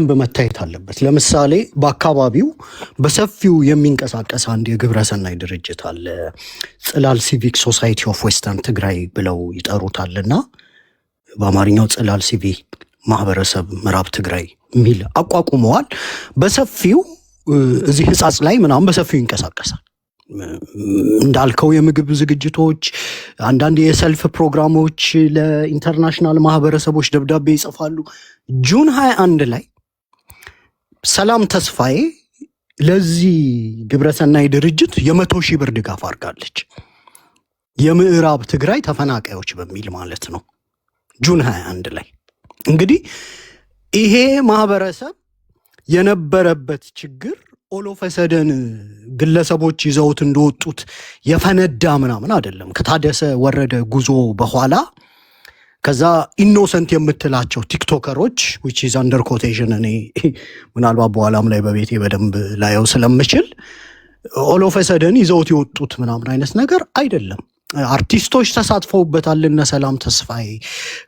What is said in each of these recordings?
በመታየት አለበት። ለምሳሌ በአካባቢው በሰፊው የሚንቀሳቀስ አንድ የግብረሰናይ ድርጅት አለ። ጽላል ሲቪክ ሶሳይቲ ኦፍ ዌስተርን ትግራይ ብለው ይጠሩታልና በአማርኛው ጽላል ሲቪክ ማህበረሰብ ምዕራብ ትግራይ የሚል አቋቁመዋል። በሰፊው እዚህ ህጻጽ ላይ ምናምን በሰፊው ይንቀሳቀሳል። እንዳልከው የምግብ ዝግጅቶች፣ አንዳንድ የሰልፍ ፕሮግራሞች፣ ለኢንተርናሽናል ማህበረሰቦች ደብዳቤ ይጽፋሉ። ጁን 21 ላይ ሰላም ተስፋዬ ለዚህ ግብረሰናይ ድርጅት የ100,000 ብር ድጋፍ አድርጋለች። የምዕራብ ትግራይ ተፈናቃዮች በሚል ማለት ነው። ጁን 21 ላይ እንግዲህ ይሄ ማህበረሰብ የነበረበት ችግር ኦሎፈሰደን ግለሰቦች ይዘውት እንደወጡት የፈነዳ ምናምን አይደለም። ከታደሰ ወረደ ጉዞ በኋላ ከዛ ኢኖሰንት የምትላቸው ቲክቶከሮች which is under quotation እኔ ምናልባት በኋላም ላይ በቤቴ በደንብ ላየው ስለምችል ኦሎፈሰደን ይዘውት የወጡት ምናምን አይነት ነገር አይደለም። አርቲስቶች ተሳትፈውበታል። እነ ሰላም ተስፋዬ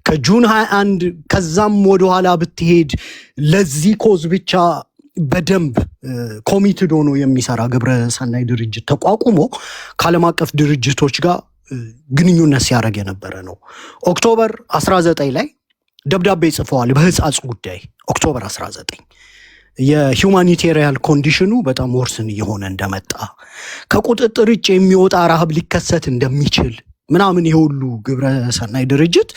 ከጁን 21 ከዛም ወደኋላ ብትሄድ ለዚህ ኮዝ ብቻ በደንብ ኮሚትድ ሆኖ የሚሰራ ግብረሰናይ ድርጅት ተቋቁሞ ከዓለም አቀፍ ድርጅቶች ጋር ግንኙነት ሲያደርግ የነበረ ነው። ኦክቶበር 19 ላይ ደብዳቤ ጽፈዋል በህጻጽ ጉዳይ። ኦክቶበር 19 የሂውማኒቴሪያን ኮንዲሽኑ በጣም ወርስን እየሆነ እንደመጣ፣ ከቁጥጥር ውጭ የሚወጣ ረሃብ ሊከሰት እንደሚችል ምናምን የሁሉ ግብረሰናይ ድርጅት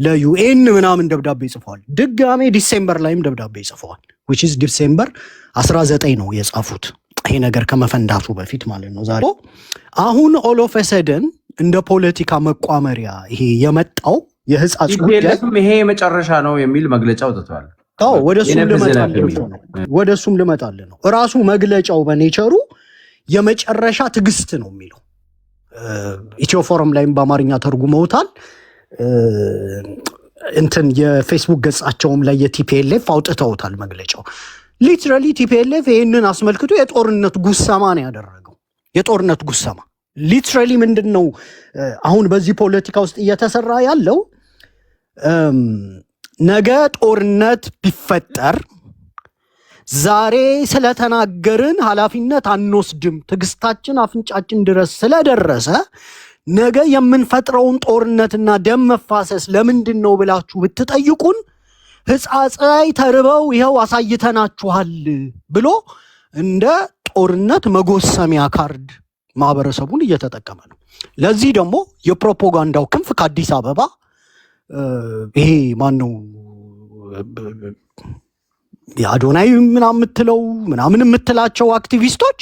ለዩኤን ምናምን ደብዳቤ ጽፈዋል። ድጋሜ ዲሴምበር ላይም ደብዳቤ ጽፈዋል። which is ዲሴምበር 19 ነው የጻፉት፣ ይሄ ነገር ከመፈንዳቱ በፊት ማለት ነው። ዛሬ አሁን ኦሎፈሰደን እንደ ፖለቲካ መቋመሪያ ይሄ የመጣው የህጻጽ ጉዳይ ይሄ መጨረሻ ነው የሚል መግለጫ አውጥቷል። ወደሱም ልመጣልህ ነው። ራሱ መግለጫው በኔቸሩ የመጨረሻ ትግስት ነው የሚለው። ኢትዮ ፎረም ላይም በአማርኛ ተርጉመውታል። እንትን የፌስቡክ ገጻቸውም ላይ የቲፒኤልኤፍ አውጥተውታል መግለጫው። ሊትራሊ ቲፒኤልኤፍ ይህንን አስመልክቶ የጦርነት ጉሰማ ነው ያደረገው። የጦርነት ጉሰማ ሊትራሊ ምንድን ነው አሁን በዚህ ፖለቲካ ውስጥ እየተሰራ ያለው? ነገ ጦርነት ቢፈጠር ዛሬ ስለተናገርን ኃላፊነት አንወስድም፣ ትዕግስታችን አፍንጫችን ድረስ ስለደረሰ ነገ የምንፈጥረውን ጦርነትና ደም መፋሰስ ለምንድን ነው ብላችሁ ብትጠይቁን ህጻጽ ላይ ተርበው ይኸው አሳይተናችኋል ብሎ እንደ ጦርነት መጎሰሚያ ካርድ ማህበረሰቡን እየተጠቀመ ነው። ለዚህ ደግሞ የፕሮፓጋንዳው ክንፍ ከአዲስ አበባ ይሄ ማነው የአዶናይ ምናምን የምትላቸው አክቲቪስቶች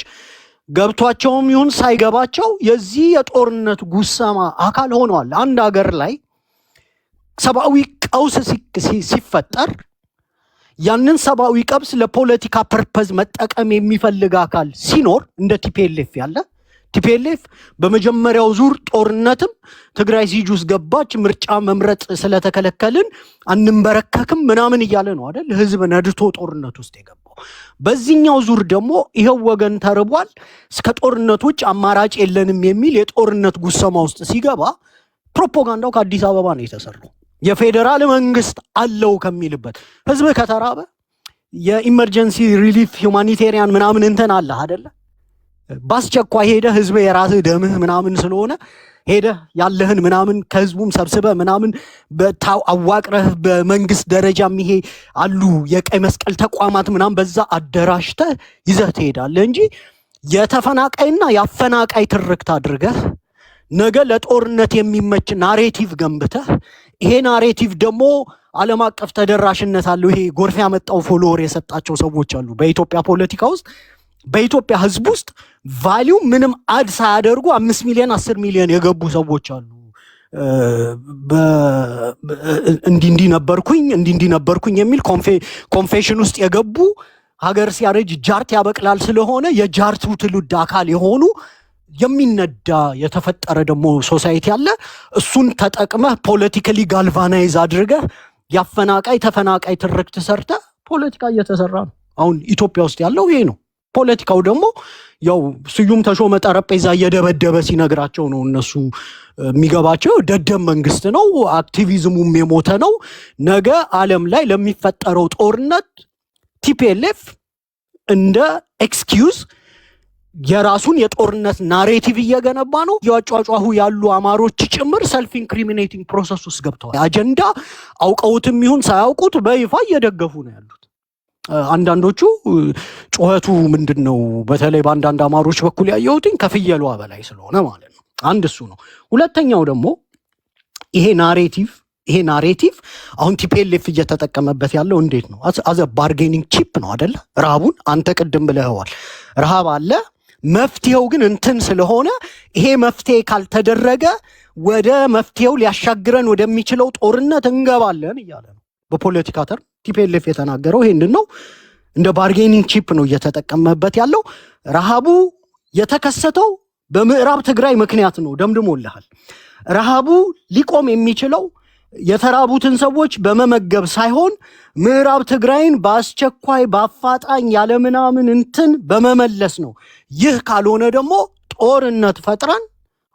ገብቷቸውም ይሁን ሳይገባቸው የዚህ የጦርነት ጉሰማ አካል ሆነዋል። አንድ ሀገር ላይ ሰብአዊ ቀውስ ሲፈጠር ያንን ሰብአዊ ቀውስ ለፖለቲካ ፐርፐዝ መጠቀም የሚፈልግ አካል ሲኖር እንደ ቲፒኤልኤፍ ያለ ቲፒኤልኤፍ በመጀመሪያው ዙር ጦርነትም ትግራይ ሲጅ ውስጥ ገባች፣ ምርጫ መምረጥ ስለተከለከልን አንንበረከክም ምናምን እያለ ነው አይደል ህዝብ ነድቶ ጦርነት ውስጥ የገባው። በዚህኛው ዙር ደግሞ ይሄው ወገን ተርቧል፣ እስከ ጦርነት ውጭ አማራጭ የለንም የሚል የጦርነት ጉሰማ ውስጥ ሲገባ ፕሮፓጋንዳው ከአዲስ አበባ ነው የተሰራው። የፌዴራል መንግስት አለው ከሚልበት ህዝብ ከተራበ የኢመርጀንሲ ሪሊፍ ሁማኒቴሪያን ምናምን እንትን አለ አይደለ? ባስቸኳይ ሄደህ ህዝብ የራስህ ደምህ ምናምን ስለሆነ ሄደህ ያለህን ምናምን ከህዝቡም ሰብስበህ ምናምን አዋቅረህ በመንግስት ደረጃም ይሄ አሉ የቀይ መስቀል ተቋማት ምናምን በዛ አደራጅተህ ይዘህ ትሄዳለህ እንጂ የተፈናቃይና የአፈናቃይ ትርክት አድርገህ ነገ ለጦርነት የሚመች ናሬቲቭ ገንብተህ ይሄ ናሬቲቭ ደግሞ ዓለም አቀፍ ተደራሽነት አለው። ይሄ ጎርፍ ያመጣው ፎሎወር የሰጣቸው ሰዎች አሉ በኢትዮጵያ ፖለቲካ ውስጥ፣ በኢትዮጵያ ህዝብ ውስጥ ቫሊዩ ምንም አድ ሳያደርጉ 5 ሚሊዮን 10 ሚሊዮን የገቡ ሰዎች አሉ። እንዲህ ነበርኩኝ የሚል ኮንፌሽን ውስጥ የገቡ ሀገር ሲያረጅ ጃርት ያበቅላል ስለሆነ የጃርቱ ትውልድ አካል የሆኑ የሚነዳ የተፈጠረ ደግሞ ሶሳይቲ አለ። እሱን ተጠቅመህ ፖለቲካሊ ጋልቫናይዝ አድርገህ ያፈናቃይ ተፈናቃይ ትርክት ሰርተህ ፖለቲካ እየተሰራ ነው አሁን ኢትዮጵያ ውስጥ ያለው ይሄ ነው። ፖለቲካው ደግሞ ያው ስዩም ተሾመ ጠረጴዛ እየደበደበ ሲነግራቸው ነው እነሱ የሚገባቸው። ደደም መንግስት ነው፣ አክቲቪዝሙም የሞተ ነው። ነገ ዓለም ላይ ለሚፈጠረው ጦርነት ቲፒኤልኤፍ እንደ ኤክስኪውዝ የራሱን የጦርነት ናሬቲቭ እየገነባ ነው። እያጫጫሁ ያሉ አማሮች ጭምር ሰልፍ ኢንክሪሚኔቲንግ ፕሮሰስ ውስጥ ገብተዋል። አጀንዳ አውቀውትም ይሁን ሳያውቁት በይፋ እየደገፉ ነው ያሉት። አንዳንዶቹ ጩኸቱ ምንድን ነው? በተለይ በአንዳንድ አማሮች በኩል ያየሁትኝ ከፍየሏ በላይ ስለሆነ ማለት ነው። አንድ እሱ ነው። ሁለተኛው ደግሞ ይሄ ናሬቲቭ አሁን ቲፒኤልኤፍ እየተጠቀመበት ያለው እንዴት ነው? አዘ ባርጌኒንግ ቺፕ ነው አደለ? ረሃቡን አንተ ቅድም ብለኸዋል። ረሃብ አለ፣ መፍትሄው ግን እንትን ስለሆነ ይሄ መፍትሄ ካልተደረገ ወደ መፍትሄው ሊያሻግረን ወደሚችለው ጦርነት እንገባለን እያለ ነው። በፖለቲካ ተርም ቲፒኤልኤፍ የተናገረው ይሄንን ነው። እንደ ባርጌኒንግ ቺፕ ነው እየተጠቀመበት ያለው። ረሃቡ የተከሰተው በምዕራብ ትግራይ ምክንያት ነው፣ ደምድሞልሃል። ረሃቡ ሊቆም የሚችለው የተራቡትን ሰዎች በመመገብ ሳይሆን ምዕራብ ትግራይን በአስቸኳይ በአፋጣኝ ያለምናምን እንትን በመመለስ ነው። ይህ ካልሆነ ደግሞ ጦርነት ፈጥረን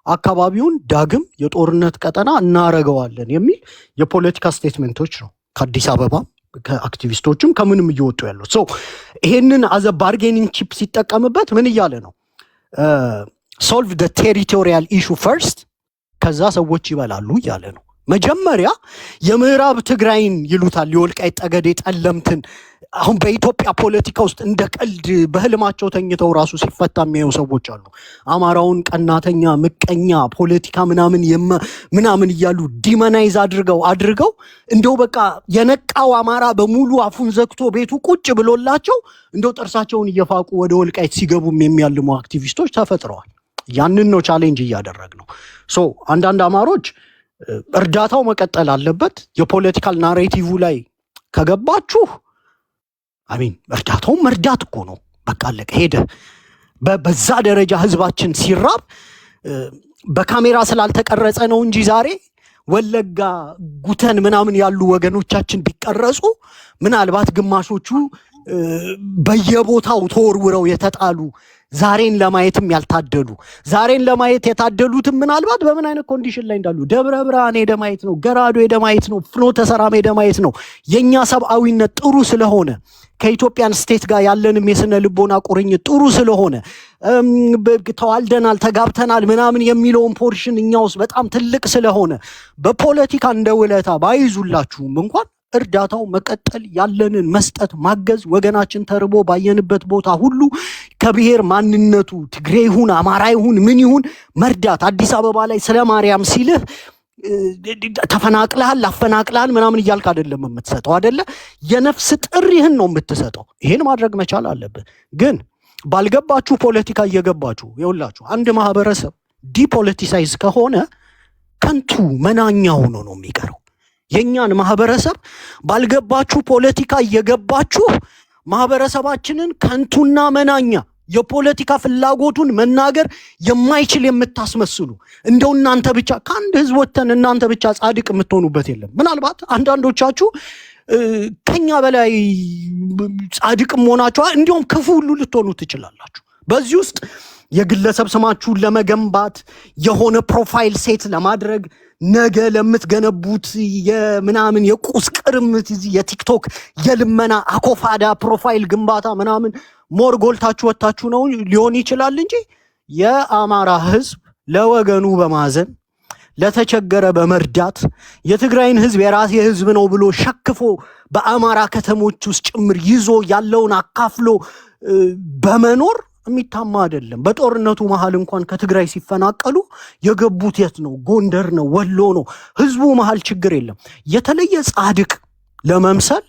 አካባቢውን ዳግም የጦርነት ቀጠና እናረገዋለን የሚል የፖለቲካ ስቴትመንቶች ነው ከአዲስ አበባ ከአክቲቪስቶችም ከምንም እየወጡ ያሉት። ሰው ይሄንን አዘ ባርጌኒንግ ቺፕ ሲጠቀምበት ምን እያለ ነው? ሶልቭ ደ ቴሪቶሪያል ኢሹ ፈርስት፣ ከዛ ሰዎች ይበላሉ እያለ ነው። መጀመሪያ የምዕራብ ትግራይን ይሉታል የወልቃይት ጠገዴ ጠለምትን። አሁን በኢትዮጵያ ፖለቲካ ውስጥ እንደ ቀልድ በህልማቸው ተኝተው ራሱ ሲፈታ የሚያዩ ሰዎች አሉ። አማራውን ቀናተኛ፣ ምቀኛ፣ ፖለቲካ ምናምን እያሉ ዲመናይዝ አድርገው እንደው በቃ የነቃው አማራ በሙሉ አፉን ዘግቶ ቤቱ ቁጭ ብሎላቸው እንደው ጥርሳቸውን እየፋቁ ወደ ወልቃይት ሲገቡም የሚያልሙ አክቲቪስቶች ተፈጥረዋል። ያንን ነው ቻሌንጅ እያደረግ ነው። አንዳንድ አማሮች እርዳታው መቀጠል አለበት። የፖለቲካል ናሬቲቭ ላይ ከገባችሁ እርዳታው መርዳት እኮ ነው። በቃ አለቀ ሄደ። በዛ ደረጃ ህዝባችን ሲራብ በካሜራ ስላልተቀረጸ ነው እንጂ ዛሬ ወለጋ ጉተን ምናምን ያሉ ወገኖቻችን ቢቀረጹ ምናልባት ግማሾቹ በየቦታው ተወርውረው የተጣሉ ዛሬን ለማየትም ያልታደሉ ዛሬን ለማየት የታደሉትም ምናልባት በምን አይነት ኮንዲሽን ላይ እንዳሉ ደብረ ብርሃን ሄደ ማየት ነው፣ ገራዶ ሄደ ማየት ነው፣ ፍኖተ ሰላም ሄደ ማየት ነው። የኛ ሰብአዊነት ጥሩ ስለሆነ ከኢትዮጵያን ስቴት ጋር ያለንም የስነ ልቦና ቁርኝት ጥሩ ስለሆነ ተዋልደናል ተጋብተናል ምናምን የሚለውን ፖርሽን እኛ ውስጥ በጣም ትልቅ ስለሆነ በፖለቲካ እንደ ውለታ ባይዙላችሁም እንኳን እርዳታው መቀጠል፣ ያለንን መስጠት፣ ማገዝ፣ ወገናችን ተርቦ ባየንበት ቦታ ሁሉ ከብሔር ማንነቱ ትግሬ ይሁን አማራ ይሁን ምን ይሁን መርዳት። አዲስ አበባ ላይ ስለ ማርያም ሲልህ ተፈናቅለሃል አፈናቅለሃል ምናምን እያልክ አይደለም የምትሰጠው አይደለ? የነፍስ ጥሪህን ነው የምትሰጠው። ይሄን ማድረግ መቻል አለብህ። ግን ባልገባችሁ ፖለቲካ እየገባችሁ ይኸውላችሁ፣ አንድ ማህበረሰብ ዲፖለቲሳይዝ ከሆነ ከንቱ መናኛ ሆኖ ነው የሚቀረው። የኛን ማህበረሰብ ባልገባችሁ ፖለቲካ እየገባችሁ ማህበረሰባችንን ከንቱና መናኛ የፖለቲካ ፍላጎቱን መናገር የማይችል የምታስመስሉ እንደው እናንተ ብቻ ከአንድ ህዝብ ወተን እናንተ ብቻ ጻድቅ የምትሆኑበት የለም። ምናልባት አንዳንዶቻችሁ ከኛ በላይ ጻድቅም ሆናችሁ እንዲሁም ክፉ ሁሉ ልትሆኑ ትችላላችሁ። በዚህ ውስጥ የግለሰብ ስማችሁን ለመገንባት የሆነ ፕሮፋይል ሴት ለማድረግ ነገ ለምትገነቡት የምናምን የቁስ ቅርምት የቲክቶክ የልመና አኮፋዳ ፕሮፋይል ግንባታ ምናምን ሞር ጎልታችሁ ወጣችሁ ነው ሊሆን ይችላል እንጂ የአማራ ህዝብ ለወገኑ በማዘን ለተቸገረ በመርዳት የትግራይን ህዝብ የራሴ ህዝብ ነው ብሎ ሸክፎ በአማራ ከተሞች ውስጥ ጭምር ይዞ ያለውን አካፍሎ በመኖር የሚታማ አይደለም። በጦርነቱ መሃል እንኳን ከትግራይ ሲፈናቀሉ የገቡት የት ነው? ጎንደር ነው፣ ወሎ ነው። ህዝቡ መሃል ችግር የለም። የተለየ ጻድቅ ለመምሰል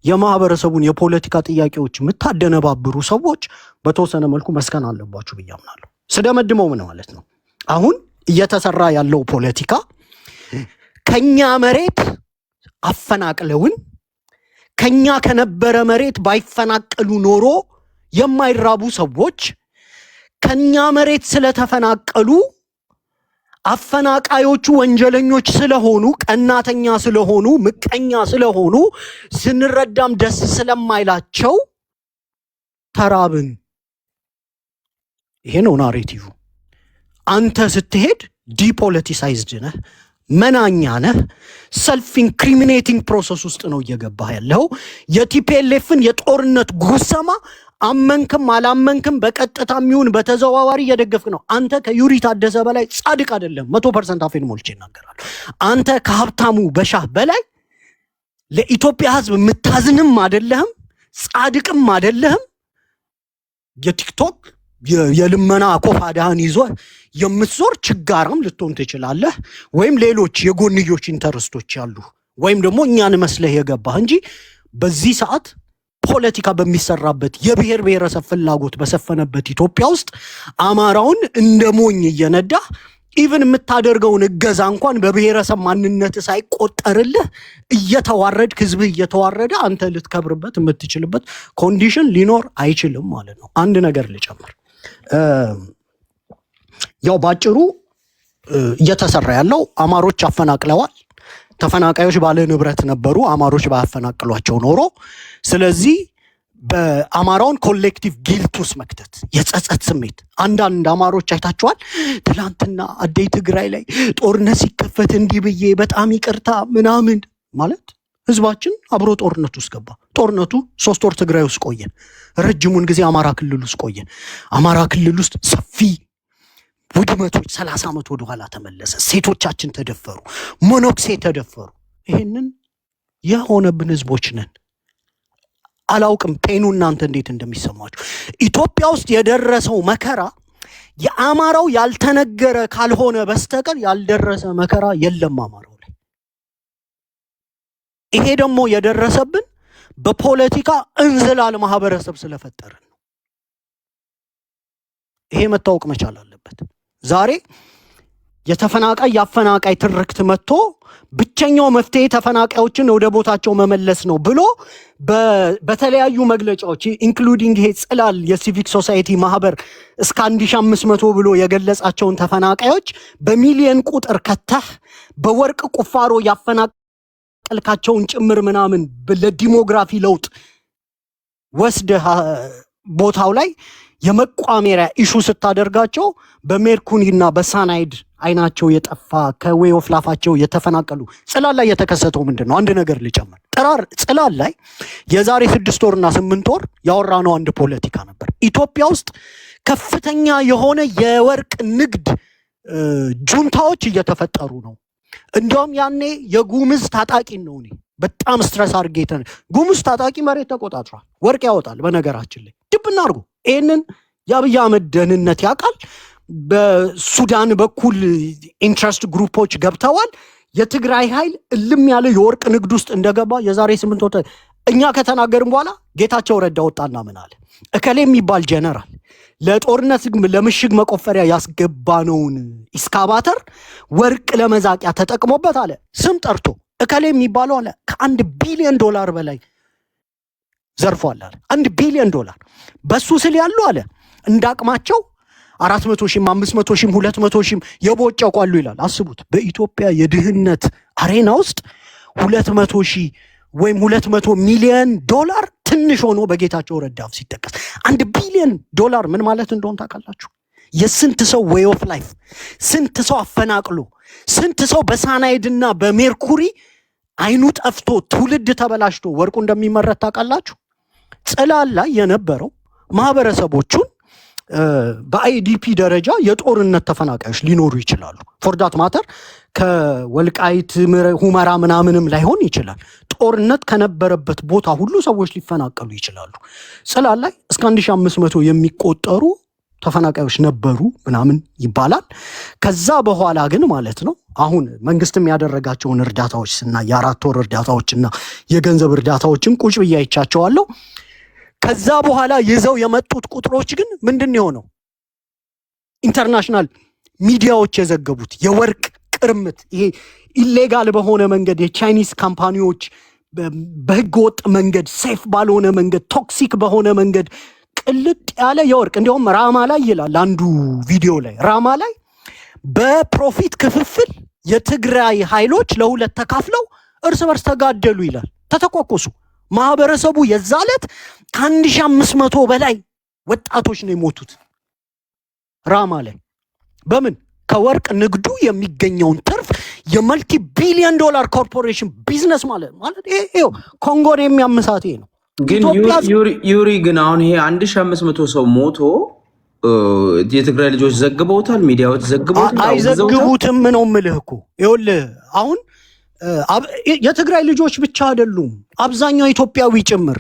የማህበረሰቡን የፖለቲካ ጥያቄዎች የምታደነባብሩ ሰዎች በተወሰነ መልኩ መስከን አለባችሁ ብዬ አምናለሁ። ስደመድመው ምን ማለት ነው? አሁን እየተሰራ ያለው ፖለቲካ ከኛ መሬት አፈናቅለውን ከኛ ከነበረ መሬት ባይፈናቀሉ ኖሮ የማይራቡ ሰዎች ከኛ መሬት ስለተፈናቀሉ አፈናቃዮቹ ወንጀለኞች ስለሆኑ ቀናተኛ ስለሆኑ ምቀኛ ስለሆኑ ስንረዳም ደስ ስለማይላቸው ተራብን። ይሄ ነው ናሬቲቭ። አንተ ስትሄድ ዲፖለቲሳይዝድ ነህ፣ መናኛ ነህ። ሰልፍ ኢንክሪሚኔቲንግ ፕሮሰስ ውስጥ ነው እየገባህ ያለው። የቲፒኤልኤፍን የጦርነት ጉሰማ አመንክም አላመንክም በቀጥታ የሚሆን በተዘዋዋሪ እየደገፍክ ነው። አንተ ከዩሪ ታደሰ በላይ ጻድቅ አይደለም። 100% አፌን ሞልቼ ይናገራል። አንተ ከሀብታሙ በሻህ በላይ ለኢትዮጵያ ሕዝብ የምታዝንም አይደለህም፣ ጻድቅም አይደለህም። የቲክቶክ የልመና ኮፋዳህን ይዞ የምትዞር ችጋራም ልትሆን ትችላለህ። ወይም ሌሎች የጎንዮሽ ኢንተረስቶች ያሉ ወይም ደግሞ እኛን መስለህ የገባህ እንጂ በዚህ ሰዓት ፖለቲካ በሚሰራበት የብሔር ብሔረሰብ ፍላጎት በሰፈነበት ኢትዮጵያ ውስጥ አማራውን እንደ ሞኝ እየነዳህ ኢቭን የምታደርገውን እገዛ እንኳን በብሔረሰብ ማንነት ሳይቆጠርልህ እየተዋረድክ ህዝብህ እየተዋረደ አንተ ልትከብርበት የምትችልበት ኮንዲሽን ሊኖር አይችልም ማለት ነው። አንድ ነገር ልጨምር። ያው ባጭሩ እየተሰራ ያለው አማሮች አፈናቅለዋል። ተፈናቃዮች ባለ ንብረት ነበሩ፣ አማሮች ባያፈናቅሏቸው ኖሮ። ስለዚህ በአማራውን ኮሌክቲቭ ጊልት ውስጥ መክተት፣ የጸጸት ስሜት። አንዳንድ አማሮች አይታችኋል። ትላንትና አደይ ትግራይ ላይ ጦርነት ሲከፈት እንዲህ ብዬ በጣም ይቅርታ ምናምን ማለት ህዝባችን አብሮ ጦርነት ውስጥ ገባ። ጦርነቱ 3 ወር ትግራይ ውስጥ ቆየን። ረጅሙን ጊዜ አማራ ክልል ውስጥ ቆየን። አማራ ክልል ውስጥ ሰፊ ውድመቶች 30 ዓመት ወደኋላ ተመለሰ። ሴቶቻችን ተደፈሩ፣ ሞኖክሴ ተደፈሩ። ይህንን የሆነብን ህዝቦች ነን። አላውቅም ፔኑ እናንተ እንዴት እንደሚሰማችሁ። ኢትዮጵያ ውስጥ የደረሰው መከራ የአማራው ያልተነገረ ካልሆነ በስተቀር ያልደረሰ መከራ የለም አማራው ላይ። ይሄ ደግሞ የደረሰብን በፖለቲካ እንዝላል ማህበረሰብ ስለፈጠርን ነው። ይሄ መታወቅ መቻል አለበት። ዛሬ የተፈናቃይ ያፈናቃይ ትርክት መጥቶ ብቸኛው መፍትሄ ተፈናቃዮችን ወደ ቦታቸው መመለስ ነው ብሎ በተለያዩ መግለጫዎች ኢንክሉዲንግ ይሄ ጽላል የሲቪክ ሶሳይቲ ማህበር እስከ 1500 ብሎ የገለጻቸውን ተፈናቃዮች በሚሊየን ቁጥር ከተህ በወርቅ ቁፋሮ ያፈናቀልካቸውን ጭምር ምናምን ለዲሞግራፊ ለውጥ ወስደህ ቦታው ላይ የመቋሜሪያ ኢሹ ስታደርጋቸው በሜርኩሪና በሳናይድ አይናቸው የጠፋ ከዌይ ኦፍ ላፋቸው የተፈናቀሉ ጽላል ላይ የተከሰተው ምንድን ነው? አንድ ነገር ልጨምር። ጽላል ላይ የዛሬ 6 ወርና 8 ወር ያወራነው አንድ ፖለቲካ ነበር። ኢትዮጵያ ውስጥ ከፍተኛ የሆነ የወርቅ ንግድ ጁንታዎች እየተፈጠሩ ነው። እንዲያውም ያኔ የጉምዝ ታጣቂ ነው። እኔ በጣም ስትረስ አድርጌተን ጉምዝ ታጣቂ መሬት ተቆጣጥሯል፣ ወርቅ ያወጣል። በነገራችን ላይ ድብና አድርጎ ይህንን የአብይ አህመድ ደህንነት ያውቃል። በሱዳን በኩል ኢንትረስት ግሩፖች ገብተዋል። የትግራይ ኃይል እልም ያለ የወርቅ ንግድ ውስጥ እንደገባ የዛሬ 8 ወር እኛ ከተናገርን በኋላ ጌታቸው ረዳ ወጣና ምን አለ? እከሌ የሚባል ጀነራል ለጦርነት ለምሽግ መቆፈሪያ ያስገባነውን ኢስካቫተር ወርቅ ለመዛቂያ ተጠቅሞበት አለ። ስም ጠርቶ እከሌ የሚባለው አለ ከ1 ቢሊዮን ዶላር በላይ ዘርፏል አለ። 1 ቢሊዮን ዶላር በሱ ስል ያሉ አለ እንዳቅማቸው 400 ሺህ 500 ሺህ 200 ሺህ የቦጨቋሉ ይላል። አስቡት በኢትዮጵያ የድህነት አሬና ውስጥ 200 ሺህ ወይም 200 ሚሊዮን ዶላር ትንሽ ሆኖ በጌታቸው ረዳ ሲጠቀስ 1 ቢሊዮን ዶላር ምን ማለት እንደሆነ ታውቃላችሁ? የስንት ሰው ዌይ ኦፍ ላይፍ፣ ስንት ሰው አፈናቅሎ፣ ስንት ሰው በሳናይድና በሜርኩሪ አይኑ ጠፍቶ ትውልድ ተበላሽቶ ወርቁ እንደሚመረት ታውቃላችሁ? ጽላል ላይ የነበረው ማህበረሰቦቹን በአይዲፒ ደረጃ የጦርነት ተፈናቃዮች ሊኖሩ ይችላሉ። ፎርዳት ማተር ከወልቃይት ሁመራ ምናምንም ላይሆን ይችላል። ጦርነት ከነበረበት ቦታ ሁሉ ሰዎች ሊፈናቀሉ ይችላሉ። ጽላል ላይ እስከ 1500 የሚቆጠሩ ተፈናቃዮች ነበሩ ምናምን ይባላል። ከዛ በኋላ ግን ማለት ነው አሁን መንግስትም ያደረጋቸውን እርዳታዎች እና የ4 ወር እርዳታዎችና የገንዘብ እርዳታዎችን ቁጭ ብዬ አይቻቸዋለሁ። ከዛ በኋላ ይዘው የመጡት ቁጥሮች ግን ምንድን የሆነው ኢንተርናሽናል ሚዲያዎች የዘገቡት የወርቅ ቅርምት፣ ይሄ ኢሌጋል በሆነ መንገድ የቻይኒዝ ካምፓኒዎች በህገ ወጥ መንገድ፣ ሴፍ ባልሆነ መንገድ፣ ቶክሲክ በሆነ መንገድ ቅልጥ ያለ የወርቅ እንዲሁም ራማ ላይ ይላል አንዱ ቪዲዮ ላይ ራማ ላይ በፕሮፊት ክፍፍል የትግራይ ኃይሎች ለሁለት ተካፍለው እርስ በርስ ተጋደሉ ይላል። ተተኳኮሱ። ማህበረሰቡ የዛለት ከ1500 በላይ ወጣቶች ነው የሞቱት ራማ ላይ። በምን? ከወርቅ ንግዱ የሚገኘውን ትርፍ የመልቲ ቢሊዮን ዶላር ኮርፖሬሽን ቢዝነስ ማለት ይሄው ኮንጎን የሚያመሳት ነው። ግን ዩሪ ግን አሁን ይሄ 1500 ሰው ሞቶ የትግራይ ልጆች ዘግበውታል፣ ሚዲያዎች ዘግበውታል። አይዘግቡትም ነው የምልህ እኮ ይኸውልህ አሁን የትግራይ ልጆች ብቻ አይደሉም፣ አብዛኛው ኢትዮጵያዊ ጭምር።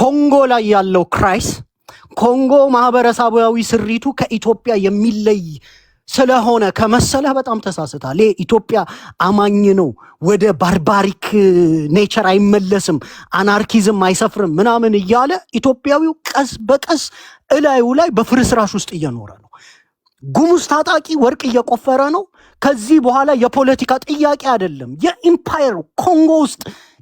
ኮንጎ ላይ ያለው ክራይስ ኮንጎ ማህበረሰባዊ ስሪቱ ከኢትዮጵያ የሚለይ ስለሆነ ከመሰለህ በጣም ተሳስታል። ኢትዮጵያ አማኝ ነው፣ ወደ ባርባሪክ ኔቸር አይመለስም፣ አናርኪዝም አይሰፍርም ምናምን እያለ ኢትዮጵያዊው ቀስ በቀስ እላዩ ላይ በፍርስራሽ ውስጥ እየኖረ ነው። ጉሙዝ ታጣቂ ወርቅ እየቆፈረ ነው። ከዚህ በኋላ የፖለቲካ ጥያቄ አይደለም። የኢምፓየር ኮንጎ ውስጥ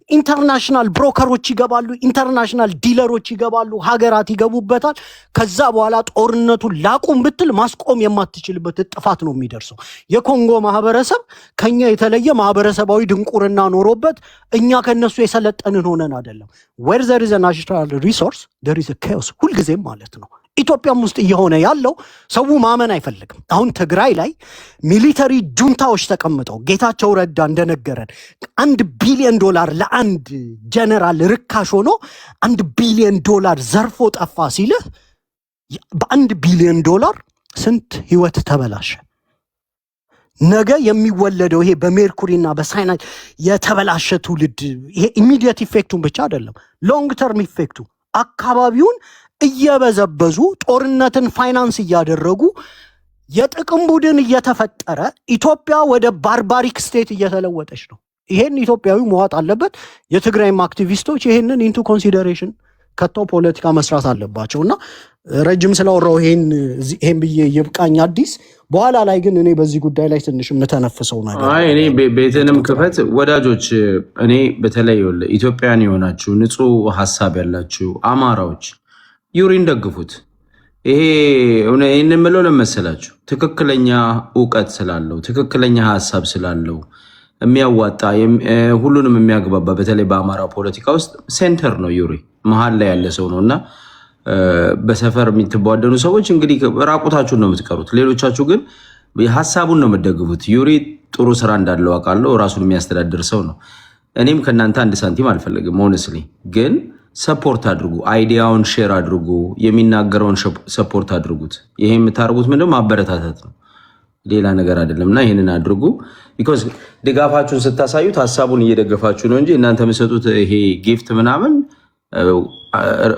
ኢንተርናሽናል ብሮከሮች ይገባሉ፣ ኢንተርናሽናል ዲለሮች ይገባሉ፣ ሀገራት ይገቡበታል። ከዛ በኋላ ጦርነቱን ላቁም ብትል ማስቆም የማትችልበት ጥፋት ነው የሚደርሰው። የኮንጎ ማህበረሰብ ከኛ የተለየ ማህበረሰባዊ ድንቁርና ኖሮበት እኛ ከነሱ የሰለጠንን ሆነን አይደለም። ዌር ዘር ኢዝ አ ናቹራል ሪሶርስ ዘር ኢዝ አ ኬኦስ፣ ሁልጊዜም ማለት ነው። ኢትዮጵያም ውስጥ እየሆነ ያለው ሰው ማመን አይፈልግም። አሁን ትግራይ ላይ ሚሊተሪ ጁንታዎች ተቀምጠው ጌታቸው ረዳ እንደነገረን $1 ቢሊዮን ለአንድ ጀነራል ርካሽ ሆኖ $1 ቢሊዮን ዘርፎ ጠፋ ሲልህ $1 ቢሊዮን ስንት ህይወት ተበላሸ? ነገ የሚወለደው ይሄ በሜርኩሪና በሳይናይድ የተበላሸ ትውልድ ይሄ ኢሚዲየት ኢፌክቱን ብቻ አይደለም፣ ሎንግ ተርም ኢፌክቱ አካባቢውን እየበዘበዙ ጦርነትን ፋይናንስ እያደረጉ የጥቅም ቡድን እየተፈጠረ ኢትዮጵያ ወደ ባርባሪክ ስቴት እየተለወጠች ነው። ይሄን ኢትዮጵያዊ መዋጥ አለበት። የትግራይም አክቲቪስቶች ይሄንን ኢንቱ ኮንሲደሬሽን ከተው ፖለቲካ መስራት አለባቸው። እና ረጅም ስላወራው ይሄን ብዬ ይብቃኝ። አዲስ በኋላ ላይ ግን እኔ በዚህ ጉዳይ ላይ ትንሽ የምተነፍሰው ነገር እኔ ቤትንም ክፈት ወዳጆች፣ እኔ በተለይ ኢትዮጵያን የሆናችሁ ንጹህ ሀሳብ ያላችሁ አማራዎች ዩሪን ደግፉት። ይህን የምለው ለመሰላችሁ ትክክለኛ እውቀት ስላለው ትክክለኛ ሀሳብ ስላለው የሚያዋጣ ሁሉንም የሚያግባባ በተለይ በአማራ ፖለቲካ ውስጥ ሴንተር ነው ዩሪ፣ መሀል ላይ ያለ ሰው ነው እና በሰፈር የምትቧደኑ ሰዎች እንግዲህ ራቁታችሁን ነው የምትቀሩት። ሌሎቻችሁ ግን ሀሳቡን ነው የምትደግፉት። ዩሪ ጥሩ ስራ እንዳለው አውቃለሁ። ራሱን የሚያስተዳድር ሰው ነው። እኔም ከእናንተ አንድ ሳንቲም አልፈለግም ሆነስሊ ግን ሰፖርት አድርጉ፣ አይዲያውን ሼር አድርጉ፣ የሚናገረውን ሰፖርት አድርጉት። ይሄ የምታደርጉት ምንድነው? ማበረታታት ነው፣ ሌላ ነገር አይደለም። እና ይህንን አድርጉ። ቢኮዝ ድጋፋችሁን ስታሳዩት ሀሳቡን እየደገፋችሁ ነው እንጂ እናንተ የምትሰጡት ይሄ ጊፍት ምናምን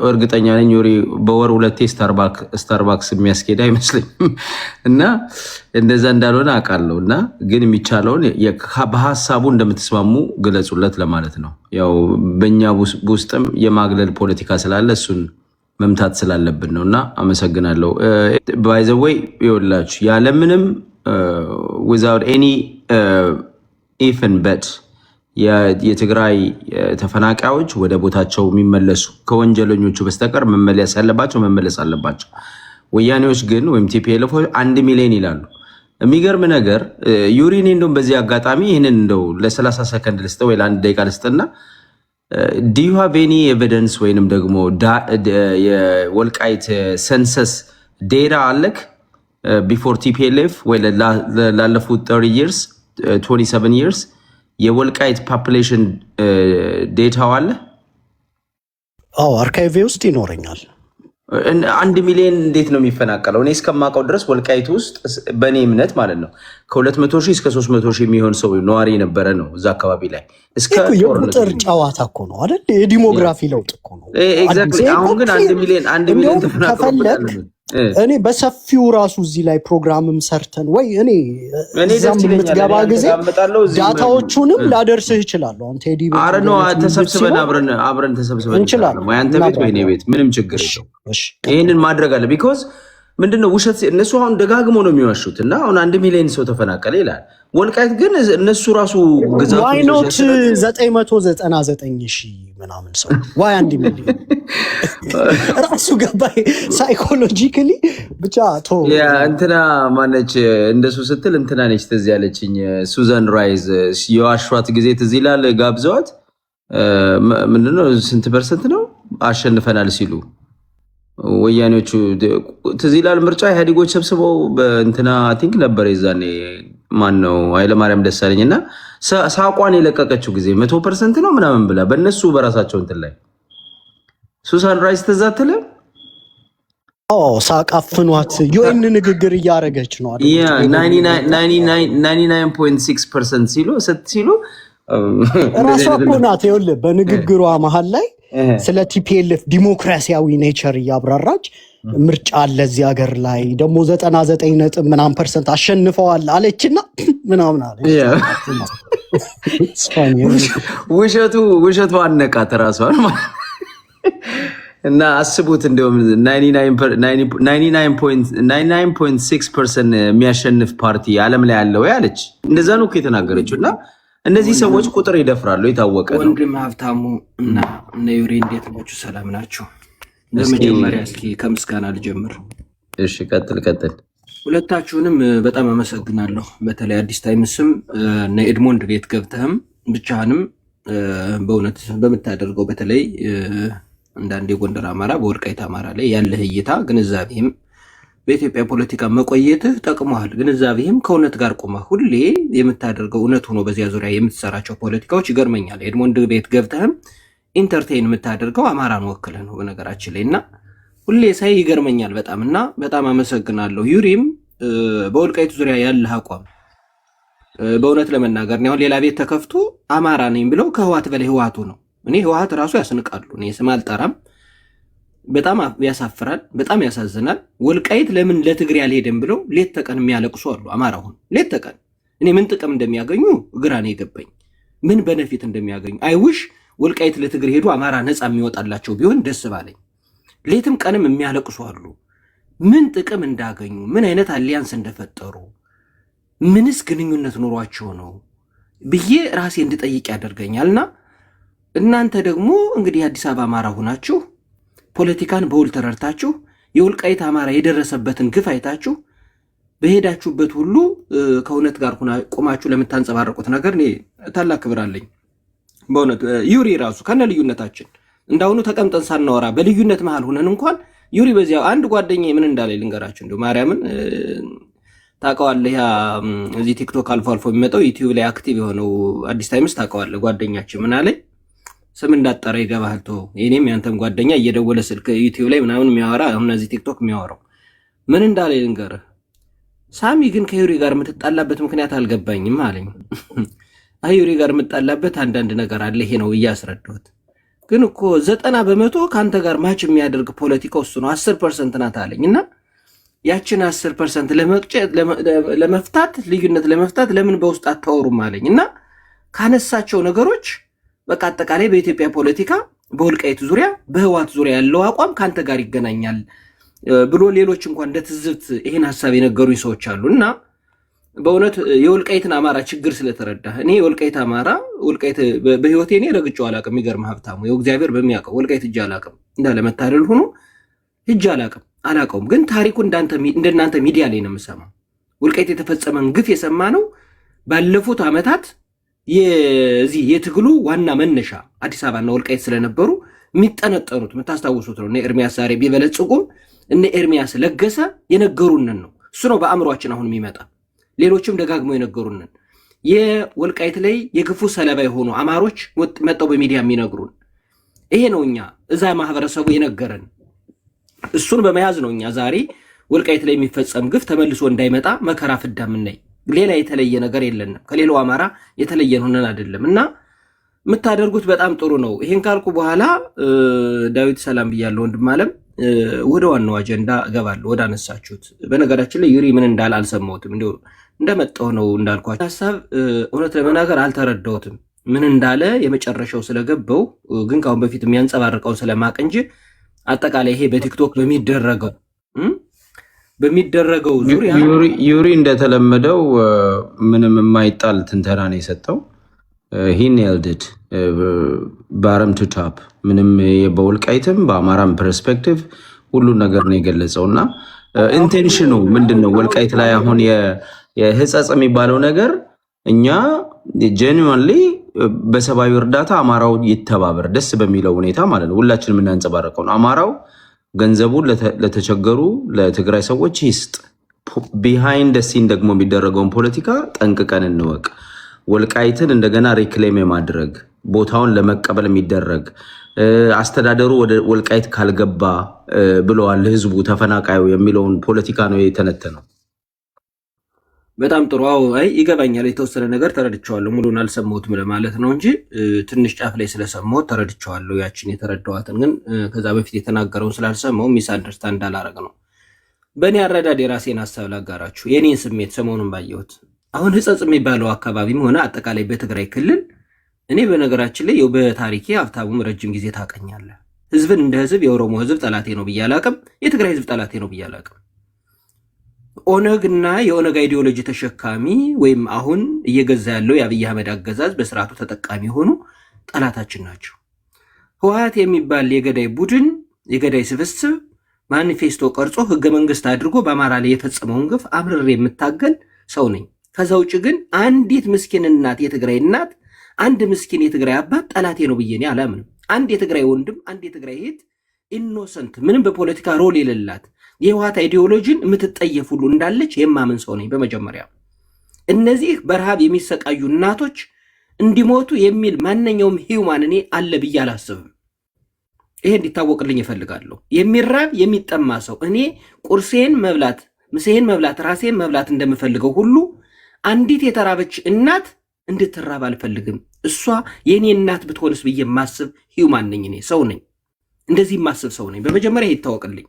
እርግጠኛ ነኝ ዩሪ በወር 2 ስታርባክስ የሚያስኬድ አይመስለኝም። እና እንደዛ እንዳልሆነ አውቃለሁ። እና ግን የሚቻለውን በሀሳቡ እንደምትስማሙ ግለጹለት ለማለት ነው። ያው በእኛ ውስጥም የማግለል ፖለቲካ ስላለ እሱን መምታት ስላለብን ነው። እና አመሰግናለሁ። ባይዘወይ ይኸውላችሁ ያለምንም ዊዛውት ኤኒ ኢፍን በት የትግራይ ተፈናቃዮች ወደ ቦታቸው የሚመለሱ ከወንጀለኞቹ በስተቀር መመለስ አለባቸው። ወያኔዎች ግን ወይም ቲፒኤልኤፍ 1 ሚሊዮን ይላሉ። የሚገርም ነገር ዩሪኔ እንደውም በዚህ አጋጣሚ ይህንን እንደው ለ30 ሰከንድ ልስጠው ወይ ለ1 ደቂቃ ልስጥና do you have any evidence ወይንም ደግሞ የወልቃይት ሰንሰስ ዴታ አለክ ቢፎር ቲፒኤልኤፍ ወይ ላለፉት 30 years 27 years የወልቃይት ፖፑሌሽን ዴታው አለ? አዎ አርካይቭ ውስጥ ይኖረኛል። 1 ሚሊዮን እንዴት ነው የሚፈናቀለው? እኔ እስከማውቀው ድረስ ወልቃይት ውስጥ በእኔ እምነት ማለት ነው ከ200 ሺህ እስከ 300 ሺህ የሚሆን ሰው ነዋሪ የነበረ ነው እዛ አካባቢ ላይ። እስከ የቁጥር ጨዋታ እኮ ነው አይደል? የዲሞግራፊ ለውጥ እኮ ነው። ኤግዛክትሊ። አሁን ግን 1 ሚሊዮን ተፈናቅሏል። እኔ በሰፊው ራሱ እዚህ ላይ ፕሮግራምም ሰርተን ወይ እኔ እዛም የምትገባ ጊዜ ዳታዎቹንም ላደርስህ ይችላል። አሁን ቴዲ ተሰብስበን አብረን ተሰብስበን እንችላለን ወይ አንተ ቤት ወይ እኔ ቤት ምንም ችግር የለውም። ይሄንን ማድረግ አለ። ቢኮዝ ምንድነው ውሸት እነሱ አሁን ደጋግሞ ነው የሚዋሹት። እና አሁን 1 ሚሊዮን ሰው ተፈናቀለ ይላል። ወልቃይት ግን እነሱ ራሱ ግዛቱ ዋይ ኖት 999 ሺህ ምናምን ሰው ዋይ 1 ሚሊዮን ራሱ ገባይ ሳይኮሎጂካሊ ብቻ እንትና ማነች እንደሱ ስትል እንትና ነች ትዝ ያለችኝ ሱዛን ራይዝ የዋሿት ጊዜ ትዝ ይላል። ጋብዘዋት ምንድነው ስንት ፐርሰንት ነው አሸንፈናል ሲሉ ወያኔዎቹ ትዝ ይላል። ምርጫ ኢህአዴጎች ሰብስበው በእንትና ቲንክ ነበር የዛኔ ማን ነው ኃይለማርያም ደሳለኝና ሳቋን የለቀቀችው ጊዜ 100% ነው ምናምን ብላ በእነሱ በራሳቸው እንትን ላይ ሱሳን ራይስ ተዛተለ ሳቃፍኗት ዩኤን ንግግር እያደረገች ነው አይደል? ያ 99.6% ሲሉ ራሷ እኮ ናት። ይኸውልህ በንግግሯ መሀል ላይ ስለ ቲፒኤልኤፍ ዲሞክራሲያዊ ኔቸር እያብራራች ምርጫ አለ እዚህ ሀገር ላይ ደግሞ 99% አሸንፈዋል አለችና ምናምን አለች። ውሸቱ አነቃት ራሷን እና አስቡት እንደውም 99.6% የሚያሸንፍ ፓርቲ ዓለም ላይ ያለው ያለች እንደዛ ነው እኮ የተናገረችው። እና እነዚህ ሰዎች ቁጥር ይደፍራሉ የታወቀ ነው። ወንድም ሀብታሙ እና ዩሪ እንዴት ናችሁ? ሰላም ናችሁ? ለመጀመሪያ እስኪ ከምስጋና ልጀምር። እሺ ቀጥል። ሁለታችሁንም በጣም አመሰግናለሁ። በተለይ አዲስ ታይምስም እና ኤድሞንድ ቤት ገብተህም ብቻህንም በእውነት በምታደርገው በተለይ አንዳንድ የጎንደር አማራ በወልቃይት አማራ ላይ ያለህ እይታ ግንዛቤም በኢትዮጵያ ፖለቲካ መቆየትህ ጠቅመዋል። ግንዛቤም ከእውነት ጋር ቆመህ ሁሌ የምታደርገው እውነት ሆኖ በዚያ ዙሪያ የምትሰራቸው ፖለቲካዎች ይገርመኛል። ኤድሞንድ ቤት ገብተህም ኢንተርቴይን የምታደርገው አማራን ወክለህ ነው በነገራችን ላይ እና ሁሌ ሳይ ይገርመኛል በጣም እና በጣም አመሰግናለሁ። ዩሪም በወልቃይቱ ዙሪያ ያለህ አቋም በእውነት ለመናገር ነው። ሌላ ቤት ተከፍቶ አማራ ነኝ ብለው ከህዋት በላይ ህዋቱ ነው። እኔ ህዋት ራሱ ያስንቃሉ። እኔ ስም አልጠራም። በጣም ያሳፍራል፣ በጣም ያሳዝናል። ወልቃይት ለምን ለትግሬ አልሄደም ብለው ሌት ተቀን የሚያለቅሱ አሉ። አማራ ሁን ሌት ተቀን እኔ ምን ጥቅም እንደሚያገኙ ግራ ነው የገባኝ። ምን በነፊት እንደሚያገኙ አይውሽ ወልቃይት ለትግሬ ሄዱ አማራ ነፃ የሚወጣላቸው ቢሆን ደስ ባለኝ። ሌትም ቀንም የሚያለቅሱ አሉ። ምን ጥቅም እንዳገኙ፣ ምን አይነት አሊያንስ እንደፈጠሩ፣ ምንስ ግንኙነት ኑሯቸው ነው ብዬ ራሴ እንድጠይቅ ያደርገኛልና እናንተ ደግሞ እንግዲህ የአዲስ አበባ አማራ ሁናችሁ ፖለቲካን በውል ተረድታችሁ የወልቃይት አማራ የደረሰበትን ግፍ አይታችሁ በሄዳችሁበት ሁሉ ከእውነት ጋር ቆማችሁ ለምታንጸባረቁት ነገር እኔ ታላቅ ክብር አለኝ በእውነት። ዩሪ ራሱ ከነ ልዩነታችን እንዳሁኑ ተቀምጠን ሳናወራ በልዩነት መሃል ሆነን እንኳን ዩሪ በዚያ አንድ ጓደኛዬ ምን እንዳለ ልንገራችሁ። እንደው ማርያምን ታውቀዋለህ? ያ እዚህ ቲክቶክ አልፎ አልፎ የሚመጣው ዩቲዩብ ላይ አክቲቭ የሆነው አዲስ ታይምስ ታውቀዋለህ? ጓደኛችን ምን አለኝ? ስም እንዳጠራ ይገባሃል። ተው የኔም ያንተም ጓደኛ እየደወለ ስልክ ዩቲዩብ ላይ ምናምን የሚያወራ አሁን እዚህ ቲክቶክ የሚያወራው ምን እንዳለ ልንገርህ። ሳሚ ግን ከዩሪ ጋር የምትጣላበት ምክንያት አልገባኝም አለኝ። አይ ዩሪ ጋር የምትጣላበት አንዳንድ ነገር አለ፣ ይሄ ነው እያስረዳሁት። ግን እኮ 90% ከአንተ ጋር ማች የሚያደርግ ፖለቲካው እሱ ነው፣ 10% ናት አለኝ። እና ያችን 10% ለመፍታት ልዩነት ለመፍታት ለምን በውስጥ አታወሩም አለኝ። እና ካነሳቸው ነገሮች በቃ አጠቃላይ በኢትዮጵያ ፖለቲካ በወልቃይት ዙሪያ በህዋት ዙሪያ ያለው አቋም ከአንተ ጋር ይገናኛል ብሎ ሌሎች እንኳን እንደ ትዝብት ይህን ሀሳብ የነገሩኝ ሰዎች አሉ። እና በእውነት የወልቃይትን አማራ ችግር ስለተረዳ እኔ የወልቃይት አማራ ወልቃይት በህይወቴ እኔ ረግጬው አላቅም። የሚገርም ሀብታሙ እግዚአብሔር በሚያውቀው ወልቃይት እጅ አላቅም። እንዳለመታደል ሆኖ እጅ አላቀውም። ግን ታሪኩ እንደናንተ ሚዲያ ላይ ነው የምሰማው። ወልቃይት የተፈጸመን ግፍ የሰማ ነው ባለፉት ዓመታት የዚህ የትግሉ ዋና መነሻ አዲስ አበባና ወልቃይት ስለነበሩ የሚጠነጠኑት የምታስታውሱት ነው። እነ ኤርሚያስ ዛሬ ቢበለጽጉም እነ ኤርሚያስ ለገሰ የነገሩንን ነው። እሱ ነው በአእምሯችን አሁን የሚመጣ። ሌሎችም ደጋግመው የነገሩንን የወልቃይት ላይ የግፉ ሰለባ የሆኑ አማሮች መጠው በሚዲያ የሚነግሩን ይሄ ነው። እኛ እዛ ማህበረሰቡ የነገረን እሱን በመያዝ ነው እኛ ዛሬ ወልቃይት ላይ የሚፈጸም ግፍ ተመልሶ እንዳይመጣ መከራ ፍዳ ምናይ። ሌላ የተለየ ነገር የለንም። ከሌላው አማራ የተለየን ሆነን አይደለም። እና የምታደርጉት በጣም ጥሩ ነው። ይሄን ካልኩ በኋላ ዳዊት ሰላም ብያለሁ ወንድም አለም። ወደ ዋናው አጀንዳ እገባለሁ፣ ወደ አነሳችሁት። በነገራችን ላይ ዩሪ ምን እንዳለ አልሰማሁትም። እንዲሁ እንደመጣው ነው እንዳልኳቸው ሀሳብ እውነት ለመናገር አልተረዳሁትም ምን እንዳለ የመጨረሻው ስለገባው፣ ግን ካሁን በፊት የሚያንጸባርቀውን ስለማቅ እንጂ አጠቃላይ ይሄ በቲክቶክ በሚደረገው ዙሪያ ዩሪ እንደተለመደው ምንም የማይጣል ትንተና ነው የሰጠው። ሂን ያልድድ ባረም ቱ ታፕ ምንም በወልቃይትም በአማራም ፐርስፔክቲቭ ሁሉን ነገር ነው የገለጸው። እና ኢንቴንሽኑ ምንድን ነው? ወልቃይት ላይ አሁን የህጸጽ የሚባለው ነገር እኛ ጄኒዋንሊ በሰብአዊ እርዳታ አማራው ይተባበር ደስ በሚለው ሁኔታ ማለት ነው ሁላችን የምናንጸባረቀው ነው። አማራው ገንዘቡን ለተቸገሩ ለትግራይ ሰዎች ይስጥ፣ ቢሃይንድ ሲን ደግሞ የሚደረገውን ፖለቲካ ጠንቅቀን እንወቅ። ወልቃይትን እንደገና ሪክሌም የማድረግ ቦታውን ለመቀበል የሚደረግ አስተዳደሩ ወደ ወልቃይት ካልገባ ብለዋል ህዝቡ ተፈናቃዩ የሚለውን ፖለቲካ ነው የተነተነው። በጣም ጥሩ። አይ ይገባኛል፣ የተወሰነ ነገር ተረድቼዋለሁ። ሙሉን አልሰማሁትም ለማለት ነው እንጂ ትንሽ ጫፍ ላይ ስለሰማሁት ተረድቼዋለሁ። ያችን የተረዳኋትን ግን ከዛ በፊት የተናገረውን ስላልሰማው ሚስ አንደርስታንድ እንዳላረግ ነው። በእኔ አረዳድ የራሴን ሀሳብ ላጋራችሁ፣ የኔን ስሜት ሰሞኑን ባየሁት። አሁን ህጸጽ የሚባለው አካባቢም ሆነ አጠቃላይ በትግራይ ክልል እኔ በነገራችን ላይ በታሪኬ ሀብታሙም ረጅም ጊዜ ታቀኛለህ። ህዝብን እንደ ህዝብ የኦሮሞ ህዝብ ጠላቴ ነው ብዬ አላቅም። የትግራይ ህዝብ ጠላቴ ነው ብዬ አላቅም። ኦነግና የኦነግ አይዲዮሎጂ ተሸካሚ ወይም አሁን እየገዛ ያለው የአብይ አህመድ አገዛዝ በስርዓቱ ተጠቃሚ የሆኑ ጠላታችን ናቸው። ህወሓት የሚባል የገዳይ ቡድን የገዳይ ስብስብ ማኒፌስቶ ቀርጾ ህገ መንግስት አድርጎ በአማራ ላይ የፈጸመውን ግፍ አምርሬ የምታገል ሰው ነኝ። ከዛ ውጭ ግን አንዲት ምስኪን እናት የትግራይ እናት፣ አንድ ምስኪን የትግራይ አባት ጠላቴ ነው ብዬ እኔ አላምንም። አንድ የትግራይ ወንድም፣ አንድ የትግራይ እህት ኢኖሰንት ምንም በፖለቲካ ሮል የሌላት የህወሓት አይዲዮሎጂን የምትጠየፍ ሁሉ እንዳለች የማምን ሰው ነኝ። በመጀመሪያ እነዚህ በረሃብ የሚሰቃዩ እናቶች እንዲሞቱ የሚል ማንኛውም ሂውማን እኔ አለ ብዬ አላስብም። ይሄ እንዲታወቅልኝ እፈልጋለሁ። የሚራብ የሚጠማ ሰው እኔ ቁርሴን መብላት፣ ምሴን መብላት፣ ራሴን መብላት እንደምፈልገው ሁሉ አንዲት የተራበች እናት እንድትራብ አልፈልግም። እሷ የእኔ እናት ብትሆንስ ብዬ ማስብ ሂውማን ነኝ። እኔ ሰው ነኝ፣ እንደዚህ ማስብ ሰው ነኝ። በመጀመሪያ ይታወቅልኝ።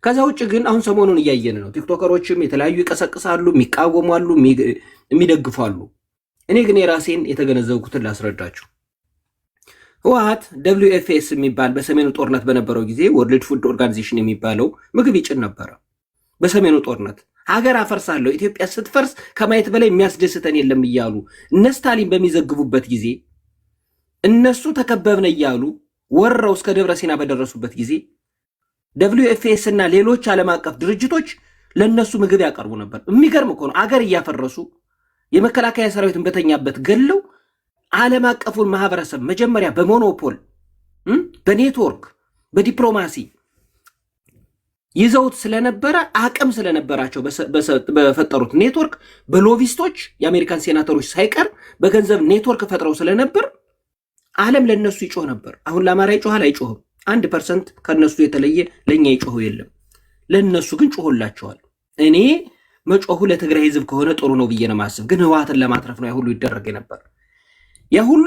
ከዛ ውጭ ግን አሁን ሰሞኑን እያየን ነው። ቲክቶከሮችም የተለያዩ ይቀሰቅሳሉ፣ የሚቃወሟሉ፣ የሚደግፋሉ። እኔ ግን የራሴን የተገነዘብኩትን ላስረዳችሁ። ህወሓት WFS የሚባል በሰሜኑ ጦርነት በነበረው ጊዜ ወርልድ ፉድ ኦርጋናይዜሽን የሚባለው ምግብ ይጭን ነበረ። በሰሜኑ ጦርነት ሀገር አፈርሳለሁ፣ ኢትዮጵያ ስትፈርስ ከማየት በላይ የሚያስደስተን የለም እያሉ እነ ስታሊን በሚዘግቡበት ጊዜ እነሱ ተከበብነ እያሉ ወረው እስከ ደብረ ሲና በደረሱበት ጊዜ WFS እና ሌሎች ዓለም አቀፍ ድርጅቶች ለነሱ ምግብ ያቀርቡ ነበር። የሚገርም እኮ ነው። አገር እያፈረሱ የመከላከያ ሰራዊትን በተኛበት ገለው ዓለም አቀፉን ማህበረሰብ መጀመሪያ በሞኖፖል በኔትወርክ በዲፕሎማሲ ይዘውት ስለነበረ አቅም ስለነበራቸው በፈጠሩት ኔትወርክ በሎቢስቶች የአሜሪካን ሴናተሮች ሳይቀር በገንዘብ ኔትወርክ ፈጥረው ስለነበር ዓለም ለነሱ ይጮህ ነበር። አሁን ለአማራ ይጮሃል አይጮህም? 1% ከነሱ የተለየ ለኛ ይጮህ የለም። ለነሱ ግን ጮህላቸዋል። እኔ መጮሁ ለትግራይ ህዝብ ከሆነ ጥሩ ነው ብዬ ነው ማስብ። ግን ህወሓትን ለማትረፍ ነው ያ ሁሉ ይደረግ ነበር። ያ ሁሉ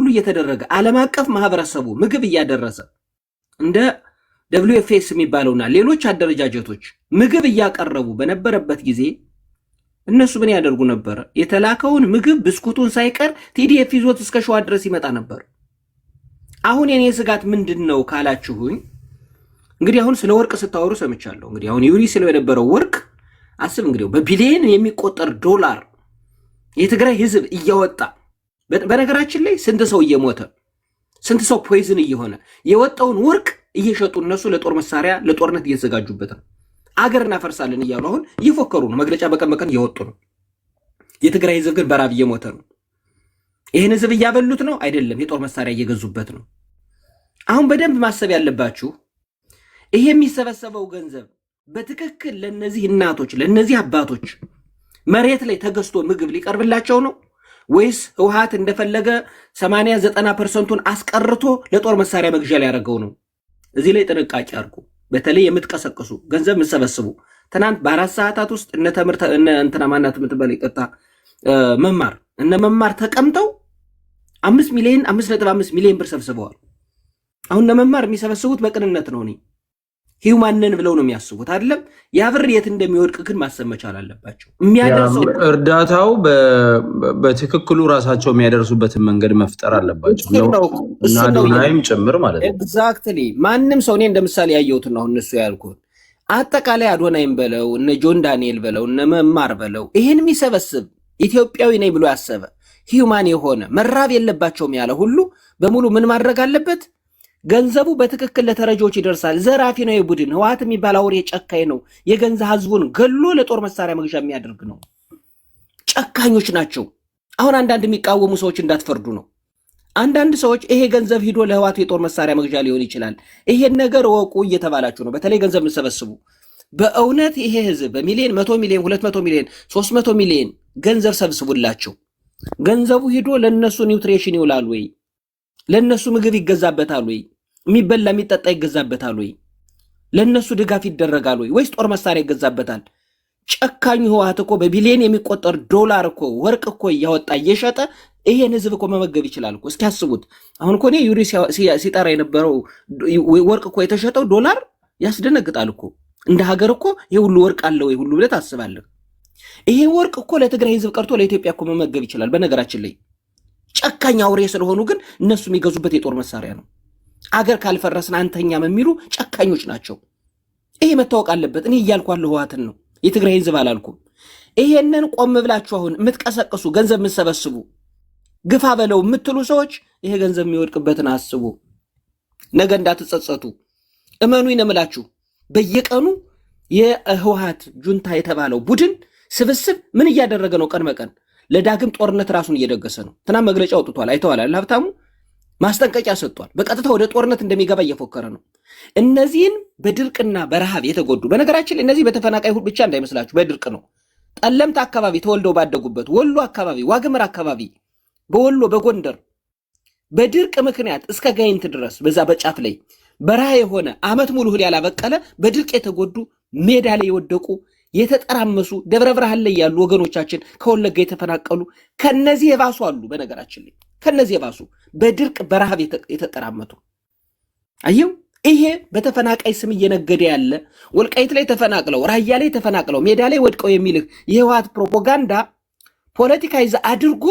እየተደረገ ዓለም አቀፍ ማህበረሰቡ ምግብ እያደረሰ እንደ WFS የሚባለውና ሌሎች አደረጃጀቶች ምግብ እያቀረቡ በነበረበት ጊዜ እነሱ ምን ያደርጉ ነበር? የተላከውን ምግብ ብስኩቱን ሳይቀር TDF ይዞት እስከ ሸዋ ድረስ ይመጣ ነበር። አሁን የኔ ስጋት ምንድነው ካላችሁኝ፣ እንግዲህ አሁን ስለ ወርቅ ስታወሩ ሰምቻለሁ። እንግዲህ አሁን ዩሪ ስለ የነበረው ወርቅ አስብ እንግዲህ በቢሊየን የሚቆጠር ዶላር የትግራይ ህዝብ እያወጣ በነገራችን ላይ ስንት ሰው እየሞተ ስንት ሰው ፖይዝን እየሆነ የወጣውን ወርቅ እየሸጡ እነሱ ለጦር መሳሪያ ለጦርነት እየተዘጋጁበት ነው። አገር እናፈርሳለን እያሉ አሁን እየፎከሩ ነው። መግለጫ በቀን እየወጡ ነው። የትግራይ ህዝብ ግን በራብ እየሞተ ነው። ይህን ህዝብ እያበሉት ነው አይደለም፣ የጦር መሳሪያ እየገዙበት ነው። አሁን በደንብ ማሰብ ያለባችሁ ይሄ የሚሰበሰበው ገንዘብ በትክክል ለነዚህ እናቶች ለነዚህ አባቶች መሬት ላይ ተገዝቶ ምግብ ሊቀርብላቸው ነው ወይስ ህወሓት እንደፈለገ 80-90%ቱን አስቀርቶ ለጦር መሳሪያ መግዣ ሊያደርገው ነው? እዚህ ላይ ጥንቃቄ አድርጉ። በተለይ የምትቀሰቅሱ ገንዘብ የምትሰበስቡ ትናንት በ4 ሰዓታት ውስጥ እነ ተምርተ እነ እንትና ማናት የምትባል ይቀጣ መማር ተቀምጠው 5 ሚሊዮን 5.5 ሚሊዮን ብር ሰብስበዋል። አሁን ለመማር የሚሰበስቡት በቅንነት ነው። እኔ ሂውማንን ብለው ነው የሚያስቡት አይደለም። ያ ብር የት እንደሚወድቅ ግን ማሰብ መቻል አለባቸው። የሚያደርሰው እርዳታው በትክክሉ ራሳቸው የሚያደርሱበትን መንገድ መፍጠር አለባቸው እና ዶናይም ጭምር ማለት ነው። ኤግዛክትሊ ማንም ሰው እኔ እንደምሳሌ ያየሁትን ነው እነሱ ያልኩት። አጠቃላይ አዶናይም በለው እነ ጆን ዳንኤል በለው እነ መማር በለው ይሄን የሚሰበስብ ኢትዮጵያዊ ነኝ ብሎ ያሰበ ሂውማን የሆነ መራብ የለባቸውም ያለ ሁሉ በሙሉ ምን ማድረግ አለበት? ገንዘቡ በትክክል ለተረጆች ይደርሳል። ዘራፊ ነው የቡድን ህወሓት የሚባል አውሬ ጨካኝ ነው። የገንዘብ ህዝቡን ገሎ ለጦር መሳሪያ መግዣ የሚያደርግ ነው። ጨካኞች ናቸው። አሁን አንዳንድ የሚቃወሙ ሰዎች እንዳትፈርዱ ነው። አንዳንድ ሰዎች ይሄ ገንዘብ ሂዶ ለህወሓት የጦር መሳሪያ መግዣ ሊሆን ይችላል፣ ይሄን ነገር ወቁ እየተባላችሁ ነው። በተለይ ገንዘብ የምትሰበስቡ በእውነት ይሄ ህዝብ በሚሊዮን 100 ሚሊዮን 200 ሚሊዮን 300 ሚሊዮን ገንዘብ ሰብስቡላቸው። ገንዘቡ ሂዶ ለነሱ ኒውትሪሽን ይውላል ወይ? ለነሱ ምግብ ይገዛበታል ወይ? የሚበላ የሚጠጣ ይገዛበታል ወይ? ለነሱ ድጋፍ ይደረጋል ወይ? ወይስ ጦር መሳሪያ ይገዛበታል? ጨካኙ ህወሓት እኮ በቢሊዮን የሚቆጠር ዶላር እኮ ወርቅ እኮ እያወጣ እየሸጠ ይሄን ህዝብ እኮ መመገብ ይችላል እኮ። እስኪ ያስቡት። አሁን እኮ ዩሪ ሲጠራ የነበረው ወርቅ እኮ የተሸጠው ዶላር ያስደነግጣል እኮ። እንደ ሀገር እኮ የሁሉ ወርቅ አለ ወይ ሁሉ ብለህ ታስባለህ? ይሄ ወርቅ እኮ ለትግራይ ህዝብ ቀርቶ ለኢትዮጵያ እኮ መመገብ ይችላል። በነገራችን ላይ ጨካኝ አውሬ ስለሆኑ ግን እነሱ የሚገዙበት የጦር መሳሪያ ነው። አገር ካልፈረስን አንተኛም የሚሉ ጨካኞች ናቸው። ይሄ መታወቅ አለበት። እኔ እያልኳለሁ ህወሓትን ነው፣ የትግራይ ህዝብ አላልኩም። ይሄንን ቆም ብላችሁ አሁን የምትቀሰቅሱ ገንዘብ የምትሰበስቡ ግፋ በለው የምትሉ ሰዎች ይሄ ገንዘብ የሚወድቅበትን አስቡ። ነገ እንዳትጸጸቱ። እመኑኝ ነው የምላችሁ። በየቀኑ የህወሓት ጁንታ የተባለው ቡድን ስብስብ ምን እያደረገ ነው? ቀን በቀን ለዳግም ጦርነት ራሱን እየደገሰ ነው። ትናንት መግለጫ አውጥቷል፣ አይተዋል። ሀብታሙ ማስጠንቀቂያ ሰጥቷል። በቀጥታ ወደ ጦርነት እንደሚገባ እየፎከረ ነው። እነዚህን በድርቅና በረሃብ የተጎዱ በነገራችን ላይ እነዚህ በተፈናቃይ ብቻ እንዳይመስላችሁ፣ በድርቅ ነው። ጠለምት አካባቢ ተወልደው ባደጉበት ወሎ አካባቢ፣ ዋግምር አካባቢ፣ በወሎ በጎንደር በድርቅ ምክንያት እስከ ጋይንት ድረስ በዛ በጫፍ ላይ በረሃ የሆነ ዓመት ሙሉ እህል ያላበቀለ በድርቅ የተጎዱ ሜዳ ላይ የወደቁ የተጠራመሱ ደብረ ብርሃን ላይ ያሉ ወገኖቻችን ከወለጋ የተፈናቀሉ ከነዚህ የባሱ አሉ። በነገራችን ላይ ከነዚህ የባሱ በድርቅ በረሃብ የተጠራመቱ አየው። ይሄ በተፈናቃይ ስም እየነገደ ያለ ወልቃይት ላይ ተፈናቅለው ራያ ላይ ተፈናቅለው ሜዳ ላይ ወድቀው የሚልህ የህወሓት ፕሮፓጋንዳ ፖለቲካይዝ አድርጎ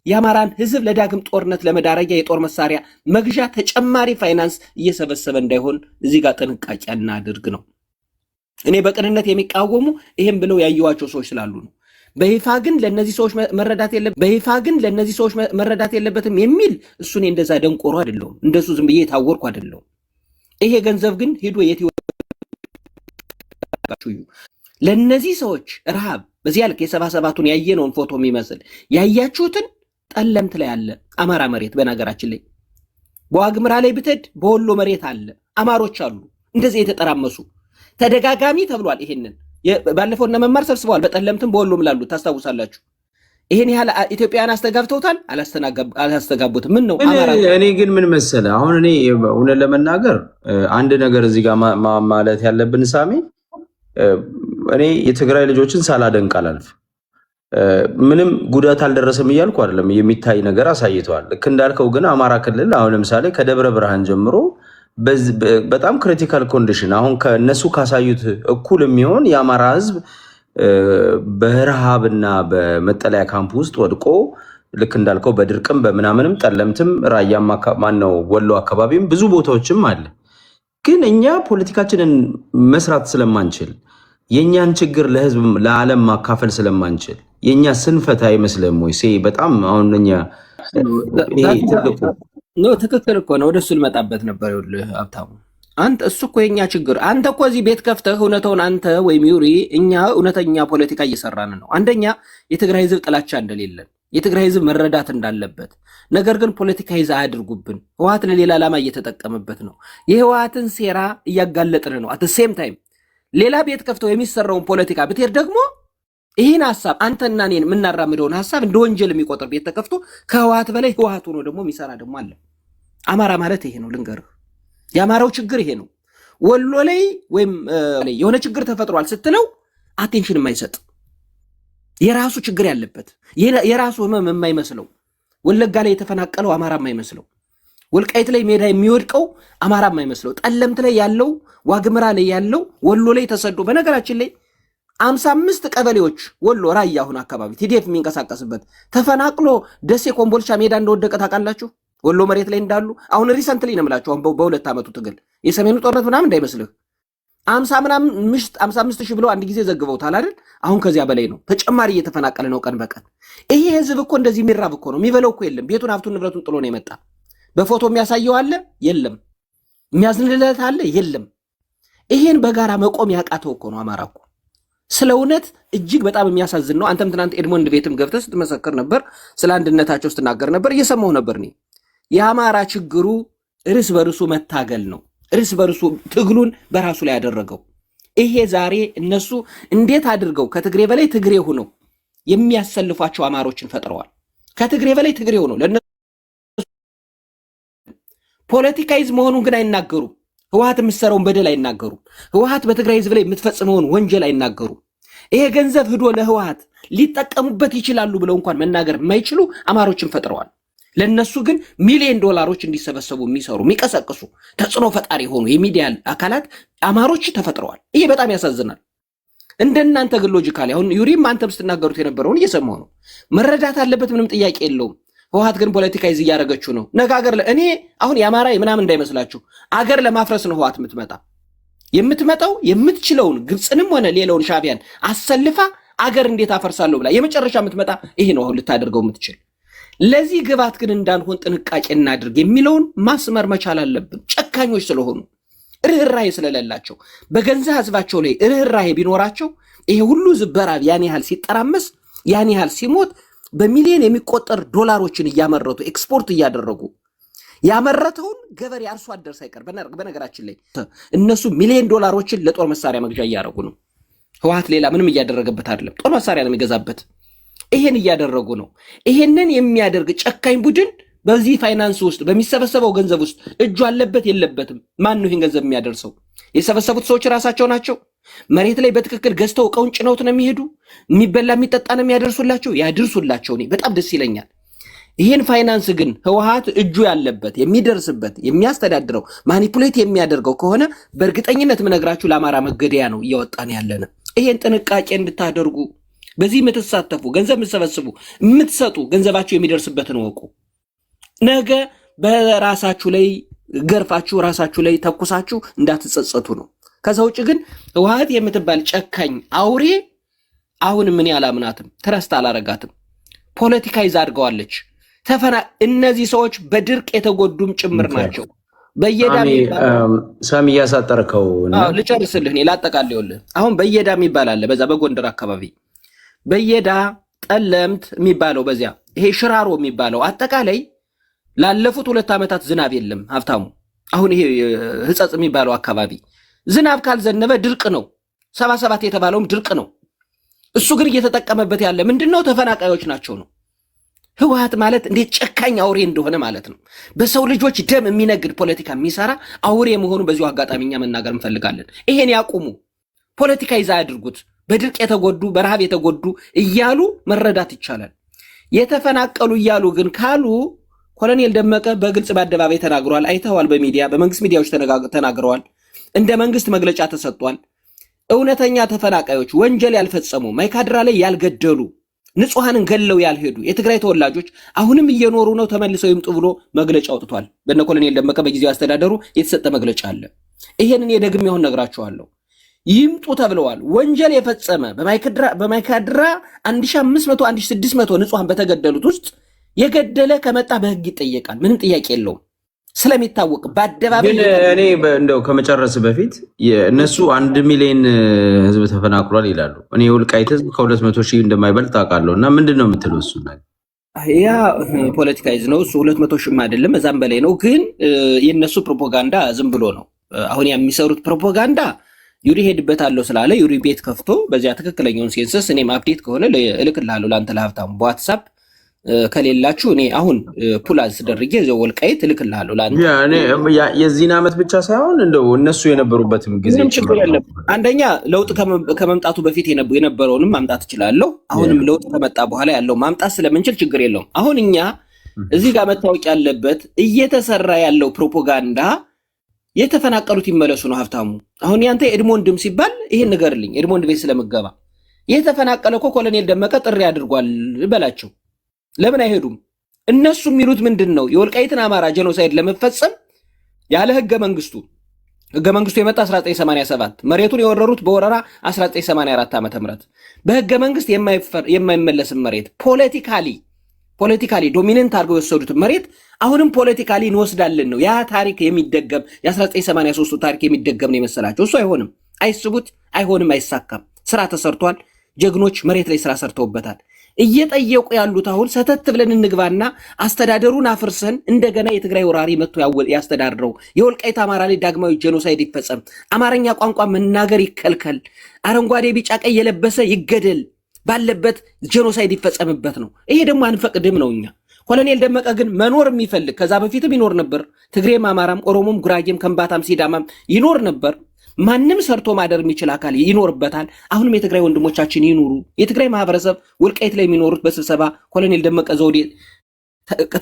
የአማራን ህዝብ ለዳግም ጦርነት ለመዳረጊያ የጦር መሳሪያ መግዣ ተጨማሪ ፋይናንስ እየሰበሰበ እንዳይሆን እዚህ ጋር ጥንቃቄ እናድርግ ነው። እኔ በቅንነት የሚቃወሙ ይሄን ብለው ያየዋቸው ሰዎች ስላሉ ነው። በይፋ ግን ለነዚህ ሰዎች መረዳት የለበትም የሚል እሱ እኔ እንደዛ ደንቆሮ አይደለሁም፣ እንደሱ ዝም ብዬ የታወርኩ አይደለሁም። ይሄ ገንዘብ ግን ሄዶ የት ለነዚህ ሰዎች ረሃብ በዚያ ልክ የ77ቱን ያየነውን ፎቶ የሚመስል ያያችሁትን ጠለምት ላይ አለ አማራ መሬት። በነገራችን ላይ በዋግምራ ላይ ብትሄድ በወሎ መሬት አለ አማሮች አሉ እንደዚህ የተጠራመሱ ተደጋጋሚ ተብሏል። ይሄንን ባለፈው እነ መማር ሰብስበዋል። በጠለምትም በወሎም ላሉ ታስታውሳላችሁ። ይሄን ያህል ኢትዮጵያውያን አስተጋብተውታል? አላስተጋቡትም። ምን ነው እኔ ግን ምን መሰለ፣ አሁን እኔ እውነት ለመናገር አንድ ነገር እዚህ ጋር ማለት ያለብን ሳሚ፣ እኔ የትግራይ ልጆችን ሳላደንቅ አላልፍ። ምንም ጉዳት አልደረሰም እያልኩ አይደለም፣ የሚታይ ነገር አሳይተዋል። ልክ እንዳልከው ግን አማራ ክልል አሁን ለምሳሌ ከደብረ ብርሃን ጀምሮ በጣም ክሪቲካል ኮንዲሽን አሁን ከነሱ ካሳዩት እኩል የሚሆን የአማራ ህዝብ በረሃብና በመጠለያ ካምፕ ውስጥ ወድቆ ልክ እንዳልከው በድርቅም በምናምንም ጠለምትም ራያም ማነው ወሎ አካባቢም ብዙ ቦታዎችም አለ። ግን እኛ ፖለቲካችንን መስራት ስለማንችል የእኛን ችግር ለህዝብ ለዓለም ማካፈል ስለማንችል የእኛ ስንፈት አይመስልም ወይ? በጣም አሁን እኛ ትክክል እኮ ነው። ወደሱ ልመጣበት ነበር። ይኸውልህ ሀብታሙ፣ አንተ እሱ እኮ የኛ ችግር። አንተ እኮ እዚህ ቤት ከፍተህ እውነተውን አንተ ወይም ዩሪ እኛ እውነተኛ ፖለቲካ እየሰራን ነው። አንደኛ የትግራይ ህዝብ ጥላቻ እንደሌለን፣ የትግራይ ህዝብ መረዳት እንዳለበት፣ ነገር ግን ፖለቲካ ይዛ አያድርጉብን። ህወሓት ለሌላ ዓላማ እየተጠቀመበት ነው። የህወሓትን ሴራ እያጋለጥን ነው። አት ሴም ታይም ሌላ ቤት ከፍተው የሚሰራውን ፖለቲካ ብትሄድ ደግሞ ይህን ሀሳብ አንተና እኔን የምናራምደውን ሀሳብ እንደ ወንጀል የሚቆጥር ቤት ተከፍቶ ከህወሓት በላይ ህወሓት ሆኖ ደግሞ የሚሰራ ደግሞ አለ። አማራ ማለት ይሄ ነው። ልንገርህ፣ የአማራው ችግር ይሄ ነው። ወሎ ላይ ወይም የሆነ ችግር ተፈጥሯል ስትለው አቴንሽን የማይሰጥ የራሱ ችግር ያለበት የራሱ ህመም የማይመስለው፣ ወለጋ ላይ የተፈናቀለው አማራ የማይመስለው፣ ወልቃይት ላይ ሜዳ የሚወድቀው አማራ የማይመስለው፣ ጠለምት ላይ ያለው፣ ዋግምራ ላይ ያለው፣ ወሎ ላይ ተሰዶ በነገራችን ላይ 55 ቀበሌዎች ወሎ ራያ አሁን አካባቢ ቲዲኤፍ የሚንቀሳቀስበት ተፈናቅሎ ደሴ ኮምቦልቻ ሜዳ እንደወደቀ ታውቃላችሁ። ወሎ መሬት ላይ እንዳሉ አሁን ሪሰንትሊ ነው የምላችሁ። አሁን በሁለት ዓመቱ ትግል የሰሜኑ ጦርነት ምናምን እንዳይመስልህ 55 ሺህ ብለው አንድ ጊዜ ዘግበውታል አይደል? አሁን ከዚያ በላይ ነው። ተጨማሪ እየተፈናቀለ ነው ቀን በቀን። ይሄ ህዝብ እኮ እንደዚህ የሚራብ እኮ ነው። የሚበለው እኮ የለም። ቤቱን ሀብቱን ንብረቱን ጥሎ ነው የመጣ። በፎቶ የሚያሳየው አለ የለም፣ የሚያዝንለት አለ የለም። ይሄን በጋራ መቆም ያቃተው እኮ ነው አማራ እኮ። ስለ እውነት እጅግ በጣም የሚያሳዝን ነው። አንተም ትናንት ኤድሞንድ ቤትም ገብተህ ስትመሰክር ነበር፣ ስለ አንድነታቸው ስትናገር ነበር፣ እየሰማሁ ነበር። እኔ የአማራ ችግሩ እርስ በርሱ መታገል ነው። እርስ በርሱ ትግሉን በራሱ ላይ ያደረገው ይሄ ዛሬ እነሱ እንዴት አድርገው ከትግሬ በላይ ትግሬ ሆነው የሚያሰልፏቸው አማሮችን ፈጥረዋል። ከትግሬ በላይ ትግሬ ሆነው ለነሱ ፖለቲካይዝ መሆኑን ግን አይናገሩም። ህወሓት የምትሰራውን በደል አይናገሩም። ህወሓት በትግራይ ህዝብ ላይ የምትፈጽመውን ወንጀል አይናገሩም። ይሄ ገንዘብ ሂዶ ለህወሓት ሊጠቀሙበት ይችላሉ ብለው እንኳን መናገር የማይችሉ አማሮችን ፈጥረዋል። ለነሱ ግን ሚሊዮን ዶላሮች እንዲሰበሰቡ የሚሰሩ የሚቀሰቅሱ ተጽዕኖ ፈጣሪ የሆኑ የሚዲያ አካላት አማሮች ተፈጥረዋል። ይሄ በጣም ያሳዝናል። እንደናንተ ግን ሎጂካሊ አሁን ዩሪም አንተም ስትናገሩት የነበረውን እየሰማሁ ነው። መረዳት አለበት፣ ምንም ጥያቄ የለውም። ህወሓት ግን ፖለቲካይዝ እያደረገችው ነው። ነገ አገር እኔ አሁን የአማራ ምናምን እንዳይመስላችሁ አገር ለማፍረስ ነው ህወሓት የምትመጣው የምትችለውን ግብፅንም ሆነ ሌላውን ሻቢያን አሰልፋ አገር እንዴት አፈርሳለሁ ብላ የመጨረሻ የምትመጣ ይሄ ነው አሁን ልታደርገው የምትችል። ለዚህ ግባት ግን እንዳንሆን ጥንቃቄ እናድርግ የሚለውን ማስመር መቻል አለብን። ጨካኞች ስለሆኑ ርህራሄ ስለሌላቸው በገንዘብ ህዝባቸው ላይ ርህራሄ ቢኖራቸው ይሄ ሁሉ ዝበራብ ያን ያህል ሲጠራመስ ያን ያህል ሲሞት በሚሊዮን የሚቆጠር ዶላሮችን እያመረቱ ኤክስፖርት እያደረጉ ያመረተውን ገበሬ አርሶ አደር ሳይቀር በነገራችን ላይ እነሱ ሚሊዮን ዶላሮችን ለጦር መሳሪያ መግዣ እያደረጉ ነው። ህወሓት ሌላ ምንም እያደረገበት አይደለም፣ ጦር መሳሪያ ነው የሚገዛበት። ይሄን እያደረጉ ነው። ይሄንን የሚያደርግ ጨካኝ ቡድን በዚህ ፋይናንስ ውስጥ በሚሰበሰበው ገንዘብ ውስጥ እጁ አለበት የለበትም? ማን ነው ይሄን ገንዘብ የሚያደርሰው? የሰበሰቡት ሰዎች ራሳቸው ናቸው። መሬት ላይ በትክክል ገዝተው እቃውን ጭነውት ነው የሚሄዱ። የሚበላ የሚጠጣ ነው የሚያደርሱላቸው። ያድርሱላቸው። እኔ በጣም ደስ ይለኛል። ይሄን ፋይናንስ ግን ህወሓት እጁ ያለበት የሚደርስበት የሚያስተዳድረው ማኒፑሌት የሚያደርገው ከሆነ በእርግጠኝነት ምነግራችሁ ለአማራ መገደያ ነው እያወጣን ያለነ። ይሄን ጥንቃቄ እንድታደርጉ በዚህ የምትሳተፉ ገንዘብ የምትሰበስቡ የምትሰጡ ገንዘባችሁ የሚደርስበትን ወቁ። ነገ በራሳችሁ ላይ ገርፋችሁ ራሳችሁ ላይ ተኩሳችሁ እንዳትጸጸቱ ነው። ከዛ ውጭ ግን ህወሓት የምትባል ጨካኝ አውሬ አሁንም ምን ያላምናትም ትረስት አላረጋትም። ፖለቲካይዝ አድርገዋለች። እነዚህ ሰዎች በድርቅ የተጎዱም ጭምር ናቸው። በየዳ ሳሚ እያሳጠርከው ልጨርስልህ ላጠቃልልህ። አሁን በየዳ የሚባል አለ በዛ በጎንደር አካባቢ በየዳ ጠለምት የሚባለው በዚያ ይሄ ሽራሮ የሚባለው አጠቃላይ ላለፉት 2 ዓመታት ዝናብ የለም ሀብታሙ። አሁን ይሄ ህጸጽ የሚባለው አካባቢ ዝናብ ካልዘነበ ድርቅ ነው። 77 የተባለውም ድርቅ ነው። እሱ ግን እየተጠቀመበት ያለ ምንድነው? ተፈናቃዮች ናቸው ነው። ህወሓት ማለት እንዴት ጨካኝ አውሬ እንደሆነ ማለት ነው። በሰው ልጆች ደም የሚነግድ ፖለቲካ የሚሰራ አውሬ መሆኑ በዚሁ አጋጣሚኛ መናገር እንፈልጋለን። ይሄን ያቁሙ። ፖለቲካ ይዛ ያድርጉት። በድርቅ የተጎዱ በረሃብ የተጎዱ እያሉ መረዳት ይቻላል። የተፈናቀሉ እያሉ ግን ካሉ ኮሎኔል ደመቀ በግልጽ በአደባባይ ተናግረዋል። አይተዋል። በሚዲያ በመንግስት ሚዲያዎች ተናግረዋል። እንደ መንግስት መግለጫ ተሰጥቷል። እውነተኛ ተፈናቃዮች ወንጀል ያልፈጸሙ ማይካድራ ላይ ያልገደሉ ንጹሃንን ገለው ያልሄዱ የትግራይ ተወላጆች አሁንም እየኖሩ ነው፣ ተመልሰው ይምጡ ብሎ መግለጫ አውጥቷል። በነ ኮሎኔል ደመቀ በጊዜው አስተዳደሩ የተሰጠ መግለጫ አለ። ይሄንን የደግም ይሆን ነግራቸዋለሁ። ይምጡ ተብለዋል። ወንጀል የፈጸመ በማይካድራ 1500 1600 ንጹሃን በተገደሉት ውስጥ የገደለ ከመጣ በህግ ይጠየቃል። ምንም ጥያቄ የለውም። ስለሚታወቅ በአደባባይ እኔ እንደው ከመጨረስ በፊት እነሱ 1 ሚሊዮን ህዝብ ተፈናቅሏል ይላሉ። እኔ የወልቃይት ህዝብ ከ200 ሺህ እንደማይበልጥ አውቃለሁ። እና ምንድን ነው የምትለው? እሱ ያ ፖለቲካይዝ ነው እሱ። 200 ሺህም አይደለም እዛም በላይ ነው። ግን የነሱ ፕሮፓጋንዳ ዝም ብሎ ነው። አሁን የሚሰሩት ፕሮፓጋንዳ ዩሪ ሄድበታለሁ ስላለ ዩሪ ቤት ከፍቶ በዚያ ትክክለኛውን ሴንሰስ እኔም አፕዴት ከሆነ እልክልሃለሁ ለአንተ ለሀብታሙ በዋትሳፕ ከሌላችሁ እኔ አሁን ፑላዝ ደርጌ ወልቃይት እልክልሃለሁ ለአንተ። የዚህን ዓመት ብቻ ሳይሆን እንደው እነሱ የነበሩበትም ጊዜ ችግር የለም። አንደኛ ለውጥ ከመምጣቱ በፊት የነበረውንም ማምጣት እችላለሁ። አሁንም ለውጥ ከመጣ በኋላ ያለው ማምጣት ስለምንችል ችግር የለውም። አሁን እኛ እዚህ ጋር መታወቅ ያለበት እየተሰራ ያለው ፕሮፓጋንዳ የተፈናቀሉት ይመለሱ ነው። ሀብታሙ አሁን ያንተ ኤድሞንድም ሲባል ይሄን ንገርልኝ። ኤድሞንድ ቤት ስለምገባ የተፈናቀለ እኮ ኮሎኔል ደመቀ ጥሪ አድርጓል በላቸው። ለምን አይሄዱም? እነሱ የሚሉት ምንድን ነው? የወልቃይትን አማራ ጄኖሳይድ ለመፈጸም ያለ ህገ መንግስቱ የመጣ 1987 መሬቱን የወረሩት በወረራ 1984 ዓ.ም በህገ መንግስት የማይመለስም መሬት ፖለቲካሊ ዶሚነንት አድርገው የወሰዱት መሬት አሁንም ፖለቲካሊ እንወስዳለን ነው። ያ ታሪክ የሚደገም የ1983 ታሪክ የሚደገም ነው የመሰላቸው። እሱ አይሆንም። አይስቡት። አይሆንም። አይሳካም። ስራ ተሰርቷል። ጀግኖች መሬት ላይ ስራ ሰርተውበታል። እየጠየቁ ያሉት አሁን ሰተት ብለን እንግባና አስተዳደሩን አፍርሰን እንደገና የትግራይ ወራሪ መጥቶ ያስተዳድረው፣ የወልቃይት አማራ ላይ ዳግማዊ ጄኖሳይድ ይፈጸም፣ አማርኛ ቋንቋ መናገር ይከልከል፣ አረንጓዴ ቢጫ ቀይ የለበሰ ይገደል፣ ባለበት ጄኖሳይድ ይፈጸምበት ነው። ይሄ ደግሞ አንፈቅድም ነው እኛ። ኮሎኔል ደመቀ ግን መኖር የሚፈልግ ከዛ በፊትም ይኖር ነበር። ትግሬም፣ አማራም፣ ኦሮሞም፣ ጉራጌም፣ ከምባታም፣ ሲዳማም ይኖር ነበር። ማንም ሰርቶ ማደር የሚችል አካል ይኖርበታል። አሁንም የትግራይ ወንድሞቻችን ይኑሩ። የትግራይ ማህበረሰብ ወልቃይት ላይ የሚኖሩት በስብሰባ ኮሎኔል ደመቀ ዘውዴ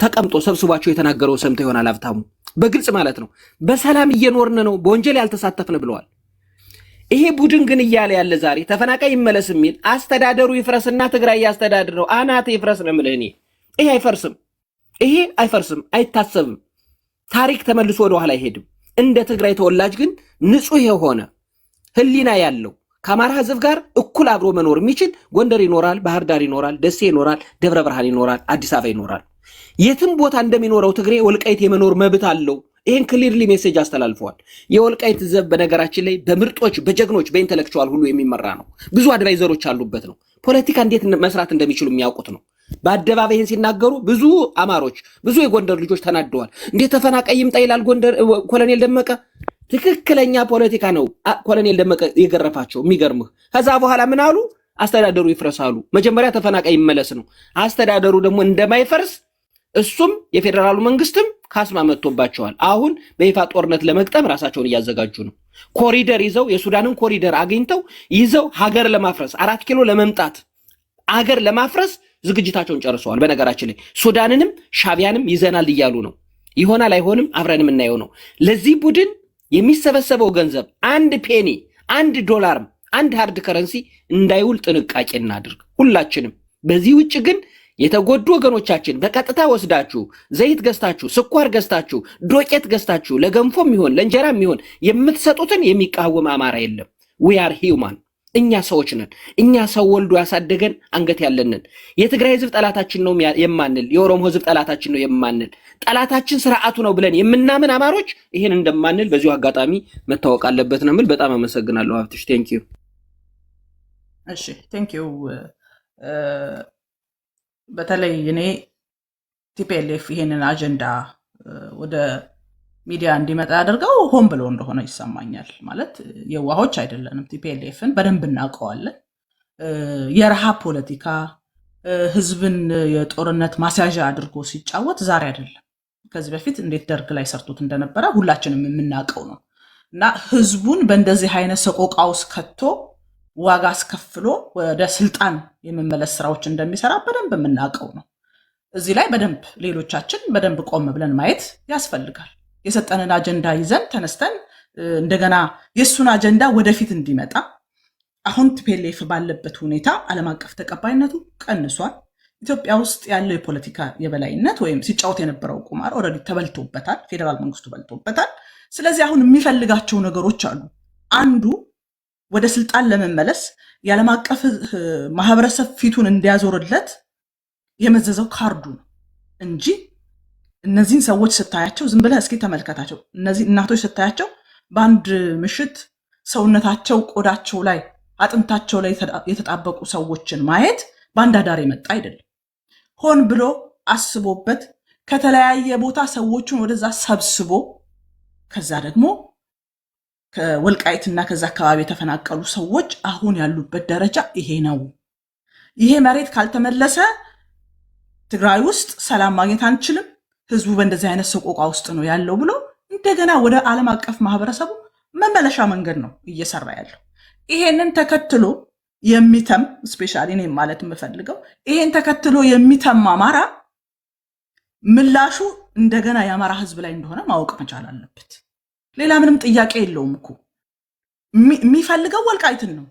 ተቀምጦ ሰብስቧቸው የተናገረው ሰምተ ይሆናል ሀብታሙ፣ በግልጽ ማለት ነው። በሰላም እየኖርን ነው፣ በወንጀል ያልተሳተፍን ብለዋል። ይሄ ቡድን ግን እያለ ያለ ዛሬ ተፈናቃይ ይመለስ የሚል አስተዳደሩ ይፍረስና ትግራይ ያስተዳድር ነው። አናት ይፍረስ ነው የምልህ እኔ። ይሄ አይፈርስም፣ ይሄ አይፈርስም፣ አይታሰብም። ታሪክ ተመልሶ ወደኋላ አይሄድም። እንደ ትግራይ ተወላጅ ግን ንጹህ የሆነ ህሊና ያለው ከአማራ ህዝብ ጋር እኩል አብሮ መኖር የሚችል ጎንደር ይኖራል፣ ባህር ዳር ይኖራል፣ ደሴ ይኖራል፣ ደብረ ብርሃን ይኖራል፣ አዲስ አበባ ይኖራል። የትም ቦታ እንደሚኖረው ትግሬ ወልቃይት የመኖር መብት አለው። ይህን ክሊርሊ ሜሴጅ አስተላልፈዋል። የወልቃይት ዘብ በነገራችን ላይ በምርጦች በጀግኖች በኢንተሌክቹዋል ሁሉ የሚመራ ነው። ብዙ አድቫይዘሮች አሉበት ነው። ፖለቲካ እንዴት መስራት እንደሚችሉ የሚያውቁት ነው። በአደባባይ ይህን ሲናገሩ ብዙ አማሮች፣ ብዙ የጎንደር ልጆች ተናደዋል። እንዴት ተፈናቃይ ይምጣ ይላል ጎንደር ኮሎኔል ደመቀ። ትክክለኛ ፖለቲካ ነው ኮሎኔል ደመቀ የገረፋቸው። የሚገርምህ ከዛ በኋላ ምን አሉ? አስተዳደሩ ይፍረሳሉ። መጀመሪያ ተፈናቃይ ይመለስ ነው። አስተዳደሩ ደግሞ እንደማይፈርስ እሱም የፌዴራሉ መንግስትም ካስማ መጥቶባቸዋል። አሁን በይፋ ጦርነት ለመግጠም ራሳቸውን እያዘጋጁ ነው። ኮሪደር ይዘው የሱዳንን ኮሪደር አግኝተው ይዘው ሀገር ለማፍረስ 4 ኪሎ ለመምጣት አገር ለማፍረስ ዝግጅታቸውን ጨርሰዋል። በነገራችን ላይ ሱዳንንም ሻቢያንም ይዘናል እያሉ ነው። ይሆናል አይሆንም አብረን የምናየው ነው። ለዚህ ቡድን የሚሰበሰበው ገንዘብ 1 ፔኒ 1 ዶላርም 1 ሃርድ ከረንሲ እንዳይውል ጥንቃቄ እናድርግ ሁላችንም። በዚህ ውጭ ግን የተጎዱ ወገኖቻችን በቀጥታ ወስዳችሁ ዘይት ገዝታችሁ፣ ስኳር ገዝታችሁ፣ ዶቄት ገዝታችሁ ለገንፎም ይሆን ለእንጀራም ይሆን የምትሰጡትን የሚቃወም አማራ የለም። we are human። እኛ ሰዎች ነን። እኛ ሰው ወልዶ ያሳደገን አንገት ያለንን የትግራይ ህዝብ ጠላታችን ነው የማንል፣ የኦሮሞ ህዝብ ጠላታችን ነው የማንል፣ ጠላታችን ስርዓቱ ነው ብለን የምናምን አማሮች ይሄን እንደማንል በዚሁ አጋጣሚ መታወቅ አለበት ነው የምል። በጣም አመሰግናለሁ ሀብትሽ። ቴንክ ዩ። እሺ ቴንክ ዩ። በተለይ እኔ ቲፒኤልኤፍ ይሄንን አጀንዳ ወደ ሚዲያ እንዲመጣ ያደርገው ሆን ብሎ እንደሆነ ይሰማኛል። ማለት የዋሆች አይደለንም። ቲፒኤልኤፍን በደንብ እናውቀዋለን። የረሃብ ፖለቲካ ህዝብን የጦርነት ማስያዣ አድርጎ ሲጫወት ዛሬ አይደለም። ከዚህ በፊት እንዴት ደርግ ላይ ሰርቶት እንደነበረ ሁላችንም የምናውቀው ነው። እና ህዝቡን በእንደዚህ አይነት ሰቆቃ ውስጥ ከቶ ዋጋ አስከፍሎ ወደ ስልጣን የመመለስ ስራዎች እንደሚሰራ በደንብ የምናውቀው ነው። እዚህ ላይ በደንብ ሌሎቻችን በደንብ ቆም ብለን ማየት ያስፈልጋል። የሰጠንን አጀንዳ ይዘን ተነስተን እንደገና የእሱን አጀንዳ ወደፊት እንዲመጣ አሁን ቲፒኤልኤፍ ባለበት ሁኔታ ዓለም አቀፍ ተቀባይነቱ ቀንሷል። ኢትዮጵያ ውስጥ ያለው የፖለቲካ የበላይነት ወይም ሲጫወት የነበረው ቁማር ኦልሬዲ ተበልቶበታል። ፌዴራል መንግስቱ በልቶበታል። ስለዚህ አሁን የሚፈልጋቸው ነገሮች አሉ። አንዱ ወደ ስልጣን ለመመለስ የዓለም አቀፍ ማህበረሰብ ፊቱን እንዲያዞርለት የመዘዘው ካርዱ ነው እንጂ እነዚህን ሰዎች ስታያቸው ዝም ብለህ እስኪ ተመልከታቸው። እነዚህ እናቶች ስታያቸው በአንድ ምሽት ሰውነታቸው፣ ቆዳቸው ላይ፣ አጥንታቸው ላይ የተጣበቁ ሰዎችን ማየት በአንድ አዳር የመጣ አይደለም። ሆን ብሎ አስቦበት ከተለያየ ቦታ ሰዎችን ወደዛ ሰብስቦ ከዛ ደግሞ ከወልቃይትና ከዛ አካባቢ የተፈናቀሉ ሰዎች አሁን ያሉበት ደረጃ ይሄ ነው። ይሄ መሬት ካልተመለሰ ትግራይ ውስጥ ሰላም ማግኘት አንችልም፣ ህዝቡ በእንደዚህ አይነት ሰቆቃ ውስጥ ነው ያለው ብሎ እንደገና ወደ ዓለም አቀፍ ማህበረሰቡ መመለሻ መንገድ ነው እየሰራ ያለው። ይሄንን ተከትሎ የሚተም ስፔሻሊ እኔ ማለት የምፈልገው ይሄን ተከትሎ የሚተም አማራ ምላሹ እንደገና የአማራ ህዝብ ላይ እንደሆነ ማወቅ መቻል አለበት። ሌላ ምንም ጥያቄ የለውም እኮ የሚፈልገው ወልቃይትን ነው።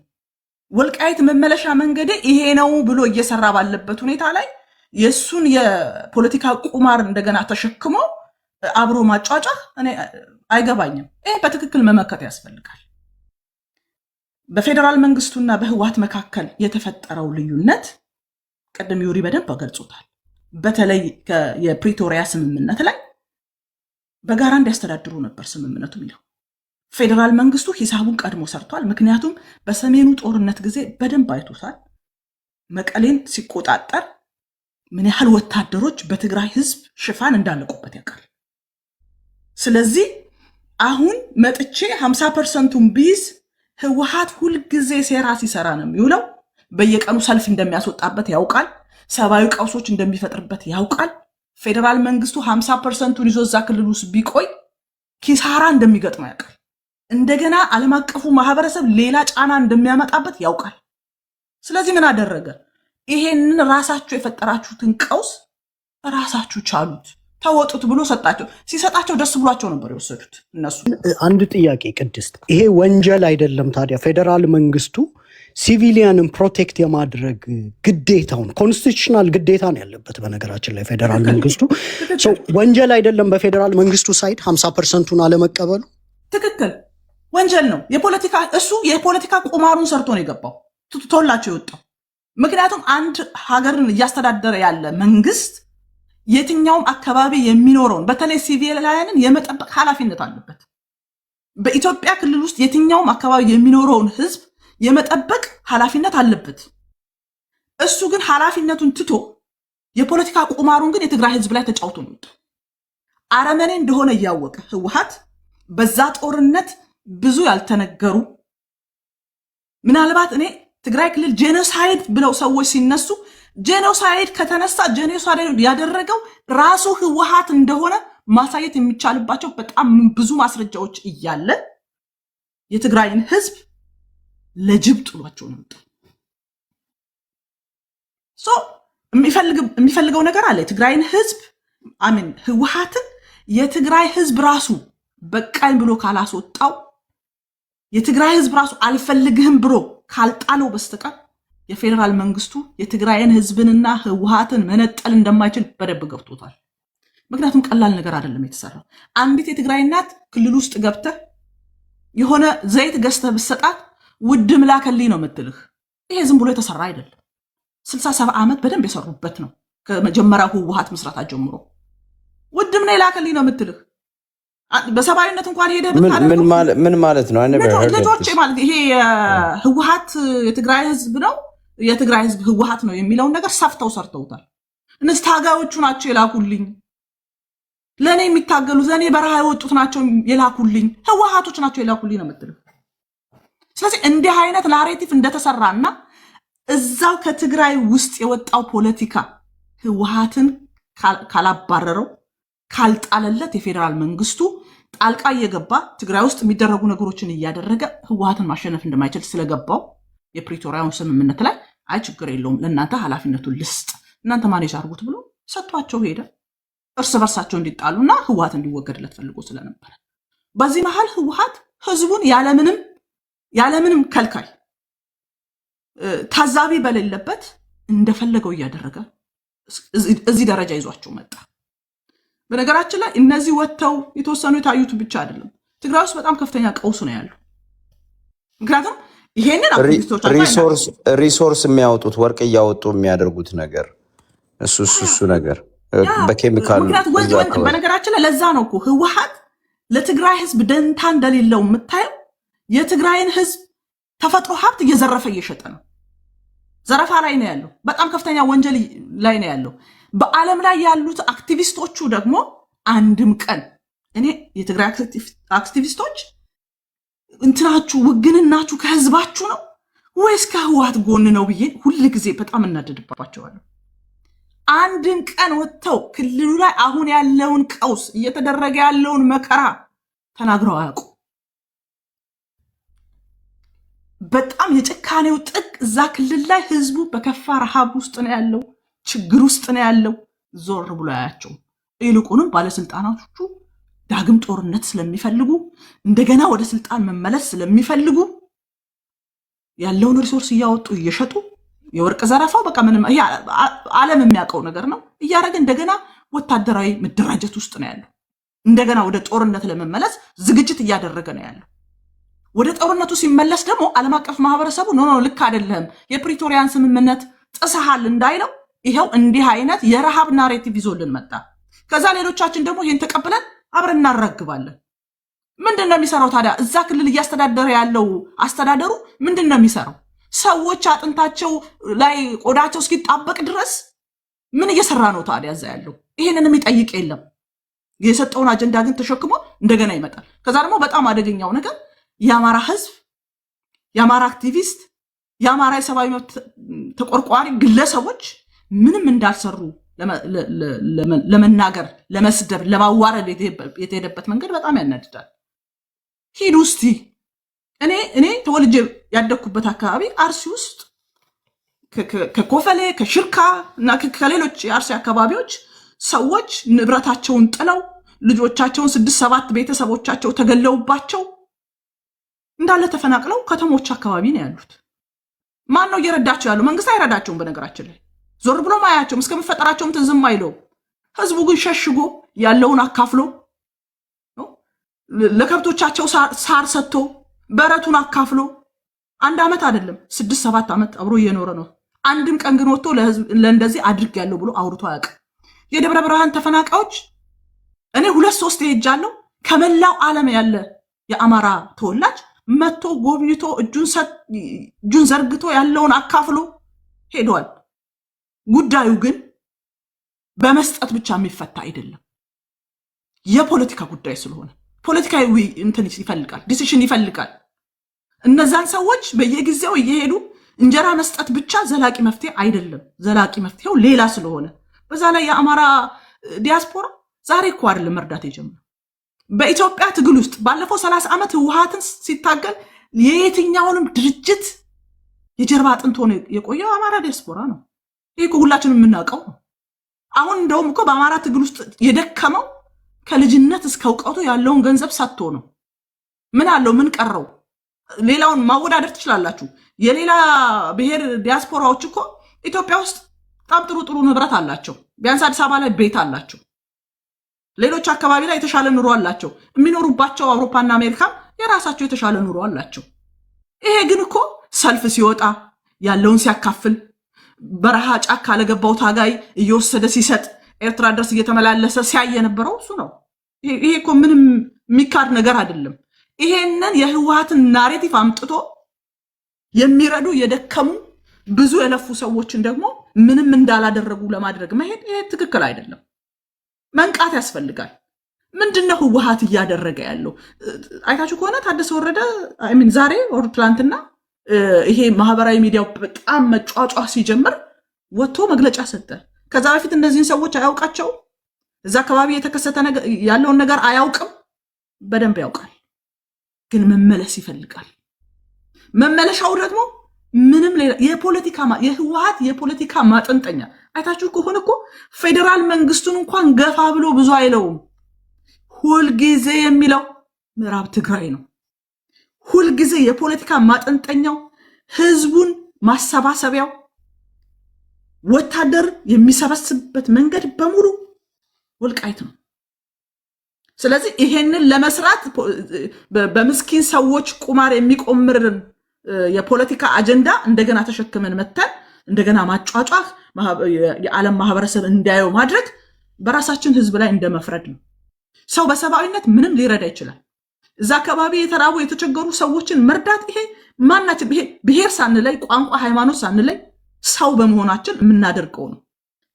ወልቃይት መመለሻ መንገድ ይሄ ነው ብሎ እየሰራ ባለበት ሁኔታ ላይ የሱን የፖለቲካ ቁማር እንደገና ተሸክሞ አብሮ ማጫጫ እኔ አይገባኝም። ይሄ በትክክል መመከት ያስፈልጋል። በፌዴራል መንግስቱና በህወሓት መካከል የተፈጠረው ልዩነት ቅድም ዩሪ በደንብ ገልጾታል። በተለይ የፕሪቶሪያ ስምምነት ላይ በጋራ እንዲያስተዳድሩ ነበር ስምምነቱ የሚለው። ፌዴራል መንግስቱ ሂሳቡን ቀድሞ ሰርቷል። ምክንያቱም በሰሜኑ ጦርነት ጊዜ በደንብ አይቶታል። መቀሌን ሲቆጣጠር ምን ያህል ወታደሮች በትግራይ ህዝብ ሽፋን እንዳለቁበት ያውቃል። ስለዚህ አሁን መጥቼ 50%ን ቢዝ ህወሓት ሁልጊዜ ሴራ ሲሰራ ነው የሚውለው። በየቀኑ ሰልፍ እንደሚያስወጣበት ያውቃል። ሰብአዊ ቀውሶች እንደሚፈጥርበት ያውቃል። ፌዴራል መንግስቱ 50%ን ይዞ እዛ ክልል ውስጥ ቢቆይ ኪሳራ እንደሚገጥመው ያውቃል። እንደገና ዓለም አቀፉ ማህበረሰብ ሌላ ጫና እንደሚያመጣበት ያውቃል። ስለዚህ ምን አደረገ? ይሄንን ራሳችሁ የፈጠራችሁትን ቀውስ ራሳችሁ ቻሉት፣ ተወጡት ብሎ ሰጣቸው። ሲሰጣቸው ደስ ብሏቸው ነበር የወሰዱት እነሱ። አንድ ጥያቄ ቅድስት፣ ይሄ ወንጀል አይደለም ታዲያ? ፌዴራል መንግስቱ ሲቪሊያንን ፕሮቴክት የማድረግ ግዴታውን ኮንስቲቱሽናል ግዴታ ነው ያለበት። በነገራችን ላይ ፌዴራል መንግስቱ ወንጀል አይደለም በፌዴራል መንግስቱ ሳይድ 50%ን አለመቀበሉ? ትክክል፣ ወንጀል ነው። እሱ የፖለቲካ ቁማሩን ሰርቶ ነው የገባው፣ ትቶላቸው የወጣው። ምክንያቱም አንድ ሀገርን እያስተዳደረ ያለ መንግስት የትኛውም አካባቢ የሚኖረውን በተለይ ሲቪሊያንን የመጠበቅ ኃላፊነት አለበት። በኢትዮጵያ ክልል ውስጥ የትኛውም አካባቢ የሚኖረውን ህዝብ የመጠበቅ ኃላፊነት አለበት። እሱ ግን ኃላፊነቱን ትቶ የፖለቲካ ቁማሩን ግን የትግራይ ህዝብ ላይ ተጫውቶ ነው የወጣው። አረመኔ እንደሆነ እያወቀ ህወሓት በዛ ጦርነት ብዙ ያልተነገሩ ምናልባት እኔ ትግራይ ክልል ጄኖሳይድ ብለው ሰዎች ሲነሱ ጄኖሳይድ ከተነሳ ጄኖሳይድ ያደረገው ራሱ ህወሓት እንደሆነ ማሳየት የሚቻልባቸው በጣም ብዙ ማስረጃዎች እያለ የትግራይን ህዝብ ለጅብ ጥሏቸው ነው። የሚፈልገው ነገር አለ። የትግራይን ህዝብ ህወሓትን የትግራይ ህዝብ ራሱ በቃኝ ብሎ ካላስወጣው፣ የትግራይ ህዝብ ራሱ አልፈልግህም ብሎ ካልጣለው በስተቀር የፌዴራል መንግስቱ የትግራይን ህዝብንና ህወሓትን መነጠል እንደማይችል በደንብ ገብቶታል። ምክንያቱም ቀላል ነገር አይደለም የተሰራው። አንዲት የትግራይ እናት ክልል ውስጥ ገብተህ የሆነ ዘይት ገዝተህ ብትሰጣት ውድ ምላከልኝ ነው የምትልህ። ይሄ ዝም ብሎ የተሰራ አይደለም። 67 ዓመት በደንብ የሰሩበት ነው። ከመጀመሪያው ህወሓት ምስረታ ጀምሮ ውድ ምን ላከልኝ ነው የምትልህ። በሰብአዊነት እንኳን ሄደ ምን ማለት ነው? ልጆቼ ማለት ይሄ ህወሓት የትግራይ ህዝብ ነው፣ የትግራይ ህዝብ ህወሓት ነው የሚለውን ነገር ሰፍተው ሰርተውታል። እነዚህ ታጋዮቹ ናቸው የላኩልኝ፣ ለእኔ የሚታገሉት ለእኔ በረሃ የወጡት ናቸው የላኩልኝ፣ ህወሓቶች ናቸው የላኩልኝ ነው የምትልህ። ስለዚህ እንዲህ አይነት ናሬቲቭ እንደተሰራና እዛው ከትግራይ ውስጥ የወጣው ፖለቲካ ህወሓትን ካላባረረው ካልጣለለት የፌዴራል መንግስቱ ጣልቃ እየገባ ትግራይ ውስጥ የሚደረጉ ነገሮችን እያደረገ ህወሓትን ማሸነፍ እንደማይችል ስለገባው የፕሪቶሪያውን ስምምነት ላይ አይ ችግር የለውም ለእናንተ ኃላፊነቱን ልስጥ እናንተ ማኔጅ አድርጉት ብሎ ሰጥቷቸው ሄደ። እርስ በርሳቸው እንዲጣሉና ህወሓት እንዲወገድለት ፈልጎ ስለነበረ በዚህ መሃል ህወሓት ህዝቡን ያለምንም ከልካይ ታዛቢ በሌለበት እንደፈለገው እያደረገ እዚህ ደረጃ ይዟቸው መጣ። በነገራችን ላይ እነዚህ ወጥተው የተወሰኑ የታዩት ብቻ አይደለም። ትግራይ ውስጥ በጣም ከፍተኛ ቀውስ ነው ያለው። ምክንያቱም ይሄንን ሪሶርስ የሚያወጡት ወርቅ እያወጡ የሚያደርጉት ነገር እሱ ነገር በኬሚካል በነገራችን ላይ ለዛ ነው እኮ ህወሓት ለትግራይ ህዝብ ደንታ እንደሌለው የምታየው። የትግራይን ህዝብ ተፈጥሮ ሀብት እየዘረፈ እየሸጠ ነው። ዘረፋ ላይ ነው ያለው። በጣም ከፍተኛ ወንጀል ላይ ነው ያለው። በዓለም ላይ ያሉት አክቲቪስቶቹ ደግሞ አንድም ቀን እኔ የትግራይ አክቲቪስቶች እንትናችሁ ውግንናችሁ ከህዝባችሁ ነው ወይስ ከህወሓት ጎን ነው ብዬ ሁል ጊዜ በጣም እናደድባቸዋለሁ። አንድም ቀን ወጥተው ክልሉ ላይ አሁን ያለውን ቀውስ እየተደረገ ያለውን መከራ ተናግረው አያውቁ። በጣም የጭካኔው ጥግ እዛ ክልል ላይ ህዝቡ በከፋ ረሃብ ውስጥ ነው ያለው፣ ችግር ውስጥ ነው ያለው። ዞር ብሎ ያያቸው። ይልቁንም ባለስልጣናቶቹ ዳግም ጦርነት ስለሚፈልጉ እንደገና ወደ ስልጣን መመለስ ስለሚፈልጉ ያለውን ሪሶርስ እያወጡ እየሸጡ የወርቅ ዘረፋው በቃ ምንም ይሄ ዓለም የሚያውቀው ነገር ነው እያደረገ እንደገና ወታደራዊ መደራጀት ውስጥ ነው ያለው። እንደገና ወደ ጦርነት ለመመለስ ዝግጅት እያደረገ ነው ያለው። ወደ ጦርነቱ ሲመለስ ደግሞ ዓለም አቀፍ ማህበረሰቡ ኖ ልክ አይደለም የፕሪቶሪያን ስምምነት ጥሰሃል እንዳይለው ይሄው እንዲህ አይነት የረሃብ ናሬቲቭ ይዞልን መጣ። ከዛ ሌሎቻችን ደግሞ ይሄን ተቀብለን አብረን እናረግባለን። ምንድነው የሚሰራው ታዲያ? እዛ ክልል እያስተዳደረ ያለው አስተዳደሩ ምንድነው የሚሰራው? ሰዎች አጥንታቸው ላይ ቆዳቸው እስኪጣበቅ ድረስ ምን እየሰራ ነው ታዲያ እዛ ያለው? ይሄንን የሚጠይቅ የለም። የሰጠውን አጀንዳ ግን ተሸክሞ እንደገና ይመጣል። ከዛ ደግሞ በጣም አደገኛው ነገር የአማራ ህዝብ፣ የአማራ አክቲቪስት፣ የአማራ የሰብአዊ መብት ተቆርቋሪ ግለሰቦች ምንም እንዳልሰሩ ለመናገር፣ ለመስደብ፣ ለማዋረድ የተሄደበት መንገድ በጣም ያናድዳል። ሂዱ እስቲ እኔ ተወልጄ ያደግኩበት አካባቢ አርሲ ውስጥ ከኮፈሌ ከሽርካ እና ከሌሎች የአርሲ አካባቢዎች ሰዎች ንብረታቸውን ጥለው ልጆቻቸውን 6-7 ቤተሰቦቻቸው ተገለውባቸው እንዳለ ተፈናቅለው ከተሞች አካባቢ ነው ያሉት። ማን ነው እየረዳቸው ያለው? መንግስት አይረዳቸውም። በነገራችን ላይ ዞር ብሎ ማያቸውም፣ እስከመፈጠራቸውም ትዝም አይለው። ህዝቡ ግን ሸሽጎ ያለውን አካፍሎ ለከብቶቻቸው ሳር ሰጥቶ በረቱን አካፍሎ 1 ዓመት አይደለም 6-7 ዓመት አብሮ እየኖረ ነው። አንድም ቀን ግን ወጥቶ ለእንደዚህ አድርግ ያለው ብሎ አውርቶ አያውቅም። የደብረ ብርሃን ተፈናቃዮች እኔ 2-3 ሄጃለሁ። ከመላው ዓለም ያለ የአማራ ተወላጅ መጥቶ ጎብኝቶ እጁን ዘርግቶ ያለውን አካፍሎ ሄዷል። ጉዳዩ ግን በመስጠት ብቻ የሚፈታ አይደለም። የፖለቲካ ጉዳይ ስለሆነ ፖለቲካዊ እንትን ይፈልጋል፣ ዲሲሽን ይፈልጋል። እነዛን ሰዎች በየጊዜው እየሄዱ እንጀራ መስጠት ብቻ ዘላቂ መፍትሄ አይደለም። ዘላቂ መፍትሄው ሌላ ስለሆነ በዛ ላይ የአማራ ዲያስፖራ ዛሬ እኮ አይደለም መርዳት የጀመረው። በኢትዮጵያ ትግል ውስጥ ባለፈው 30 ዓመት ህወሓትን ሲታገል የየትኛውንም ድርጅት የጀርባ አጥንት ሆኖ የቆየው አማራ ዲያስፖራ ነው። ይሄ እኮ ሁላችንም የምናውቀው ነው። አሁን እንደውም እኮ በአማራ ትግል ውስጥ የደከመው ከልጅነት እስከ እውቀቱ ያለውን ገንዘብ ሰጥቶ ነው። ምን አለው? ምን ቀረው? ሌላውን ማወዳደር ትችላላችሁ። የሌላ ብሔር ዲያስፖራዎች እኮ ኢትዮጵያ ውስጥ በጣም ጥሩ ንብረት አላቸው። ቢያንስ አዲስ አበባ ላይ ቤት አላቸው። ሌሎች አካባቢ ላይ የተሻለ ኑሮ አላቸው። የሚኖሩባቸው አውሮፓና አሜሪካም የራሳቸው የተሻለ ኑሮ አላቸው። ይሄ ግን እኮ ሰልፍ ሲወጣ ያለውን ሲያካፍል፣ በረሃ ጫካ ለገባው ታጋይ እየወሰደ ሲሰጥ፣ ኤርትራ ድረስ እየተመላለሰ ሲያይ የነበረው እሱ ነው። ይሄ እኮ ምንም የሚካድ ነገር አይደለም። ይሄንን የህወሓትን ናሬቲቭ አምጥቶ የሚረዱ የደከሙ ብዙ የለፉ ሰዎችን ደግሞ ምንም እንዳላደረጉ ለማድረግ መሄድ ይሄ ትክክል አይደለም። መንቃት ያስፈልጋል። ምንድነው ህወሓት እያደረገ ያለው? አይታችሁ ከሆነ ታደሰ ወረደ ዛሬ ወር ትላንትና ይሄ ማህበራዊ ሚዲያው በጣም መጫጫ ሲጀምር ወጥቶ መግለጫ ሰጠ። ከዛ በፊት እነዚህን ሰዎች አያውቃቸው? እዛ አካባቢ የተከሰተ ያለውን ነገር አያውቅም? በደንብ ያውቃል። ግን መመለስ ይፈልጋል። መመለሻው ደግሞ ምንም ሌላ የህወሓት የፖለቲካ ማጠንጠኛ አይታችሁ ከሆነ እኮ ፌዴራል መንግስቱን እንኳን ገፋ ብሎ ብዙ አይለውም። ሁልጊዜ የሚለው ምዕራብ ትግራይ ነው። ሁልጊዜ የፖለቲካ ማጠንጠኛው ህዝቡን ማሰባሰቢያው ወታደር የሚሰበስብበት መንገድ በሙሉ ወልቃይት ነው። ስለዚህ ይሄንን ለመስራት በምስኪን ሰዎች ቁማር የሚቆምርን የፖለቲካ አጀንዳ እንደገና ተሸክመን መተን እንደገና ማጫጫህ የዓለም ማህበረሰብ እንዳየው ማድረግ በራሳችን ህዝብ ላይ እንደመፍረድ ነው። ሰው በሰብአዊነት ምንም ሊረዳ ይችላል። እዛ አካባቢ የተራቡ የተቸገሩ ሰዎችን መርዳት ይሄ ማናችን ብሔር ሳንለይ ቋንቋ፣ ሃይማኖት ሳንለይ ሰው በመሆናችን የምናደርገው ነው።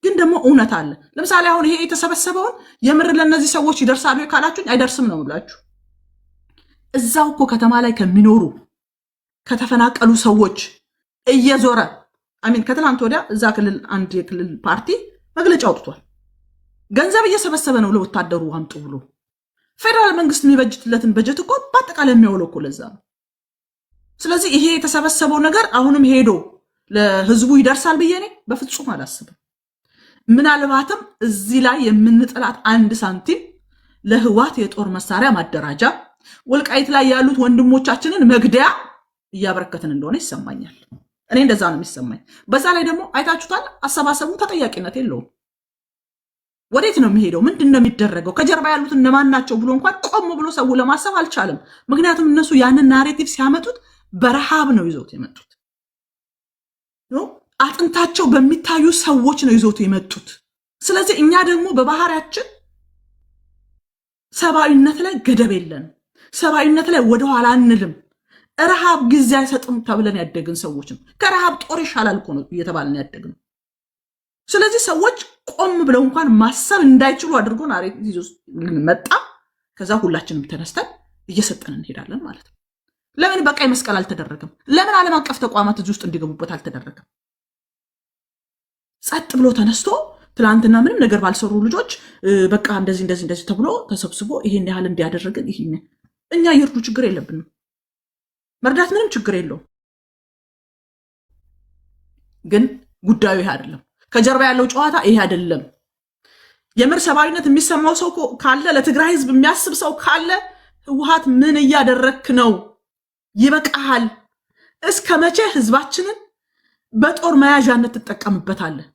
ግን ደግሞ እውነት አለ። ለምሳሌ አሁን ይሄ የተሰበሰበውን የምር ለነዚህ ሰዎች ይደርሳሉ ካላችሁኝ አይደርስም ነው ብላችሁ እዛው እኮ ከተማ ላይ ከሚኖሩ ከተፈናቀሉ ሰዎች እየዞረ ከትላንት ወዲያ እዛ ክልል አንድ የክልል ፓርቲ መግለጫ አውጥቷል። ገንዘብ እየሰበሰበ ነው ለወታደሩ አምጡ ብሎ። ፌደራል መንግስት የሚበጅትለትን በጀት እኮ በአጠቃላይ የሚያውለው እኮ ለዛ ነው። ስለዚህ ይሄ የተሰበሰበው ነገር አሁንም ሄዶ ለህዝቡ ይደርሳል ብዬ እኔ በፍጹም አላስብም። ምናልባትም እዚህ ላይ የምንጥላት 1 ሳንቲም ለህወሓት የጦር መሳሪያ ማደራጃ፣ ወልቃይት ላይ ያሉት ወንድሞቻችንን መግደያ እያበረከትን እንደሆነ ይሰማኛል። እኔ እንደዛ ነው የሚሰማኝ። በዛ ላይ ደግሞ አይታችሁታል፣ አሰባሰቡ ተጠያቂነት የለውም። ወዴት ነው የሚሄደው? ምንድን ነው የሚደረገው? ከጀርባ ያሉት እነማን ናቸው ብሎ እንኳን ቆም ብሎ ሰው ለማሰብ አልቻለም። ምክንያቱም እነሱ ያንን ናሬቲቭ ሲያመጡት በረሃብ ነው ይዘውት የመጡት። አጥንታቸው በሚታዩ ሰዎች ነው ይዘውት የመጡት። ስለዚህ እኛ ደግሞ በባህሪያችን ሰብአዊነት ላይ ገደብ የለንም። ሰብአዊነት ላይ ወደኋላ አንልም። ረሃብ ጊዜ አይሰጥም ተብለን ያደግን ሰዎች ነው። ከረሃብ ጦር ይሻላል እኮ ነው እየተባለን ያደግን። ስለዚህ ሰዎች ቆም ብለው እንኳን ማሰብ እንዳይችሉ አድርጎ ናሬት ይዞ መጣ። ከዛ ሁላችንም ተነስተን እየሰጠን እንሄዳለን ማለት ነው። ለምን በቀይ መስቀል አልተደረገም? ለምን ዓለም አቀፍ ተቋማት እዚህ ውስጥ እንዲገቡበት አልተደረገም? ጸጥ ብሎ ተነስቶ ትላንትና ምንም ነገር ባልሰሩ ልጆች በቃ እንደዚህ ተብሎ ተሰብስቦ ይሄን ያህል እንዲያደረግን ይሄን እኛ ይርዱ ችግር የለብንም። መርዳት ምንም ችግር የለውም። ግን ጉዳዩ ይሄ አይደለም። ከጀርባ ያለው ጨዋታ ይሄ አይደለም። የምር ሰብአዊነት የሚሰማው ሰው ካለ፣ ለትግራይ ህዝብ የሚያስብ ሰው ካለ ህወሓት ምን እያደረክ ነው? ይበቃሃል። እስከ መቼ ህዝባችንን በጦር መያዣነት ትጠቀምበታለህ?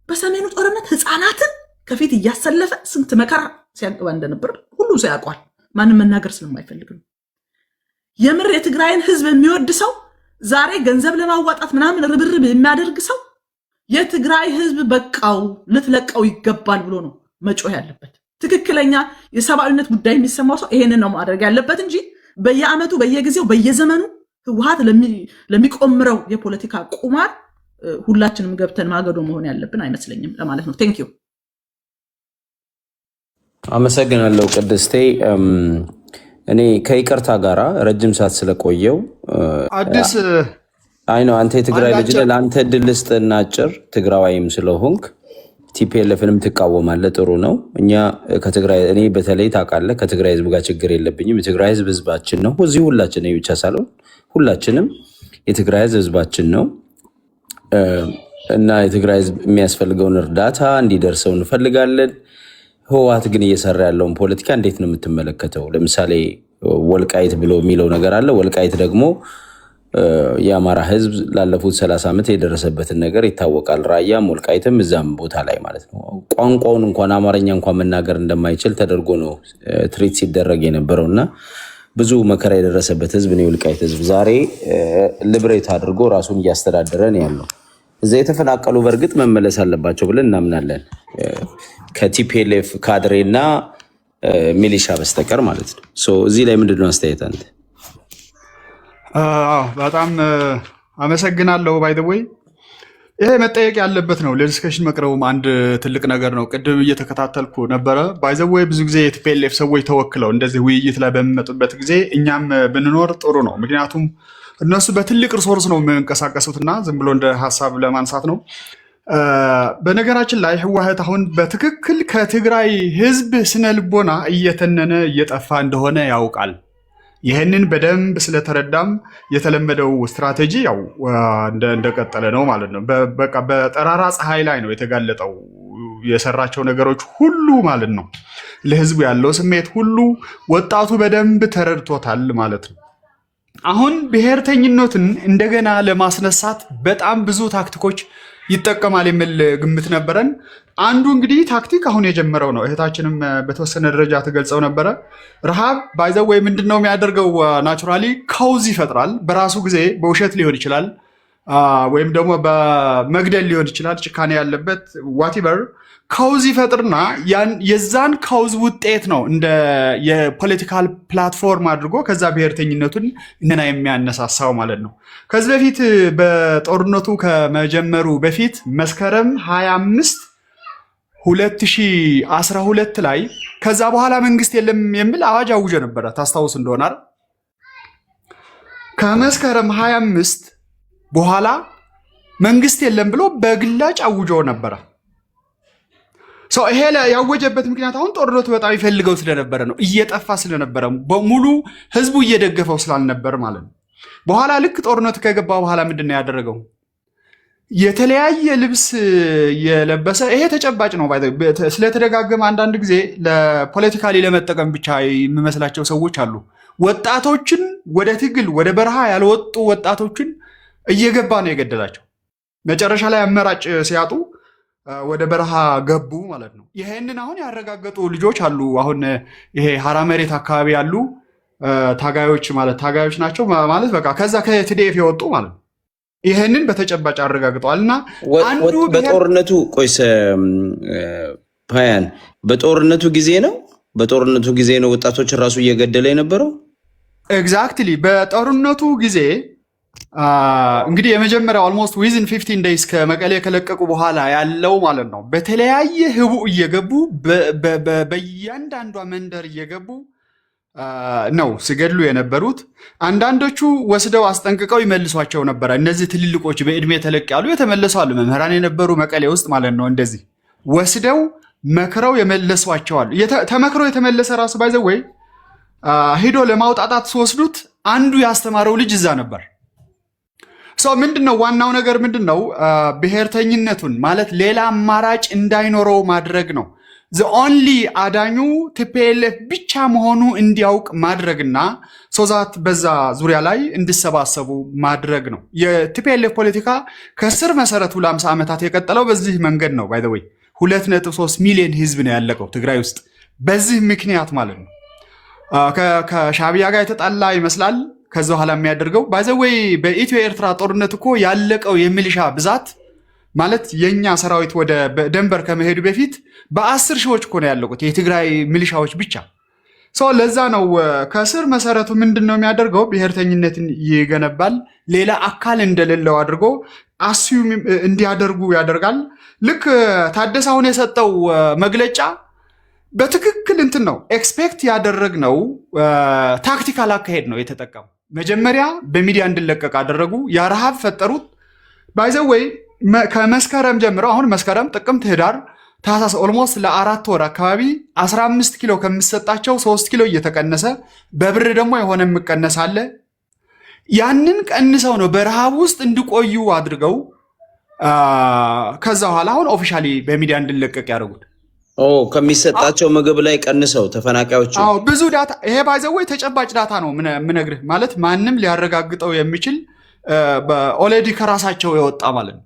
በሰሜኑ ጦርነት ህፃናትን ከፊት እያሰለፈ ስንት መከራ ሲያገባ እንደነበር ሁሉም ሰው ያውቋል። ማንም መናገር ስለማይፈልግ ነው። የምር የትግራይን ህዝብ የሚወድ ሰው ዛሬ ገንዘብ ለማዋጣት ምናምን ርብርብ የሚያደርግ ሰው የትግራይ ህዝብ በቃው ልትለቀው ይገባል ብሎ ነው መጮህ ያለበት። ትክክለኛ የሰብአዊነት ጉዳይ የሚሰማው ሰው ይሄንን ነው ማድረግ ያለበት እንጂ በየአመቱ በየጊዜው በየዘመኑ ህወሓት ለሚቆምረው የፖለቲካ ቁማር ሁላችንም ገብተን ማገዶ መሆን ያለብን አይመስለኝም ለማለት ነው። ቴንክ ዩ አመሰግናለሁ ቅድስቴ። እኔ ከይቅርታ ጋራ ረጅም ሰዓት ስለቆየው አዲስ አይ ነው አንተ የትግራይ ልጅ ነህ። ለአንተ እድል ልስጥና አጭር ትግራዋይም ስለሆንክ ቲፒኤልኤፍንም ትቃወማለህ። ጥሩ ነው። እኛ ከትግራይ እኔ በተለይ ታውቃለህ ከትግራይ ህዝብ ጋር ችግር የለብኝም። የትግራይ ህዝብ ህዝባችን ነው። እዚህ ሁላችን ብቻ ሳልሆን ሁላችንም የትግራይ ህዝብ ህዝባችን ነው እና የትግራይ ህዝብ የሚያስፈልገውን እርዳታ እንዲደርሰው እንፈልጋለን። ህወሓት ግን እየሰራ ያለውን ፖለቲካ እንዴት ነው የምትመለከተው? ለምሳሌ ወልቃይት ብሎ የሚለው ነገር አለ። ወልቃይት ደግሞ የአማራ ህዝብ ላለፉት 30 ዓመት የደረሰበትን ነገር ይታወቃል። ራያም ወልቃይትም እዛም ቦታ ላይ ማለት ነው ቋንቋውን እንኳን አማርኛ እንኳን መናገር እንደማይችል ተደርጎ ነው ትሪት ሲደረግ የነበረው እና ብዙ መከራ የደረሰበት ህዝብ ነው የወልቃይት ህዝብ። ዛሬ ልብሬት አድርጎ ራሱን እያስተዳደረ ነው ያለው። እዛ የተፈናቀሉ በእርግጥ መመለስ አለባቸው ብለን እናምናለን ከቲፒኤልኤፍ ካድሬና ሚሊሻ በስተቀር ማለት ነው። እዚህ ላይ ምንድነው አስተያየት አንተ? በጣም አመሰግናለሁ። ባይ ዘ ወይ ይሄ መጠየቅ ያለበት ነው። ለዲስከሽን መቅረቡም አንድ ትልቅ ነገር ነው። ቅድም እየተከታተልኩ ነበረ። ባይ ዘ ወይ ብዙ ጊዜ የቲፒኤልኤፍ ሰዎች ተወክለው እንደዚህ ውይይት ላይ በሚመጡበት ጊዜ እኛም ብንኖር ጥሩ ነው። ምክንያቱም እነሱ በትልቅ ሪሶርስ ነው የሚንቀሳቀሱትና ዝም ብሎ እንደ ሀሳብ ለማንሳት ነው። በነገራችን ላይ ህወሓት አሁን በትክክል ከትግራይ ህዝብ ስነ ልቦና እየተነነ እየጠፋ እንደሆነ ያውቃል። ይህንን በደንብ ስለተረዳም የተለመደው ስትራቴጂ ያው እንደቀጠለ ነው ማለት ነው። በቃ በጠራራ ፀሐይ ላይ ነው የተጋለጠው የሰራቸው ነገሮች ሁሉ ማለት ነው። ለህዝቡ ያለው ስሜት ሁሉ ወጣቱ በደንብ ተረድቶታል ማለት ነው። አሁን ብሔርተኝነትን እንደገና ለማስነሳት በጣም ብዙ ታክቲኮች ይጠቀማል የሚል ግምት ነበረን። አንዱ እንግዲህ ታክቲክ አሁን የጀመረው ነው። እህታችንም በተወሰነ ደረጃ ትገልጸው ነበረ። ረሃብ ባይዘው ወይ ምንድን ነው የሚያደርገው? ናቹራሊ ካውዝ ይፈጥራል። በራሱ ጊዜ በውሸት ሊሆን ይችላል፣ ወይም ደግሞ በመግደል ሊሆን ይችላል። ጭካኔ ያለበት ዋቲበር ካውዝ ይፈጥርና የዛን ካውዝ ውጤት ነው እንደ የፖለቲካል ፕላትፎርም አድርጎ ከዛ ብሔርተኝነቱን እንደና የሚያነሳሳው ማለት ነው። ከዚህ በፊት በጦርነቱ ከመጀመሩ በፊት መስከረም 25 2012 ላይ ከዛ በኋላ መንግስት የለም የሚል አዋጅ አውጆ ነበረ። ታስታውስ እንደሆነ ከመስከረም 25 በኋላ መንግስት የለም ብሎ በግላጭ አውጆ ነበረ። ይሄ ያወጀበት ምክንያት አሁን ጦርነቱ በጣም ይፈልገው ስለነበረ ነው። እየጠፋ ስለነበረ በሙሉ ህዝቡ እየደገፈው ስላልነበር ማለት ነው። በኋላ ልክ ጦርነቱ ከገባ በኋላ ምንድን ነው ያደረገው? የተለያየ ልብስ የለበሰ ይሄ ተጨባጭ ነው። ስለተደጋገመ አንዳንድ ጊዜ ለፖለቲካሊ ለመጠቀም ብቻ የሚመስላቸው ሰዎች አሉ። ወጣቶችን ወደ ትግል ወደ በረሃ ያልወጡ ወጣቶችን እየገባ ነው የገደላቸው። መጨረሻ ላይ አማራጭ ሲያጡ ወደ በረሃ ገቡ ማለት ነው። ይሄንን አሁን ያረጋገጡ ልጆች አሉ። አሁን ይሄ ሀራ መሬት አካባቢ ያሉ ታጋዮች ናቸው ማለት በቃ ከዛ ከቲዲኤፍ የወጡ ማለት ነው። ይሄንን በተጨባጭ አረጋግጠዋል። እና አንዱ በጦርነቱ ቆይስ ፓያን በጦርነቱ ጊዜ ነው ወጣቶችን ራሱ እየገደለ የነበረው ኤግዛክትሊ በጦርነቱ ጊዜ እንግዲህ የመጀመሪያው ኦልሞስት ዊዝን 15 ዴይስ ከመቀሌ ከለቀቁ በኋላ ያለው ማለት ነው በተለያየ ህቡ እየገቡ በእያንዳንዷ መንደር እየገቡ ነው ሲገድሉ የነበሩት። አንዳንዶቹ ወስደው አስጠንቅቀው ይመልሷቸው ነበረ። እነዚህ ትልልቆች በእድሜ ተለቅ ያሉ የተመለሱ አሉ፣ መምህራን የነበሩ መቀሌ ውስጥ ማለት ነው። እንደዚህ ወስደው መክረው የመለሷቸዋል። ተመክረው የተመለሰ ራሱ ባይዘው ወይ ሂዶ ለማውጣጣት ሲወስዱት አንዱ ያስተማረው ልጅ እዛ ነበር። ምንድነው ዋናው ነገር ምንድነው? ብሔርተኝነቱን ማለት ሌላ አማራጭ እንዳይኖረው ማድረግ ነው። ኦንሊ አዳኙ ቲፒኤልኤፍ ብቻ መሆኑ እንዲያውቅ ማድረግና ሶዛት በዛ ዙሪያ ላይ እንዲሰባሰቡ ማድረግ ነው። የቲፒኤልኤፍ ፖለቲካ ከስር መሰረቱ ለ50 ዓመታት የቀጠለው በዚህ መንገድ ነው። ባይ ዘ ወይ 2.3 ሚሊዮን ህዝብ ነው ያለቀው ትግራይ ውስጥ በዚህ ምክንያት ማለት ነው። ከሻዕቢያ ጋር የተጣላ ይመስላል። ከዛ በኋላ የሚያደርገው ባይዘወይ በኢትዮ ኤርትራ ጦርነት እኮ ያለቀው የሚሊሻ ብዛት ማለት የኛ ሰራዊት ወደ ደንበር ከመሄዱ በፊት በ10 ሺዎች እኮ ነው ያለቁት የትግራይ ሚሊሻዎች ብቻ። ለዛ ነው ከስር መሰረቱ ምንድነው የሚያደርገው? ብሔርተኝነትን ይገነባል። ሌላ አካል እንደሌለው አድርጎ አስዩም እንዲያደርጉ ያደርጋል። ልክ ታደሰ አሁን የሰጠው መግለጫ በትክክል እንትን ነው ኤክስፔክት ያደረግነው ታክቲካል አካሄድ ነው የተጠቀሙ። መጀመሪያ በሚዲያ እንዲለቀቅ አደረጉ፣ ያረሃብ ፈጠሩት። ባይዘወይ ከመስከረም ጀምረው አሁን መስከረም፣ ጥቅምት፣ ህዳር፣ ታህሳስ ኦልሞስት ለ4 ወር አካባቢ 15 ኪሎ ከምሰጣቸው 3 ኪሎ እየተቀነሰ በብር ደግሞ የሆነ የምቀነስ አለ። ያንን ቀንሰው ነው በረሃብ ውስጥ እንዲቆዩ አድርገው ከዛ በኋላ አሁን ኦፊሻሊ በሚዲያ እንዲለቀቅ ያደርጉት ከሚሰጣቸው ምግብ ላይ ቀንሰው ተፈናቃዮች። ብዙ ዳታ ይሄ ባይዘወይ ተጨባጭ ዳታ ነው ምነግርህ። ማለት ማንም ሊያረጋግጠው የሚችል ኦልሬዲ ከራሳቸው የወጣ ማለት ነው።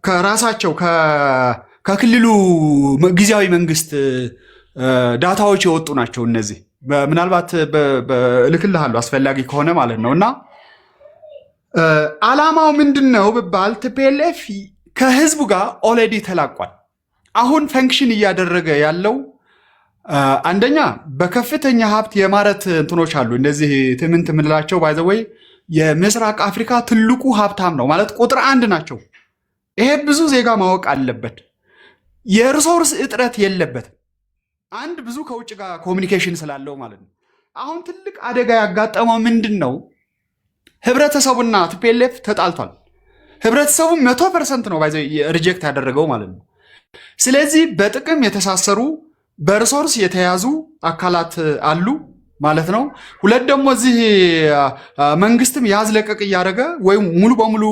ከራሳቸው ከክልሉ ጊዜያዊ መንግስት ዳታዎች የወጡ ናቸው እነዚህ። ምናልባት እልክልሃለሁ አስፈላጊ ከሆነ ማለት ነው። እና አላማው ምንድነው ብባል ቲፒኤልኤፍ ከህዝቡ ጋር ኦልሬዲ ተላቋል። አሁን ፈንክሽን እያደረገ ያለው አንደኛ በከፍተኛ ሀብት የማረት እንትኖች አሉ። እንደዚህ ትምንት የምንላቸው ባይዘወይ የምስራቅ አፍሪካ ትልቁ ሀብታም ነው ማለት ቁጥር 1 ናቸው። ይሄ ብዙ ዜጋ ማወቅ አለበት። የሪሶርስ እጥረት የለበትም። አንድ ብዙ ከውጭ ጋር ኮሚኒኬሽን ስላለው ማለት ነው። አሁን ትልቅ አደጋ ያጋጠመው ምንድን ነው? ህብረተሰቡና ቲፒኤልኤፍ ተጣልቷል። ህብረተሰቡ 100% ነው ባይዘ ሪጀክት ያደረገው ማለት ነው። ስለዚህ በጥቅም የተሳሰሩ በሪሶርስ የተያዙ አካላት አሉ ማለት ነው። ሁለት ደግሞ እዚህ መንግስትም ያዝ ለቀቅ እያደረገ ወይም ሙሉ በሙሉ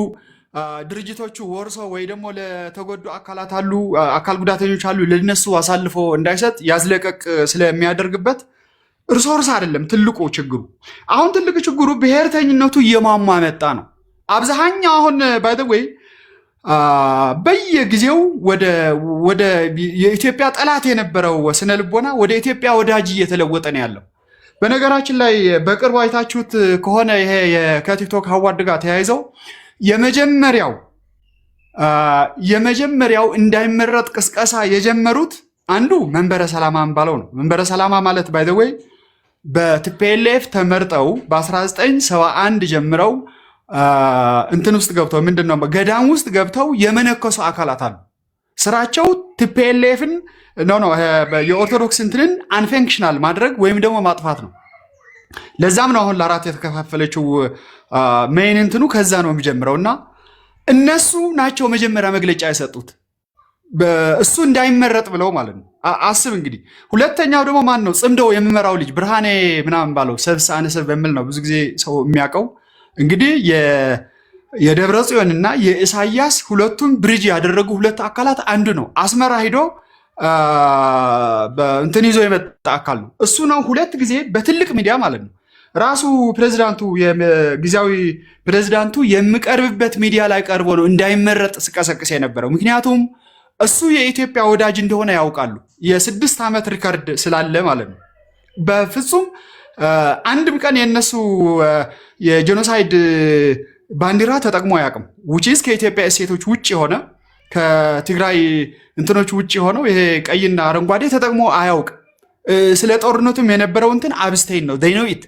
ድርጅቶቹ ወርሶ ወይ ደግሞ ለተጎዱ አካላት አሉ አካል ጉዳተኞች አሉ ለነሱ አሳልፎ እንዳይሰጥ ያዝ ለቀቅ ስለሚያደርግበት ሪሶርስ አይደለም ትልቁ ችግሩ። አሁን ትልቁ ችግሩ ብሔርተኝነቱ እየማማ መጣ ነው። አብዛኛው አሁን ባይ ዘ ወይ በየጊዜው ወደ የኢትዮጵያ ጠላት የነበረው ስነ ልቦና ወደ ኢትዮጵያ ወዳጅ እየተለወጠ ነው ያለው። በነገራችን ላይ በቅርቡ አይታችሁት ከሆነ ይሄ ከቲክቶክ ሀዋርድ ጋር ተያይዘው የመጀመሪያው እንዳይመረጥ ቅስቀሳ የጀመሩት አንዱ መንበረ ሰላማ ባለው ነው። መንበረ ሰላማ ማለት ባይ ዘ ወይ በቲፒኤልኤፍ ተመርጠው በ1971 ጀምረው እንትን ውስጥ ገብተው ምንድነው ገዳም ውስጥ ገብተው የመነከሱ አካላት አሉ። ስራቸው ቲፒኤልኤፍን ነው የኦርቶዶክስ እንትንን አንፈንክሽናል ማድረግ ወይም ደግሞ ማጥፋት ነው። ለዛም ነው አሁን ለአራት የተከፋፈለችው ሜን እንትኑ ከዛ ነው የሚጀምረውና እነሱ ናቸው መጀመሪያ መግለጫ የሰጡት እሱ እንዳይመረጥ ብለው ማለት ነው። አስብ እንግዲህ። ሁለተኛው ደግሞ ማን ነው? ጽምደው የሚመራው ልጅ ብርሃኔ ምናምን ባለው ሰብስ አነሰብ በሚል ነው ብዙ ጊዜ ሰው የሚያውቀው። እንግዲህ የደብረ ጽዮንና የኢሳያስ ሁለቱም ብሪጅ ያደረጉ ሁለት አካላት አንዱ ነው። አስመራ ሂዶ እንትን ይዞ የመጣ አካል ነው። እሱ ነው ሁለት ጊዜ በትልቅ ሚዲያ ማለት ነው ራሱ ፕሬዚዳንቱ ጊዜያዊ ፕሬዚዳንቱ የሚቀርብበት ሚዲያ ላይ ቀርቦ ነው እንዳይመረጥ ሲቀሰቅስ የነበረው። ምክንያቱም እሱ የኢትዮጵያ ወዳጅ እንደሆነ ያውቃሉ። የ6 ዓመት ሪከርድ ስላለ ማለት ነው። በፍጹም አንድም ቀን የነሱ የጄኖሳይድ ባንዲራ ተጠቅሞ አያውቅም። ውጪስ ከኢትዮጵያ እሴቶች ውጭ የሆነ ከትግራይ እንትኖች ውጭ ሆነው ይሄ ቀይና አረንጓዴ ተጠቅሞ አያውቅ። ስለ ጦርነቱም የነበረው እንትን አብስቴን ነው they know it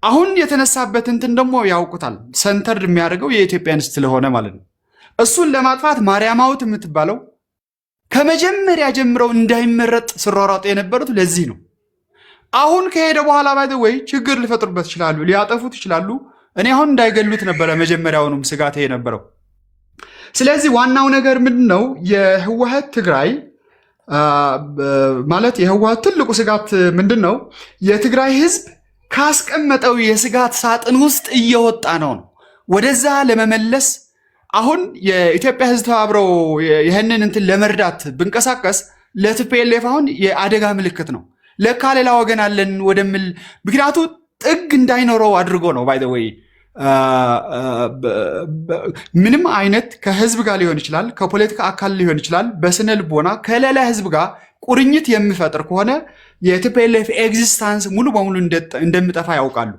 አሁን የተነሳበት እንትን ደግሞ ያውቁታል ሰንተር የሚያደርገው የኢትዮጵያን ስለሆነ ማለት ነው እሱን ለማጥፋት ማርያማውት የምትባለው ከመጀመሪያ ጀምረው እንዳይመረጥ ስሯሯጥ የነበሩት ለዚህ ነው አሁን ከሄደ በኋላ ባይደወይ ችግር ሊፈጥሩበት ይችላሉ ሊያጠፉት ይችላሉ እኔ አሁን እንዳይገሉት ነበር መጀመሪያውንም ስጋት የነበረው ስለዚህ ዋናው ነገር ምንድነው የህወሓት ትግራይ ማለት የህወሓት ትልቁ ስጋት ምንድነው የትግራይ ህዝብ ካስቀመጠው የስጋት ሳጥን ውስጥ እየወጣ ነው ወደዛ ለመመለስ አሁን የኢትዮጵያ ህዝብ ተባብረው ይሄንን እንትን ለመርዳት ብንቀሳቀስ ለቲፒኤልኤፍ አሁን የአደጋ ምልክት ነው ለካ ሌላ ወገን አለን ወደምል ምክንያቱ ጥግ እንዳይኖረው አድርጎ ነው ባይ ዘ ዌይ ምንም አይነት ከህዝብ ጋር ሊሆን ይችላል ከፖለቲካ አካል ሊሆን ይችላል በስነ ልቦና ከሌላ ህዝብ ጋር ቁርኝት የሚፈጥር ከሆነ የቲፒኤልኤፍ ኤግዚስተንስ ሙሉ በሙሉ እንደምጠፋ ያውቃሉ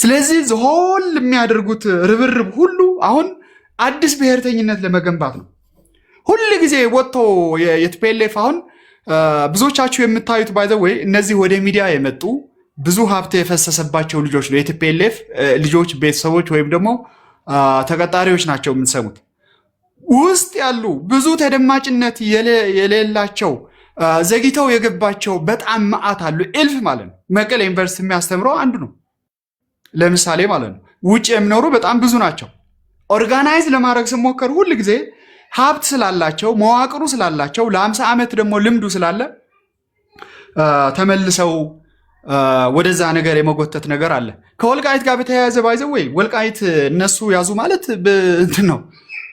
ስለዚህ ዝሆል የሚያደርጉት ርብርብ ሁሉ አሁን አዲስ ብሔርተኝነት ለመገንባት ነው ሁሉ ጊዜ ወጥቶ የቲፒኤልኤፍ አሁን ብዙዎቻችሁ የምታዩት ባይ ዘ ዌይ እነዚህ ወደ ሚዲያ የመጡ ብዙ ሀብት የፈሰሰባቸው ልጆች ነው የቲፒኤልኤፍ ልጆች ቤተሰቦች ወይም ደግሞ ተቀጣሪዎች ናቸው የምንሰሙት ውስጥ ያሉ ብዙ ተደማጭነት የሌላቸው ዘግይተው የገባቸው በጣም ማአት አሉ እልፍ ማለት ነው መቀሌ ዩኒቨርሲቲ የሚያስተምረው አንዱ ነው ለምሳሌ ማለት ነው ውጭ የሚኖሩ በጣም ብዙ ናቸው ኦርጋናይዝ ለማድረግ ሲሞከር ሁሉ ጊዜ ሀብት ስላላቸው መዋቅሩ ስላላቸው ለ50 ዓመት ደግሞ ልምዱ ስላለ ተመልሰው ወደዛ ነገር የመጎተት ነገር አለ ከወልቃይት ጋር በተያያዘ ባይዘው ወይ ወልቃይት እነሱ ያዙ ማለት እንትን ነው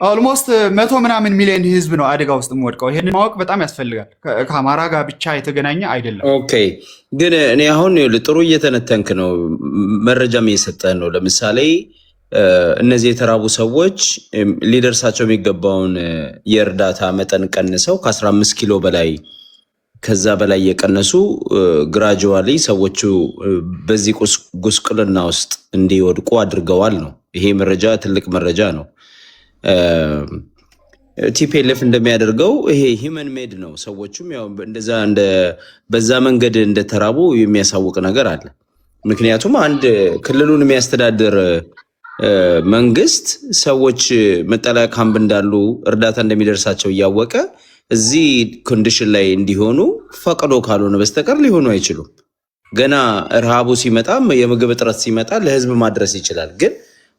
ኦልሞስት 100 ምናምን ሚሊዮን ህዝብ ነው አደጋ ውስጥ የሚወድቀው ይሄን ማወቅ በጣም ያስፈልጋል ከአማራ ጋር ብቻ የተገናኘ አይደለም ኦኬ ግን እኔ አሁን ጥሩ እየተነተንክ ነው መረጃም እየሰጠህ ነው ለምሳሌ እነዚህ የተራቡ ሰዎች ሊደርሳቸው የሚገባውን የእርዳታ መጠን ቀንሰው ከ15 ኪሎ በላይ ከዛ በላይ የቀነሱ ግራጁዋሊ ሰዎቹ በዚህ ጉስቁልና ውስጥ እንዲወድቁ አድርገዋል ነው ይሄ መረጃ ትልቅ መረጃ ነው ቲፒኤልኤፍ እንደሚያደርገው ይሄ ሂመን ሜድ ነው ሰዎቹም ያው እንደዛ በዛ መንገድ እንደተራቡ የሚያሳውቅ ነገር አለ ምክንያቱም አንድ ክልሉን የሚያስተዳድር መንግስት ሰዎች መጠለያ ካምፕ እንዳሉ እርዳታ እንደሚደርሳቸው እያወቀ እዚህ ኮንዲሽን ላይ እንዲሆኑ ፈቅዶ ካልሆነ በስተቀር ሊሆኑ አይችሉም ገና ረሃቡ ሲመጣ የምግብ እጥረት ሲመጣ ለህዝብ ማድረስ ይችላል ግን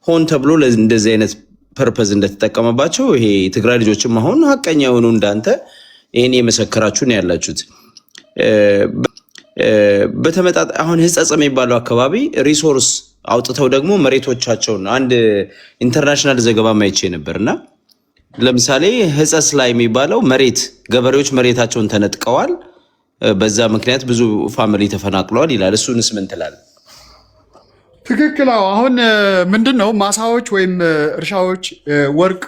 ሆን ተብሎ እንደዚህ አይነት ፐርፐዝ እንደተጠቀመባቸው ይሄ ትግራይ ልጆችም አሁን ሀቀኛ የሆኑ እንዳንተ ይሄን የመሰከራችሁ ነው ያላችሁት በተመጣጣ አሁን ህጸጽ የሚባለው አካባቢ ሪሶርስ አውጥተው ደግሞ መሬቶቻቸውን አንድ ኢንተርናሽናል ዘገባ ማይቼ ነበርና ለምሳሌ ህጸጽ ላይ የሚባለው መሬት ገበሬዎች መሬታቸውን ተነጥቀዋል በዛ ምክንያት ብዙ ፋሚሊ ተፈናቅለዋል ይላል እሱንስ ምን ትላለህ ትክክል አሁን ምንድነው ማሳዎች ወይም እርሻዎች ወርቅ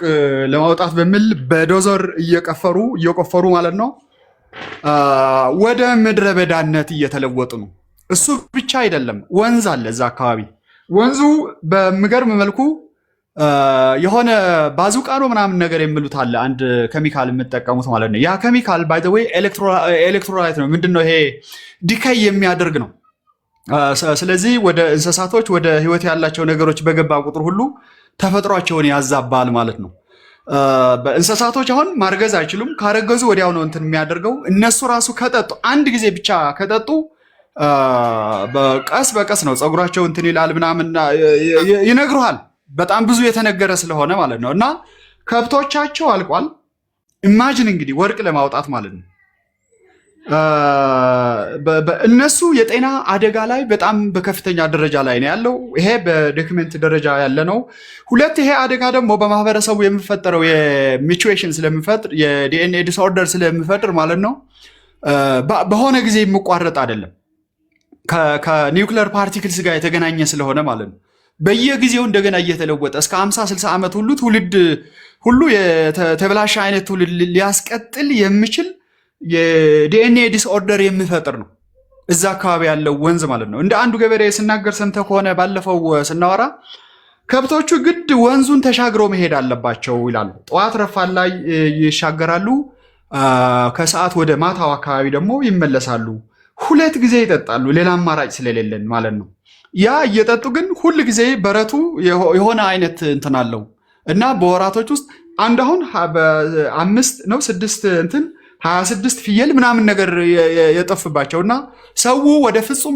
ለማውጣት በሚል በዶዘር እየቆፈሩ ማለት ነው ወደ ምድረ በዳነት እየተለወጡ ነው እሱ ብቻ አይደለም ወንዝ አለ እዛ አካባቢ ወንዙ በሚገርም መልኩ የሆነ ባዙቃ ነው ምናምን ነገር የሚሉት አለ አንድ ኬሚካል የምትጠቀሙት ማለት ነው ያ ኬሚካል ባይ ዘ ዌይ ኤሌክትሮላይት ነው ምንድነው ይሄ ዲካይ የሚያደርግ ነው ስለዚህ ወደ እንስሳቶች ወደ ህይወት ያላቸው ነገሮች በገባ ቁጥር ሁሉ ተፈጥሯቸውን ያዛባል ማለት ነው በእንስሳቶች አሁን ማርገዝ አይችሉም ካረገዙ ወዲያው ነው እንትን የሚያደርገው እነሱ ራሱ ከጠጡ አንድ ጊዜ ብቻ ከጠጡ በቀስ ነው ጸጉራቸው እንትን ይላል ምናምን ይነግሩሃል በጣም ብዙ የተነገረ ስለሆነ ማለት ነው እና ከብቶቻቸው አልቋል ኢማጂን እንግዲህ ወርቅ ለማውጣት ማለት ነው እነሱ የጤና አደጋ ላይ በጣም በከፍተኛ ደረጃ ላይ ነው ያለው ይሄ በዶክመንት ደረጃ ያለ ነው ሁለት ይሄ አደጋ ደግሞ በማህበረሰቡ የሚፈጠረው የሚቹዌሽን ስለሚፈጥር የዲኤንኤ ዲስኦርደር ስለሚፈጥር ማለት ነው በሆነ ጊዜ የሚቋረጥ አይደለም ከኒውክሊየር ፓርቲክልስ ጋር የተገናኘ ስለሆነ ማለት ነው በየጊዜው እንደገና እየተለወጠ እስከ 50-60 ዓመት ሁሉ ትውልድ ሁሉ የተበላሸ አይነት ትውልድ ሊያስቀጥል የሚችል የዲኤንኤ ዲስኦርደር የሚፈጥር ነው እዛ አካባቢ ያለው ወንዝ ማለት ነው እንደ አንዱ ገበሬ ስናገር ሰምተ ከሆነ ባለፈው ስናወራ ከብቶቹ ግድ ወንዙን ተሻግረው መሄድ አለባቸው ይላሉ ጠዋት ረፋል ላይ ይሻገራሉ ከሰዓት ወደ ማታው አካባቢ ደግሞ ይመለሳሉ 2 ጊዜ ይጠጣሉ፣ ሌላ አማራጭ ስለሌለን ማለት ነው። ያ እየጠጡ ግን ሁል ጊዜ በረቱ የሆነ አይነት እንትን አለው እና በወራቶች ውስጥ አንድ አሁን 5 ነው 6 እንትን 26 ፍየል ምናምን ነገር የጠፍባቸው እና ሰው ወደ ፍጹም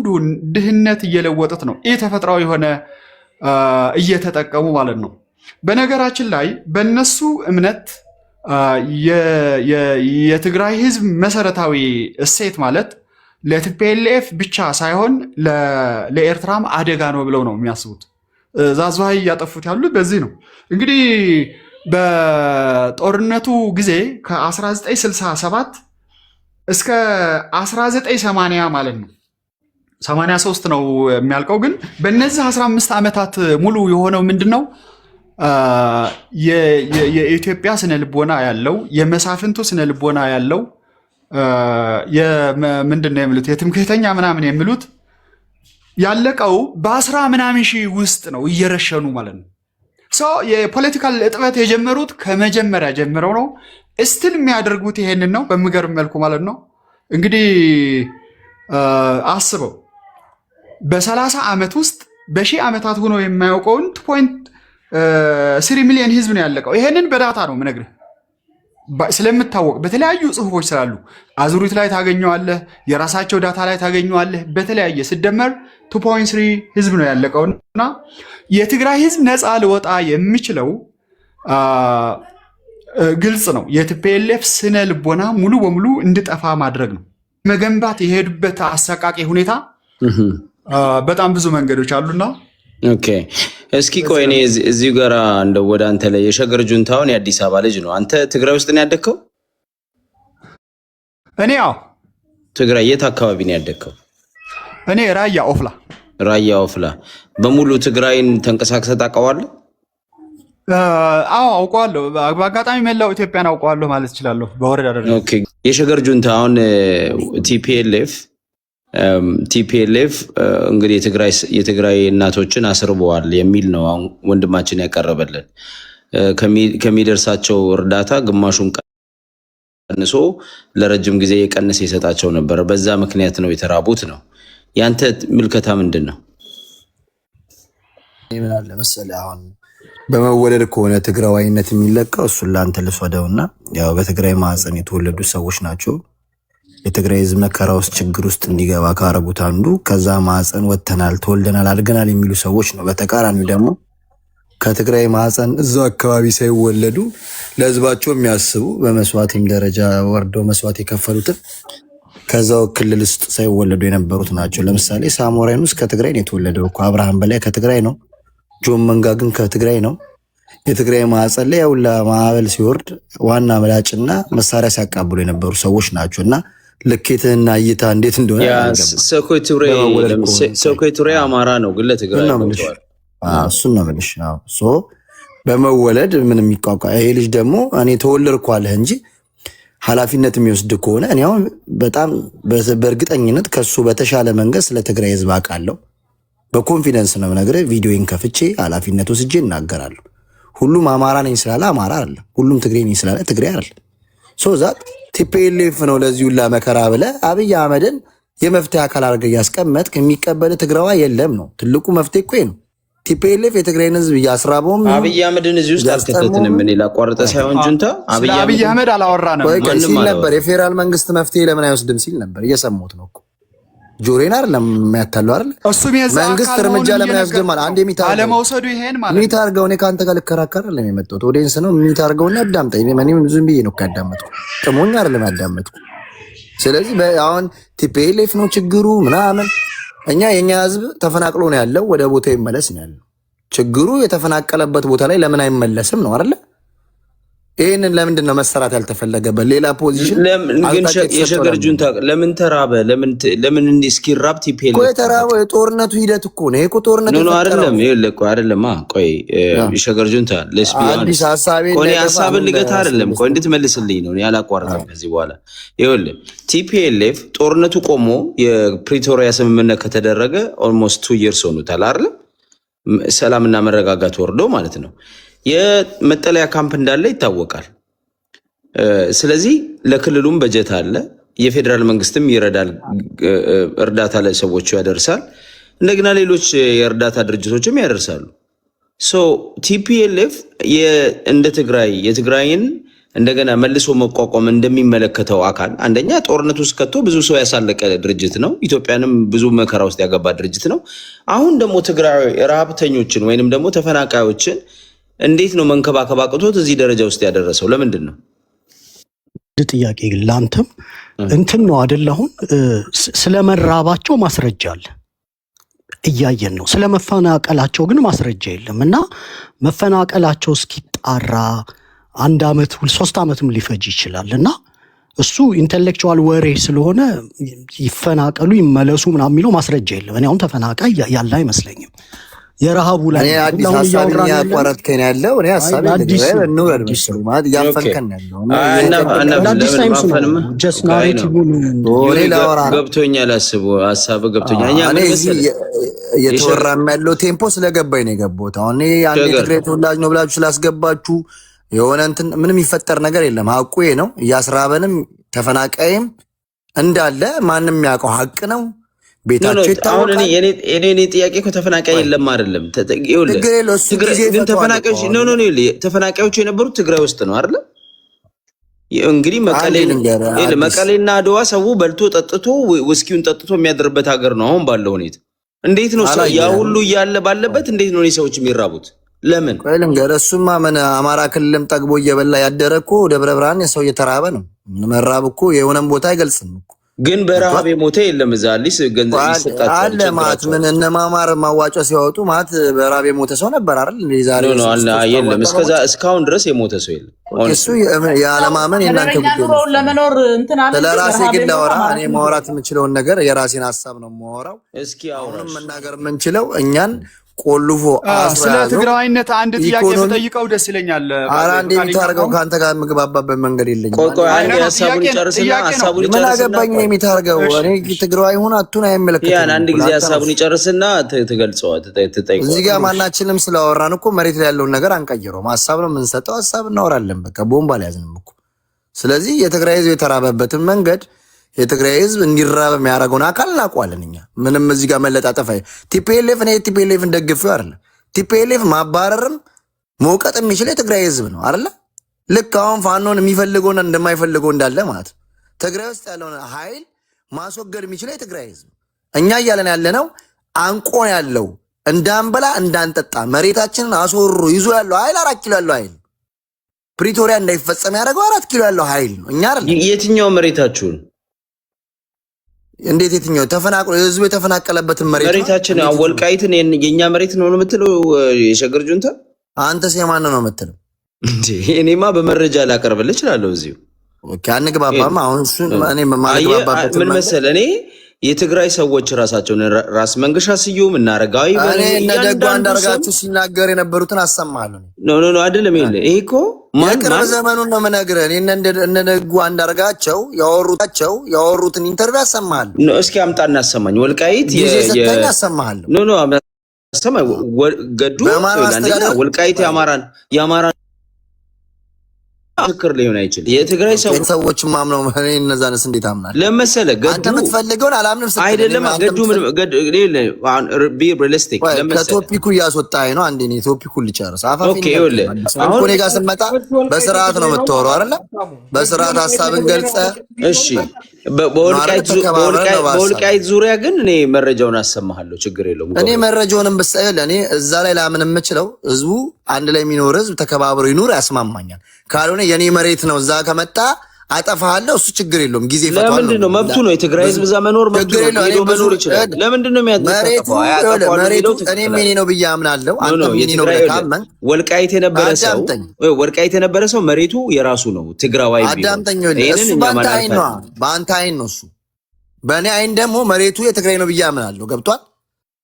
ድህነት እየለወጡት ነው። ይህ ተፈጥሯዊ የሆነ እየተጠቀሙ ማለት ነው። በነገራችን ላይ በነሱ እምነት የትግራይ ህዝብ መሰረታዊ እሴት ማለት ለቲፒኤልኤፍ ብቻ ሳይሆን ለኤርትራም አደጋ ነው ብለው ነው የሚያስቡት። ዛዝዋይ እያጠፉት ያሉት በዚህ ነው። እንግዲህ በጦርነቱ ጊዜ ከ1967 እስከ 1980 ማለት ነው 83 ነው የሚያልቀው። ግን በእነዚህ 15 ዓመታት ሙሉ የሆነው ምንድን ነው? የኢትዮጵያ ስነ ልቦና ያለው የመሳፍንቱ ስነ ልቦና ያለው ምንድን ነው የሚሉት የትምክህተኛ ምናምን የሚሉት ያለቀው በ10 ምናምን ሺህ ውስጥ ነው እየረሸኑ ማለት ነው። የፖለቲካል እጥበት የጀመሩት ከመጀመሪያ ጀምረው ነው። እስቲል የሚያደርጉት ይሄንን ነው በሚገርም መልኩ ማለት ነው። እንግዲህ አስበው በ30 ዓመት ውስጥ በሺህ ዓመታት ሆኖ የማያውቀውን 2.3 ሚሊዮን ህዝብ ነው ያለቀው። ይሄንን በዳታ ነው የምነግርህ ስለምታወቅ በተለያዩ ጽሁፎች ስላሉ አዙሪት ላይ ታገኘዋለህ፣ የራሳቸው ዳታ ላይ ታገኘዋለህ። በተለያየ ሲደመር 2.3 ህዝብ ነው ያለቀው እና የትግራይ ህዝብ ነፃ ሊወጣ የሚችለው ግልጽ ነው። የቲፒኤልኤፍ ስነ ልቦና ሙሉ በሙሉ እንዲጠፋ ማድረግ ነው። መገንባት የሄዱበት አሰቃቂ ሁኔታ በጣም ብዙ መንገዶች አሉና ኦኬ እስኪ ቆይ እኔ እዚሁ ጋር እንደው ወደ አንተ ላይ የሸገር ጁንታውን የአዲስ አበባ ልጅ ነው። አንተ ትግራይ ውስጥ ነው ያደግከው? እኔ ያው ትግራይ የት አካባቢ ነው ያደግከው? እኔ ራያ ኦፍላ። ራያ ኦፍላ በሙሉ ትግራይን ተንቀሳቅሰህ ታውቀዋለህ? አዎ አውቀዋለሁ። በአጋጣሚ መላው ኢትዮጵያን አውቀዋለሁ ማለት እችላለሁ በወረዳ ደረጃ። ኦኬ የሸገር ጁንታውን ቲፒኤልኤፍ እንግዲህ የትግራይ እናቶችን አስርበዋል የሚል ነው አሁን ወንድማችን ያቀረበልን። ከሚደርሳቸው እርዳታ ግማሹን ቀንሶ ለረጅም ጊዜ የቀነሰ የሰጣቸው ነበር። በዛ ምክንያት ነው የተራቡት ነው። ያንተ ምልከታ ምንድን ነው? ምን አለ መሰለህ አሁን በመወለድ ከሆነ ትግራዋይነት የሚለካው እሱን ለአንተ ልስወደውና ያው በትግራይ ማህፀን የተወለዱ ሰዎች ናቸው። የትግራይ ህዝብ መከራ ውስጥ ችግር ውስጥ እንዲገባ ካረጉት አንዱ ከዛ ማህፀን ወጥተናል፣ ተወልደናል፣ አድገናል የሚሉ ሰዎች ነው። በተቃራኒው ደግሞ ከትግራይ ማህፀን እዛው አካባቢ ሳይወለዱ ለህዝባቸው የሚያስቡ በመስዋዕትም ደረጃ ወርደው መስዋዕት የከፈሉትን ከዛው ክልል ውስጥ ሳይወለዱ የነበሩት ናቸው። ለምሳሌ ሳሞራ የኑስ ከትግራይ ነው የተወለደው እኮ። አብርሃም በላይ ከትግራይ ነው። ጆን መንጋ ግን ከትግራይ ነው። የትግራይ ማህፀን ላይ ያውላ ማዕበል ሲወርድ ዋና መላጭና መሳሪያ ሲያቃብሉ የነበሩ ሰዎች ናቸው። እና ልኬትህና እይታ እንዴት እንደሆነ ሰኮይ ቱሬ አማራ ነው ግን ለትግራይ እሱን ነው የምልሽ። በመወለድ ምን የሚቋቋ ይሄ ልጅ ደግሞ እኔ ተወለድኩ አለህ እንጂ ኃላፊነት የሚወስድ ከሆነ እኔ አሁን በጣም በእርግጠኝነት ከሱ በተሻለ መንገድ ስለ ትግራይ ህዝብ አውቃለሁ። በኮንፊደንስ ነው የምነግርህ። ቪዲዮን ከፍቼ ኃላፊነት ወስጄ እናገራለሁ። ሁሉም አማራ ነኝ ስላለ አማራ አይደለም፣ ሁሉም ትግሬ ነኝ ስላለ ትግሬ አይደለም። ዛት ቲፒኤልኤፍ ነው ለዚህ ሁላ መከራ ብለህ አብይ አህመድን የመፍትሄ አካል አድርገህ እያስቀመጥክ የሚቀበል ትግራዋ የለም ነው ትልቁ መፍትሄ እኮ ነው። ቲፒኤልኤፍ የትግራይን ህዝብ እያስራበውም አብይ አህመድን እዚህ ውስጥ አልከተትንም። እኔ ላቋርጠ ሳይሆን ጁንታ አብይ አህመድ አላወራንም ሲል ነበር። የፌዴራል መንግስት መፍትሄ ለምን አይወስድም ሲል ነበር። እየሰሙት ነው እኮ ጆሮን አይደለም የሚያታለው አይደል? እሱም መንግስት እርምጃ ለምን አይወስድም? አንዴ አለመውሰዱ ይሄን ማለት ሚት አድርገው። እኔ ከአንተ ጋር ልከራከር አይደለም የመጣሁት ኦዲየንስ ነው። ሚት አድርገውና አዳምጠኝ። እኔ ዝም ብዬ ነው ካዳመጥኩ ጥሞኝ አይደለም ያዳመጥኩ። ስለዚህ አሁን ቲፒኤልኤፍ ነው ችግሩ ምናምን። የኛ ህዝብ ተፈናቅሎ ነው ያለው፣ ወደ ቦታው ይመለስ ነው ያለው። ችግሩ የተፈናቀለበት ቦታ ላይ ለምን አይመለስም ነው አይደለ? ይህንን ለምንድን ነው መሰራት ያልተፈለገበት? ሌላ ፖዚሽን ግን የሸገር ጁንታ ለምን ተራበ? ለምን እስኪራብ ቲፒኤልኤፍ የተራበው የጦርነቱ ሂደት እኮ ነው። ይሄ ጦርነቱ አይደለም። አይደለም። ቆይ የሸገር ጁንታ አዲስ ሀሳብን ልገታ አይደለም። ቆይ እንድትመልስልኝ ነው ያላቋርጥም። ከዚህ በኋላ ይኸውልህ ቲፒኤልኤፍ ጦርነቱ ቆሞ የፕሪቶሪያ ስምምነት ከተደረገ ኦልሞስት 2 ይርስ ሆኖታል አይደል? ሰላምና መረጋጋት ወርዶ ማለት ነው። የመጠለያ ካምፕ እንዳለ ይታወቃል። ስለዚህ ለክልሉም በጀት አለ። የፌዴራል መንግስትም ይረዳል፣ እርዳታ ለሰዎቹ ያደርሳል። እንደገና ሌሎች የእርዳታ ድርጅቶችም ያደርሳሉ። ቲፒኤልኤፍ እንደ ትግራይ የትግራይን እንደገና መልሶ መቋቋም እንደሚመለከተው አካል አንደኛ ጦርነት ውስጥ ከቶ ብዙ ሰው ያሳለቀ ድርጅት ነው። ኢትዮጵያንም ብዙ መከራ ውስጥ ያገባ ድርጅት ነው። አሁን ደግሞ ትግራይ ረሃብተኞችን ወይንም ደግሞ ተፈናቃዮችን እንዴት ነው መንከባከብ አቅቶት እዚህ ደረጃ ውስጥ ያደረሰው? ለምንድን ነው? ጥያቄ ለአንተም እንትን ነው አደል? አሁን ስለመራባቸው ማስረጃ አለ፣ እያየን ነው። ስለመፈናቀላቸው ግን ማስረጃ የለም። እና መፈናቀላቸው እስኪጣራ 1 ዓመት 3 ዓመትም ሊፈጅ ይችላል። እና እሱ ኢንቴሌክቹዋል ወሬ ስለሆነ ይፈናቀሉ ይመለሱ ምናምን የሚለው ማስረጃ የለም። እኔ አሁን ተፈናቃይ ያለ አይመስለኝም። የረሃቡ ላይ እኔ አዲስ ሀሳብ ያቋረጥከኝ ያለው እኔ ሀሳብ እንውረድ መሰለኝ ማለት እያፈንከን ያለው ገብቶኛል። ሀሳብ ገብቶኛል። እየተወራም ያለው ቴምፖ ስለገባኝ ነው የገባሁት። አሁን እኔ አንድ የትግራይ ተወላጅ ነው ብላችሁ ስላስገባችሁ የሆነ እንትን ምንም የሚፈጠር ነገር የለም። ሀቁ ነው። እያስራበንም ተፈናቃይም እንዳለ ማንም የሚያውቀው ሀቅ ነው። ቤታቸው ይታወቃል። እኔ ጥያቄ እኮ ተፈናቃይ የለም አይደለም። ግን ተፈናቃዮቹ የነበሩት ትግራይ ውስጥ ነው አይደለ? እንግዲህ መቀሌና አድዋ ሰው በልቶ ጠጥቶ ውስኪውን ጠጥቶ የሚያድርበት ሀገር ነው አሁን ባለው ሁኔታ። እንዴት ነው ያ ሁሉ እያለ ባለበት እንዴት ነው ሰዎች የሚራቡት? ለምን? እሱማ ምን አማራ ክልልም ጠግቦ እየበላ ያደረ እኮ ደብረ ብርሃን የሰው እየተራበ ነው። መራብ እኮ የሆነም ቦታ አይገልጽም እኮ። ግን በረሃብ የሞተ የለም። እዛ አዲስ ገንዘብ ይሰጣቸው አለ ማለት ምን እነ ማማር ማዋጮ ሲያወጡ ማለት በረሃብ የሞተ ሰው ነበር አይደል? ዛሬ የለም። እስካሁን ድረስ የሞተ ሰው የለም። እሱ የአለማመን የእናንተ ጉዳይ ለመኖር እንትን አለ። ስለራሴ ግን ላወራ እኔ ማውራት የምችለውን ነገር የራሴን ሀሳብ ነው የማወራው። እስኪ አሁንም መናገር የምንችለው እኛን ቆልፎ ስለ ትግራዋይነት አንድ ጥያቄ ብጠይቀው ደስ ይለኛል። አንድ የሚታርገው ከአንተ ጋር የምግባባበት መንገድ የለኝም። ሀሳቡን ይጨርስና ምን አገባኝ የሚታርገው እኔ ትግራዋይ ሁን አቱን አይመለከትም። አንድ ጊዜ ሀሳቡን ይጨርስና ትገልጸዋል። እዚህ ጋር ማናችንም ስላወራን እኮ መሬት ላይ ያለውን ነገር አንቀይረውም። ሀሳብ ነው የምንሰጠው፣ ሀሳብ እናወራለን። በቃ ቦምብ አልያዝንም እኮ። ስለዚህ የትግራይ ህዝብ የተራበበትን መንገድ የትግራይ ህዝብ እንዲራብ የሚያደርገውን አካል እናውቀዋለን እኛ። ምንም እዚህ ጋር መለጣጠፍ ቲፒኤልኤፍ እኔ ቲፒኤልኤፍን ደግፌው አይደለም። ቲፒኤልኤፍ ማባረርም መውቀጥ የሚችል የትግራይ ህዝብ ነው አይደለ? ልክ አሁን ፋኖን የሚፈልገውና እንደማይፈልገው እንዳለ ማለት ነው። ትግራይ ውስጥ ያለውን ኃይል ማስወገድ የሚችለው የትግራይ ህዝብ። እኛ እያለን ያለነው አንቆን ያለው እንዳንበላ እንዳንጠጣ መሬታችንን አስወሩ ይዞ ያለው ኃይል 4 ኪሎ ያለው ኃይል ፕሪቶሪያ እንዳይፈጸም ያደረገው 4 ኪሎ ያለው ኃይል ነው። እኛ አይደለም። የትኛው መሬታችሁን እንዴት የትኛው ተፈናቅሎ ህዝቡ የተፈናቀለበትን መሬታችን ወልቃይትን የኛ መሬት ነው የምትለው? የሸገር ጁንታ አንተስ የማን ነው የምትለው? እኔማ በመረጃ ላቀርብልህ እችላለሁ። እዚሁ አንግባባም። አሁን እሱን እኔ ማግባባት ምን መሰለህ፣ እኔ የትግራይ ሰዎች ራሳቸውን ራስ መንገሻ ስዩም እና አረጋዊ እነ ደጉ አንዳርጋችሁ ሲናገር የነበሩትን አሰማለሁ። ኖ አይደለም። ይሄ እኮ የቅርብ ዘመኑን ነው የምነግርህ። እነ ደጉ አንዳርጋቸው ያወሩትን ኢንተርቪው አሰማለሁ። እስኪ አምጣ እናሰማኝ። ወልቃይት ጊዜ ሰጠኝ አሰማለሁ። ኖ አሰማኝ። ገዱ ወልቃይት የአማራን ምክር ሊሆን አይችልም። የትግራይ ሰዎች ማምነው እነዛንስ እንዴት አምናለሁ? ለመሰለ አንተ የምትፈልገውን አላምንም ስትል አይደለም። ሪሊስቲክ ከቶፒኩ እያስወጣኸኝ ነው። አንዴ ቶፒኩን ልጨርስ። አሁን እኔ ጋር ስመጣ በስርዓት ነው የምታወራው አይደለ? በስርዓት ሀሳብን ገልጸህ እሺ። በወልቃይት ዙሪያ ግን እኔ መረጃውን አሰማሃለሁ። ችግር የለውም። እኔ መረጃውንም ብትሰጥ እኔ እዛ ላይ ላምን የምችለው ህዝቡ አንድ ላይ የሚኖር ህዝብ ተከባብሮ ይኑር ያስማማኛል። ካልሆነ የኔ መሬት ነው እዛ ከመጣ አጠፋሃለሁ። እሱ ችግር የለውም። ጊዜ ይፈታል። ለምንድን ነው መብቱ ነው። የትግራይ ህዝብ እዛ መኖር መብቱ ነው። ሄዶ መኖር ይችላል። ለምንድን ነው መሬቱ እኔም የኔ ነው ብዬ አምናለሁ። አንተም የኔ ነው ብለህ ካመንክ ወልቃይት የነበረ ሰው መሬቱ የራሱ ነው። ትግራዋይ አዳምጠኝ። እሱ በአንተ አይን ነው፣ በአንተ አይን ነው እሱ። በእኔ አይን ደግሞ መሬቱ የትግራይ ነው ብዬ አምናለሁ። ገብቷል?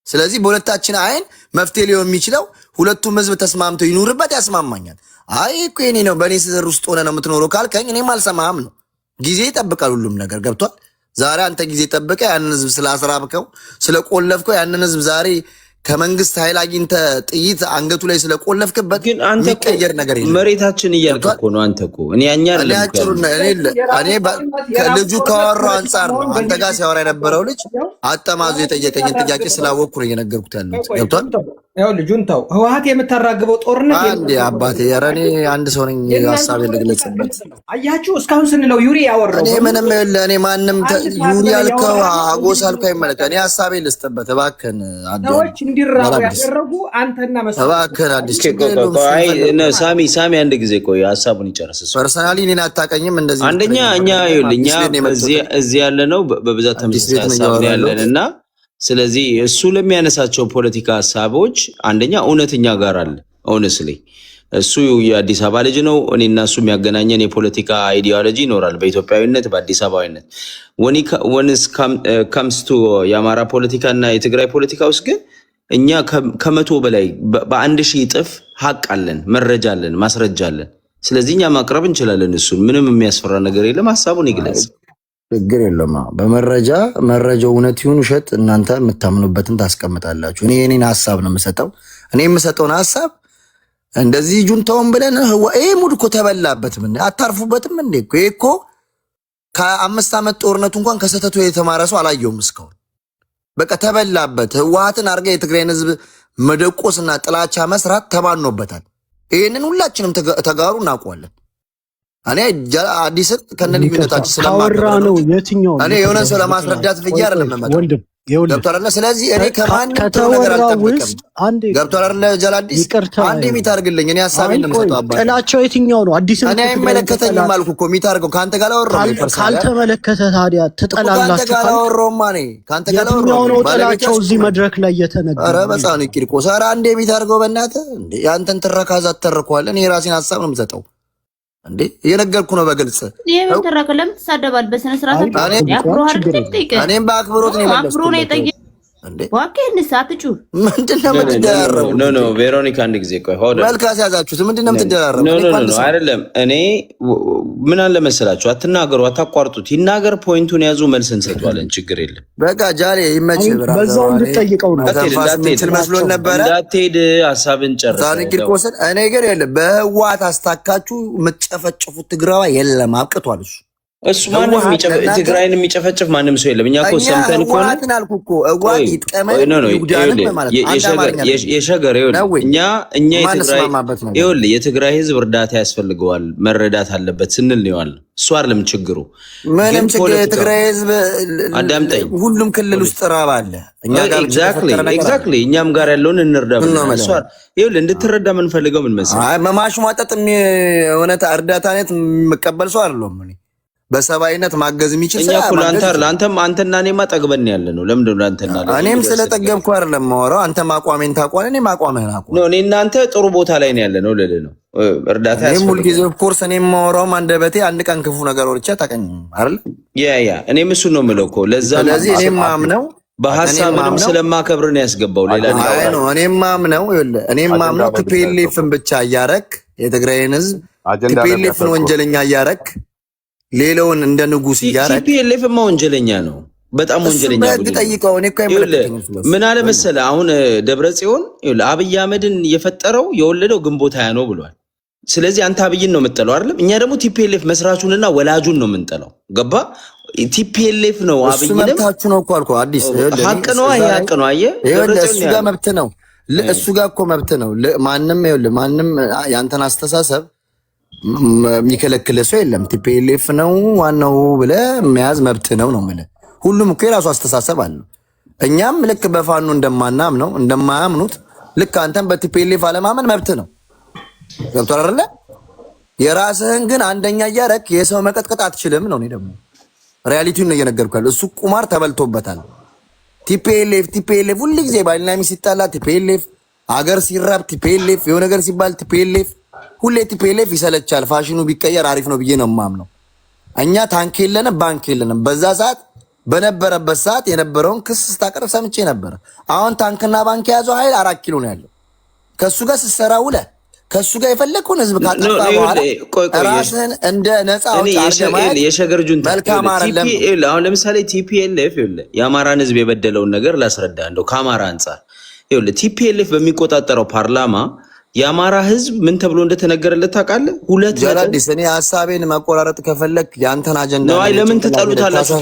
ስለዚህ በሁለታችን አይን መፍትሄ ሊሆን የሚችለው ሁለቱም ህዝብ ተስማምተው ይኑርበት ያስማማኛል። አይ እኮ የኔ ነው በእኔ ስር ውስጥ ሆነ ነው የምትኖረው ካልከኝ እኔም አልሰማህም ነው። ጊዜ ይጠብቃል ሁሉም ነገር። ገብቷል? ዛሬ አንተ ጊዜ ጠብቀ ያንን ህዝብ ስላስራብከው ስለቆለፍከው ያንን ህዝብ ዛሬ ከመንግስት ኃይል አግኝተህ ጥይት አንገቱ ላይ ስለቆለፍክበት ግን አንተ የሚቀየር ነገር የለም። መሬታችን እያልክ እኮ ነው። አንተ እኮ እኔ ከልጁ ካወራው አንጻር ነው። አንተ ጋር ሲያወራ የነበረው ልጅ አጠማዙ የጠየቀኝን ጥያቄ ስላወቅኩ ነው እየነገርኩት ያለሁት። ገብቷል? ያው ልጁን ተው። ህወሓት የምታራግበው ጦርነት አንዴ አባቴ፣ ኧረ እኔ አንድ ሰው ነኝ፣ ሀሳቤን ልግለጽበት። አያችሁ እስካሁን ስንለው ዩሪ ያወራው እኔ ምንም እኔ ማንም ዩሪ አልከው አጎስ አልከው አይመለከት። እኔ ሀሳቤን ልስጥበት እባክህን። ሰዎች እንዲራቡ ያደረጉ አንተና መስሎህ እባክህን። አዲስ ሳሚ አንድ ጊዜ ቆይ፣ ሀሳቡን ይጨርስ። ፐርሰናሊ እኔን አታውቀኝም። እንደዚህ አንደኛ እኛ እዚህ ያለ ነው በብዛት ተመሳሳይ ሀሳብ ያለን እና ስለዚህ እሱ ለሚያነሳቸው ፖለቲካ ሀሳቦች አንደኛ እውነተኛ ጋር አለ። ኦነስትሊ እሱ የአዲስ አበባ ልጅ ነው። እኔና እሱ የሚያገናኘን የፖለቲካ አይዲዮሎጂ ይኖራል በኢትዮጵያዊነት በአዲስ አበባዊነት። ወንስ ከምስ ቱ የአማራ ፖለቲካ እና የትግራይ ፖለቲካ ውስጥ ግን እኛ ከመቶ በላይ በ1000 እጥፍ ሀቅ አለን፣ መረጃ አለን፣ ማስረጃ አለን። ስለዚህ እኛ ማቅረብ እንችላለን። እሱን ምንም የሚያስፈራ ነገር የለም። ሀሳቡን ይግለጽ። ችግር የለውም። መረጃው እውነት ይሁን ውሸት እናንተ የምታምኑበትን ታስቀምጣላችሁ። እኔ የኔን ሀሳብ ነው የምሰጠው። እኔ የምሰጠውን ሀሳብ እንደዚህ ጁንታውን ብለን ይሄ ሙድ እኮ ተበላበት። ምን አታርፉበትም እንዴ? ይሄ እኮ ከ5 ዓመት ጦርነቱ እንኳን ከሰተቱ የተማረ ሰው አላየውም እስካሁን። በቃ ተበላበት። ህወሓትን አድርገህ የትግራይን ህዝብ መደቆስና ጥላቻ መስራት ተባኖበታል። ይህንን ሁላችንም ተጋሩ እናውቀዋለን። እኔ አዲስን ከነልዩነታችን ስለማከብር ነው። እኔ የሆነ ሰው ለማስረዳት ብዬ አይደለም የምመጣው። ገብቶሃል? ስለዚህ እኔ ከማንም ነገር አልጠብቅም። ገብቶሃል? ጀላዲስ አንዴ ሚት አድርግልኝ። እኔ ሀሳቤን ለምሰጠው አባ ጥላቸው የትኛው ነው? አዲስ እኔ አይመለከተኝም አልኩ እኮ። ሚት አድርገው ከአንተ ጋር ላወራው ካልተመለከተ ታዲያ ትጠላላችሁ። ከአንተ ጋር ላወራውማ እኔ ከአንተ ጋር ላወራው ነው ጥላቸው እዚህ መድረክ ላይ የተነገረ። ኧረ በጻኑ ቂርቆስ፣ ኧረ አንዴ ሚት አድርገው በእናትህ። እንዴ ያንተን ትረካዛ ተተርኳል። እኔ የራሴን ሀሳብ ነው የምሰጠው። እንዴ እየነገርኩ ነው በግልጽ። ለምን ተራከለም ተሳደባል? በስነ ስርዓት እኔም በአክብሮት ነው የመለስኩት። እንዴ ዋከን ሳትጩ ምንድነው የምትደራረቡ? ኖ ቬሮኒካ አንድ ጊዜ ቆይ፣ ሆደ መልካስ ያዛችሁት ምንድነው የምትደራረቡ? ኖ አይደለም። እኔ ምን አለ መሰላችሁ፣ አትናገሩ፣ አታቋርጡት። ይናገር፣ ፖይንቱን ያዙ፣ መልስ እንሰጣለን። ችግር የለም። በቃ ጃሌ ይመች ብራዘር። በዛው እንድትጠይቀው ነው መስሎን ነበረ። እንዳትሄድ ሀሳብን ጨርሰህ ታንኪል ቆሰን። እኔ ግን የለም በህወሓት አስታካችሁ የምትጨፈጭፉት ትግራዋ የለም፣ አብቅቷል እሱ እሱ ማንም ትግራይን የሚጨፈጭፍ ማንም ሰው የለም። እኛ እኮ ሰምተን እኮ የሸገር እኛ የትግራይ ህዝብ እርዳታ ያስፈልገዋል መረዳት አለበት ስንል ነው ያለው። እሱ አይደለም ችግሩ። ምንም ችግር የትግራይ ህዝብ አዳምጠኝ፣ ሁሉም ክልል ውስጥ ራብ አለ። ኤግዛክትሊ እኛም ጋር ያለውን እንርዳ። እንድትረዳ የምንፈልገው ምን መሰለህ፣ መማሽሟጠጥ እውነት እርዳታነት የምቀበል ሰው አይደለም እኔ በሰባይነት ማገዝ የሚችል እኛ እኮ አንተና እኔማ ጠግበን ያለ ነው። ለምንድን ነው አንተና እኔም ስለጠገብኩ አይደለም የማወራው። አንተም አቋሜን ታውቀዋለህ፣ እኔም አቋምህን አውቀዋለሁ። እኔ እናንተ ጥሩ ቦታ ላይ ነው ያለ ነው ልልህ ነው። እርዳታ ያስፈልጋል። ሁልጊዜ ኦፍኮርስ እኔ የማወራውም አንደበቴ አንድ ቀን ክፉ ነገር ወርቼ አታውቅኝም አይደል? እኔም እሱን ነው የምለው እኮ። ለዛ ስለዚህ እኔም ማምነው በሀሳብንም ስለማከብር ነው ያስገባው። ሌላ ነው እኔም ማምነው ቲፒኤልኤፍን ብቻ እያረክ የትግራይን ህዝብ ቲፒኤልኤፍን ወንጀለኛ እያረክ ሌላውን እንደ ንጉስ እያረክ ቲፒኤልኤፍማ ወንጀለኛ ነው፣ በጣም ወንጀለኛ ምን አለ መሰለህ። አሁን ደብረጽዮን አብይ አህመድን የፈጠረው የወለደው ግንቦት 20 ነው ብሏል። ስለዚህ አንተ አብይን ነው የምጠለው አይደለም። እኛ ደግሞ ቲፒኤልኤፍ መስራቹንና ወላጁን ነው የምንጠለው። ገባ? ቲፒኤልኤፍ ነው አብይንም መብታችሁ ነው እኮ አልኩህ። አዲስ ሀቅ ነው፣ ይሄ ሀቅ ነው። አየህ እሱ ጋር መብት ነው፣ እሱ ጋር እኮ መብት ነው። ማንም ያንተን አስተሳሰብ የሚከለክል ሰው የለም። ቲፒኤልኤፍ ነው ዋናው ብለህ መያዝ መብት ነው ነው የምልህ። ሁሉም እኮ የራሱ አስተሳሰብ አለው። እኛም ልክ በፋኖ እንደማያምኑት ልክ አንተም በቲፒኤልኤፍ አለማመን መብት ነው። ገብቶሃል አይደለ? የራስህን ግን አንደኛ እያደረክ የሰው መቀጥቀጥ አትችልም ነው። እኔ ደግሞ ሪያሊቲውን ነው እየነገርኩህ ያለው። እሱ ቁማር ተበልቶበታል። ቲፒኤልኤፍ ሁሉ ጊዜ ባልና ሚስት ሲጣላ ቲፒኤልኤፍ፣ አገር ሲራብ ቲፒኤልኤፍ፣ የሆነ ነገር ሲባል ቲፒኤልኤፍ፣ ሁሌ ቲፒኤልኤፍ ይሰለቻል። ፋሽኑ ቢቀየር አሪፍ ነው ብዬ ነው የማምነው። እኛ ታንክ የለንም፣ ባንክ የለንም። በዛ ሰዓት በነበረበት ሰዓት የነበረውን ክስ ስታቀርብ ሰምቼ ነበረ። አሁን ታንክና ባንክ የያዘው ኃይል 4 ኪሎ ነው ያለው። ከሱ ጋር ስትሰራ ውለህ ከሱ ጋር የፈለግከውን ህዝብ ካጠፋ በኋላ ራስህን እንደ ነፃ አውጪ አድርገህ ማየት የሸገር ጁንታ መልካም አይደለም። አሁን ለምሳሌ ቲፒኤልኤፍ የአማራን ህዝብ የበደለውን ነገር ላስረዳ እንደው ከአማራ አንጻር ይኸውልህ ቲፒኤልኤፍ በሚቆጣጠረው ፓርላማ የአማራ ህዝብ ምን ተብሎ እንደተነገረለት ታውቃለህ? ሁለት ጀላዲስ እኔ ሀሳቤን መቆራረጥ ከፈለክ ያንተን አጀንዳ ነው። አይ ለምን ትጠሉታላችሁ?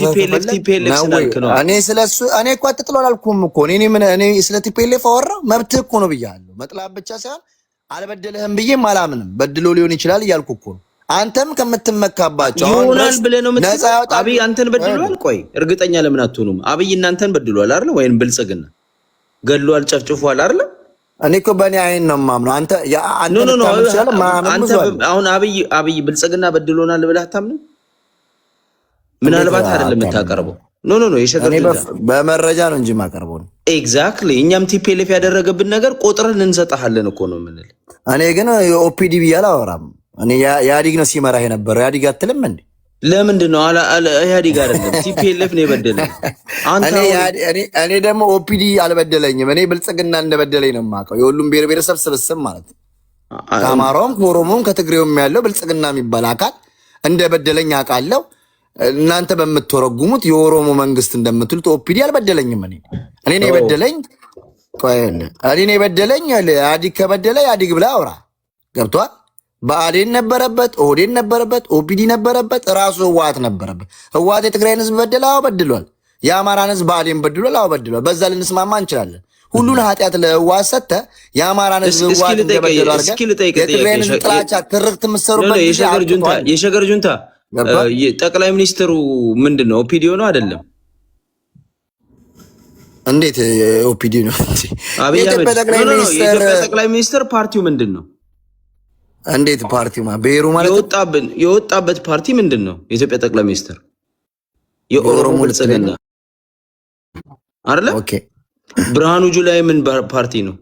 ቲፒኤልኤፍ ስላልክ ነው። እኔ ስለሱ እኔ እኮ አትጥሎ አላልኩም እኮ እኔ ስለ ቲፒኤልኤፍ አወራሁ። መብትህ እኮ ነው ብያለሁ። መጥላት ብቻ ሳይሆን አልበደለህም ብዬም አላምንም። በድሎ ሊሆን ይችላል እያልኩ እኮ ነው። አንተም ከምትመካባቸው ይሆናል ብለህ ነው የምትለው። አብይ አንተን በድሏል? ቆይ እርግጠኛ ለምን አትሆኑም? አብይ እናንተን በድሏል አይደል? ወይም ብልጽግና ገድሏል፣ ጨፍጭፏል አይደል? እኔ እኮ በእኔ አይን ነው የማምነው። አንተ አሁን አብይ ብልጽግና በድሎናል ብለህ አታምንም? ምናልባት አይደለም የምታቀርበው። ኖ የሸገር በመረጃ ነው እንጂ የማቀርበው። ኤግዛክትሊ እኛም ቲፒኤልኤፍ ያደረገብን ነገር ቆጥረን እንሰጥሃለን እኮ ነው የምንል። እኔ ግን ኦፒዲ ብዬ አላወራም። እኔ ኢህአዲግ ነው ሲመራህ የነበረው። ኢህአዲግ አትልም እንዴ? ለምንድን ነው ኢህአዲግ አይደለም ቲፒኤልኤፍ ነው የበደለኝ? እኔ ደግሞ ኦፒዲ አልበደለኝም። እኔ ብልጽግና እንደበደለኝ ነው የማውቀው። የሁሉም ብሔር ብሔረሰብ ስብስብ ማለት ነው። ከአማራውም ከኦሮሞም ከትግሬውም ያለው ብልጽግና የሚባል አካል እንደበደለኝ አውቃለሁ። እናንተ በምትወረጉሙት የኦሮሞ መንግስት እንደምትሉት ኦፒዲ አልበደለኝም። እኔ ነው የበደለኝ። እኔ ነው የበደለኝ። ኢህአዲግ ከበደለ ኢህአዲግ ብለህ አውራ። ገብቶሃል? ብአዴን ነበረበት፣ ኦህዴን ነበረበት፣ ኦፒዲ ነበረበት፣ ራሱ ህወሓት ነበረበት። ህወሓት የትግራይን ህዝብ በደለ? አዎ በድሏል። የአማራን ህዝብ ብአዴን በድሏል? አዎ በድሏል። በዛ ልንስማማ እንችላለን። ሁሉን ኃጢአት ለህወሓት ሰጥተህ የአማራን ህዝብ ህወሓት እንደበደሉ አድርገህ የትግራይን ህዝብ ጥላቻ ትርክት የምትሰሩበት የሸገር ጁንታ ጠቅላይ ሚኒስትሩ ምንድን ነው? ኦፒዲዮ ነው አይደለም? እንዴት ኦፒዲዮ ነው? የኢትዮጵያ ጠቅላይ ሚኒስትር ፓርቲው ምንድን ነው? እንዴት ፓርቲው ብሔሩ ማለት የወጣበት ፓርቲ ምንድን ነው? የኢትዮጵያ ጠቅላይ ሚኒስትር የኦሮሞ ብልጽግና አይደለ? ብርሃኑ ጁላ ምን ፓርቲ ነው?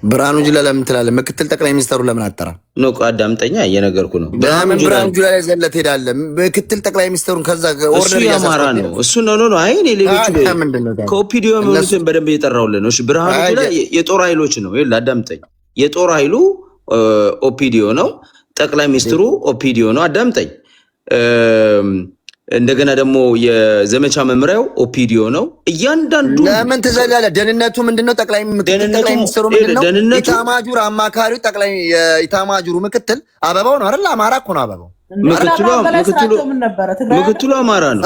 ብርሃኑ ጁላ ለምን ትላለህ? ምክትል ጠቅላይ ሚኒስትሩ ለምን አጠራ ነው? አዳምጠኛ እየነገርኩ ነው። ብርሃኑ ጁላ ላይ ዘለት ሄዳለህ። ምክትል ጠቅላይ ሚኒስትሩን ከዛ ኦርደር ያማራ ነው እሱ ነው። አይ እኔ ሌሎቹ ከኦፒዲዮ የሚሆኑትን በደንብ እየጠራሁልህ ነው። እሺ ብርሃኑ ጁላ የጦር ኃይሎች ነው። ይኸውልህ አዳምጠኝ። የጦር ኃይሉ ኦፒዲዮ ነው። ጠቅላይ ሚኒስትሩ ኦፒዲዮ ነው። አዳምጠኝ። እንደገና ደግሞ የዘመቻ መምሪያው ኦፒዲዮ ነው። እያንዳንዱ ለምን ትዘላለህ? ደህንነቱ ምንድነው? ጠቅላይ ሚኒስትሩ ምንድነው? ኢታማጁር አማካሪው ጠቅላይ ኢታማጁሩ ምክትል አበባው ነው አይደል? አማራ እኮ ነው አበባው። ምክትሉ አማራ ነው።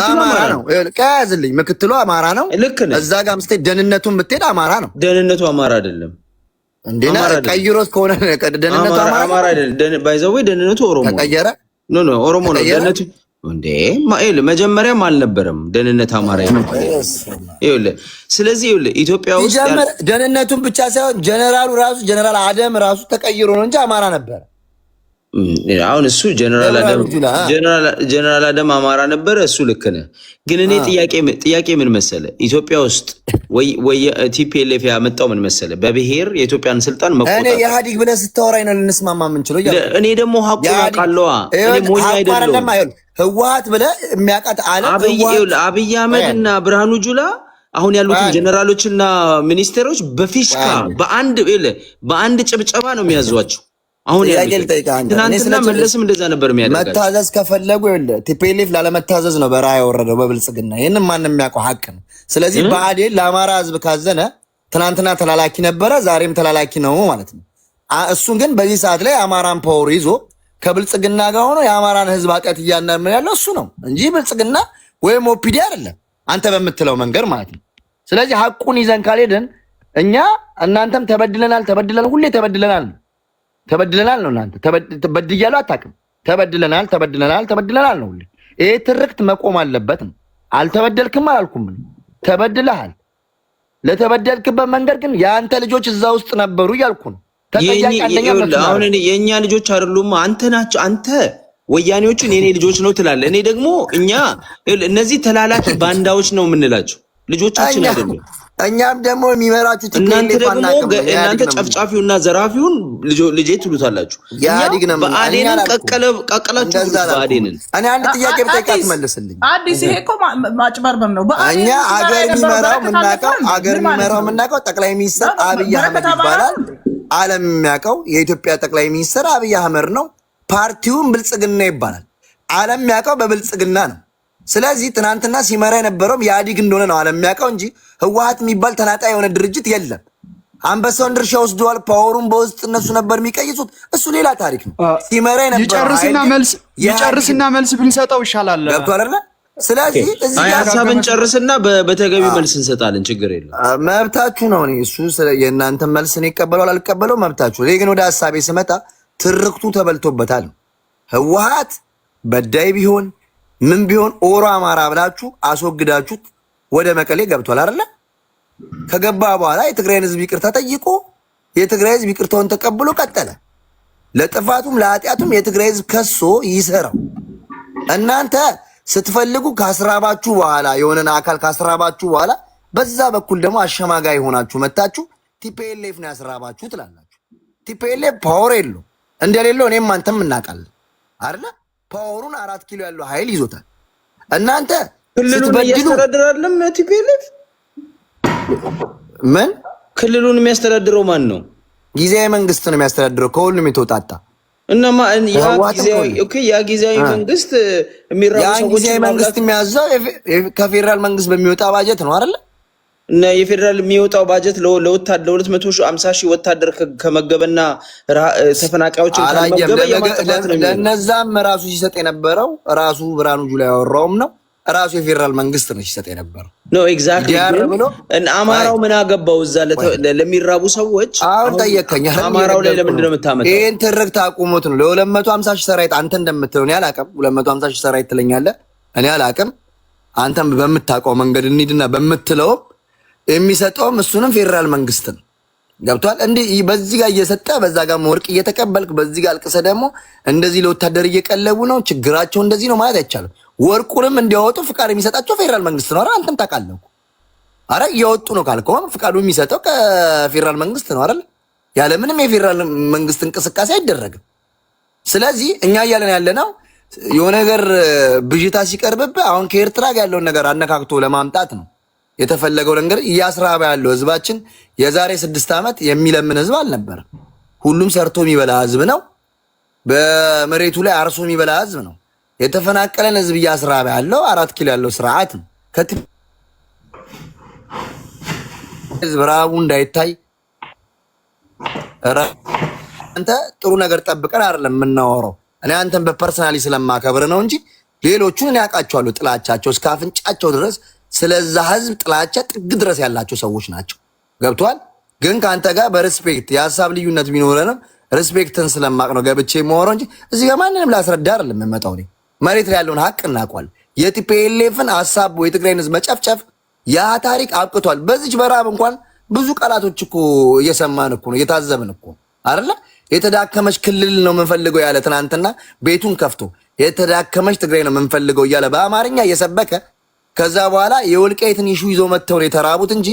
አማራ ነው። ቀያዝልኝ። ምክትሉ አማራ ነው። ልክ ነህ። እዛ ጋር ምስትሄድ ደህንነቱን ብትሄድ አማራ ነው። ደህንነቱ አማራ አይደለም። እንዴና ቀይሮት ከሆነ ደህንነቱ አማራ አይደለም። ባይዘው ደህንነቱ ኦሮሞ ተቀየረ። ኖ ኦሮሞ ነው ደህንነቱ። እንዴ ማኤል መጀመሪያም አልነበረም ደህንነት አማራ ይኸውልህ። ስለዚህ ይኸውልህ ኢትዮጵያ ውስጥ ደህንነቱን ብቻ ሳይሆን ጀነራል አደም ራሱ ተቀይሮ ነው እንጂ አማራ ነበር። አሁን እሱ ጀነራል አደም አማራ ነበረ። እሱ ልክ ነህ። ግን እኔ ጥያቄ ምን መሰለ፣ ኢትዮጵያ ውስጥ ወይ ቲፒኤልኤፍ ያመጣው ምን መሰለ፣ በብሔር የኢትዮጵያን ስልጣን መቆጣጠር። እኔ ኢህአዲግ ብለህ ስታወራኝ ነው ልንስማማ የምንችለው። እኔ ደግሞ ሀቁን አውቃለሁ። እኔ ሞኝ አይደለሁም። ህወሓት ብለህ የሚያውቃት አብይ አህመድ እና ብርሃኑ ጁላ አሁን ያሉትን ጀነራሎችና ሚኒስቴሮች በፊሽካ በአንድ ጭብጨባ ነው የሚያዟቸው። አሁን ትናንትና መለስም እንደዛ ነበር የሚያደርጋቸው። መታዘዝ ከፈለጉ ቲፒኤልኤፍ ላለመታዘዝ ነው በረሃ የወረደው በብልጽግና። ይህንን ማንም የሚያውቀው ሀቅ ነው። ስለዚህ ብአዴን ለአማራ ህዝብ ካዘነ ትናንትና ተላላኪ ነበረ፣ ዛሬም ተላላኪ ነው ማለት ነው። እሱን ግን በዚህ ሰዓት ላይ አማራን ፓወር ይዞ ከብልጽግና ጋር ሆኖ የአማራን ህዝብ ኃጢአት እያናምን ያለው እሱ ነው እንጂ ብልጽግና ወይም ኦፒዲ አይደለም፣ አንተ በምትለው መንገድ ማለት ነው። ስለዚህ ሀቁን ይዘን ካልሄድን እኛ እናንተም ተበድለናል፣ ሁሌ ተበድለናል ነው። እናንተ ተበድያለሁ አታውቅም። ተበድለናል ነው ሁሌ። ይሄ ትርክት መቆም አለበት ነው። አልተበደልክም አላልኩም፣ ተበድለሃል። ለተበደልክበት መንገድ ግን የአንተ ልጆች እዛ ውስጥ ነበሩ እያልኩ ነው። አሁን የእኛ ልጆች አይደሉም አንተ ናቸው። አንተ ወያኔዎቹን የኔ ልጆች ነው ትላለህ። እኔ ደግሞ እነዚህ ተላላኪ ባንዳዎች ነው የምንላቸው፣ ልጆቻችን አይደሉም። እኛም ደግሞ የሚመራችሁ እናንተ ጨፍጫፊውና ዘራፊውን ልጄ ትሉታላችሁ። ብአዴንን ቀቀላችሁ። ብአዴንን እኔ አንድ ጥያቄ ብጠይቅ አትመልስልኝ። አዲስ ይሄ እኮ ማጭበርበር ነው። እኛ አገር የሚመራው የምናውቀው ጠቅላይ ሚኒስትር አብይ አህመድ ይባላል። ዓለም የሚያውቀው የኢትዮጵያ ጠቅላይ ሚኒስትር አብይ አህመድ ነው። ፓርቲውን ብልጽግና ይባላል። ዓለም የሚያውቀው በብልጽግና ነው። ስለዚህ ትናንትና ሲመራ የነበረውም ኢህአዲግ እንደሆነ ነው ዓለም የሚያውቀው እንጂ ህወሓት የሚባል ተናጣይ የሆነ ድርጅት የለም። አንበሳውን ድርሻ ወስደዋል። ፓወሩን በውስጥ እነሱ ነበር የሚቀይሱት። እሱ ሌላ ታሪክ ነው። ሲመራ የነበረው ይጨርስና መልስ ብንሰጠው ይሻላል። ገብቶሃል አይደል? ስለዚህ እዚህ ሀሳብን ጨርስና በተገቢ መልስ እንሰጣለን። ችግር የለም፣ መብታችሁ ነው። እሱ የእናንተን መልስ እኔ ይቀበለዋል አልቀበለው መብታችሁ። እኔ ግን ወደ ሀሳቤ ስመጣ ትርክቱ ተበልቶበታል። ህወሓት በዳይ ቢሆን ምን ቢሆን ኦሮ አማራ ብላችሁ አስወግዳችሁት ወደ መቀሌ ገብቷል አይደለ? ከገባ በኋላ የትግራይን ህዝብ ይቅርታ ጠይቆ የትግራይ ህዝብ ይቅርታውን ተቀብሎ ቀጠለ። ለጥፋቱም ለኃጢአቱም የትግራይ ህዝብ ከሶ ይሰራው። እናንተ ስትፈልጉ ካስራባችሁ በኋላ የሆነን አካል ካስራባችሁ በኋላ በዛ በኩል ደግሞ አሸማጋይ ሆናችሁ መታችሁ ቲፒኤልኤፍ ነው ያስራባችሁ ትላላችሁ። ቲፒኤልኤፍ ፓወር የለው እንደሌለው እኔም አንተም እናውቃለን አይደለ? ፓወሩን 4 ኪሎ ያለው ኃይል ይዞታል። እናንተ ክልሉን እያስተዳድራለም ቲፒኤልኤፍ ምን ክልሉን የሚያስተዳድረው ማን ነው? ጊዜያዊ መንግስት ነው የሚያስተዳድረው ከሁሉም የተውጣጣ እና ያ ጊዜያዊ መንግስት የሚራቡ ሰዎች ጊዜያዊ መንግስት የሚያዘው ከፌደራል መንግስት በሚወጣ ባጀት ነው አይደለ? እና የፌደራል የሚወጣው ባጀት ለ250 ሺህ ወታደር ከመገበና ተፈናቃዮችን ከመገበ የማጥፋት ነው። ለነዛም ራሱ ሲሰጥ የነበረው ራሱ ብርሃኑ ጁላ ያወራውም ነው። ራሱ የፌደራል መንግስት ነው ሲሰጥ የነበረው ነው። ኤግዛክትሊ። አማራው ምን አገባው እዛ ለሚራቡ ሰዎች? አሁን ጠየቀኝ። አማራው ላይ ለምንድን ነው የምታመጣው? ይሄን ትርክት አቁሙት ነው። ለ250 ሺህ ሰራዊት አንተ እንደምትለው እኔ አላውቅም። 250 ሺህ ሰራዊት ትለኛለህ፣ እኔ አላውቅም። አንተም በምታውቀው መንገድ እንሂድና በምትለው የሚሰጠውም እሱንም ፌደራል መንግስት ነው። ገብቷል? እንዲህ በዚህ ጋር እየሰጠ በዛ ጋር ወርቅ እየተቀበልክ በዚህ ጋር አልቅሰ ደግሞ እንደዚህ ለወታደር እየቀለቡ ነው ችግራቸው እንደዚህ ነው ማለት አይቻልም። ወርቁንም እንዲያወጡ ፍቃድ የሚሰጣቸው ፌደራል መንግስት ነው። አንተም ታውቃለህ። አረ እያወጡ ነው ካልከውም ፍቃዱ የሚሰጠው ከፌደራል መንግስት ነው አይደል? ያለምንም የፌደራል መንግስት እንቅስቃሴ አይደረግም። ስለዚህ እኛ እያለን ያለነው የሆነ ነገር ብዥታ ሲቀርብብህ አሁን ከኤርትራ ጋር ያለውን ነገር አነካክቶ ለማምጣት ነው የተፈለገው። ነገር እያስራበ ያለው ህዝባችን የዛሬ 6 ዓመት የሚለምን ህዝብ አልነበረም። ሁሉም ሰርቶ የሚበላ ህዝብ ነው። በመሬቱ ላይ አርሶ የሚበላ ህዝብ ነው። የተፈናቀለን ህዝብ እያስራበ ያለው 4 ኪሎ ያለው ስርዓት ነው። ህዝብ ረሃቡ እንዳይታይ አንተ ጥሩ ነገር ጠብቀን አይደለም የምናወራው። እኔ አንተን በፐርሰናሊ ስለማከብር ነው እንጂ ሌሎቹን እኔ አውቃቸዋለሁ። ጥላቻቸው እስከ አፍንጫቸው ድረስ ስለዛ ህዝብ ጥላቻ ጥግ ድረስ ያላቸው ሰዎች ናቸው። ገብቷል? ግን ከአንተ ጋር በሪስፔክት የሀሳብ ልዩነት ቢኖረንም ሪስፔክትን ስለማቅ ነው ገብቼ የማወራው እንጂ እዚህ ጋር ማንንም ላስረዳ አይደለም የምመጣው። እኔ መሬት ላይ ያለውን ሀቅ እናውቋል። የቲፒኤልኤፍን ሀሳብ የትግራይን ህዝብ መጨፍጨፍ ያ ታሪክ አብቅቷል። በዚች በራብ እንኳን ብዙ ቃላቶች እኮ እየሰማን እኮ ነው እየታዘብን እኮ አይደለ? የተዳከመች ክልል ነው የምንፈልገው ያለ ትናንትና ቤቱን ከፍቶ የተዳከመች ትግራይ ነው የምንፈልገው እያለ በአማርኛ እየሰበከ ከዛ በኋላ የወልቃይትን ኢሹ ይዞ መጥተው ነው የተራቡት እንጂ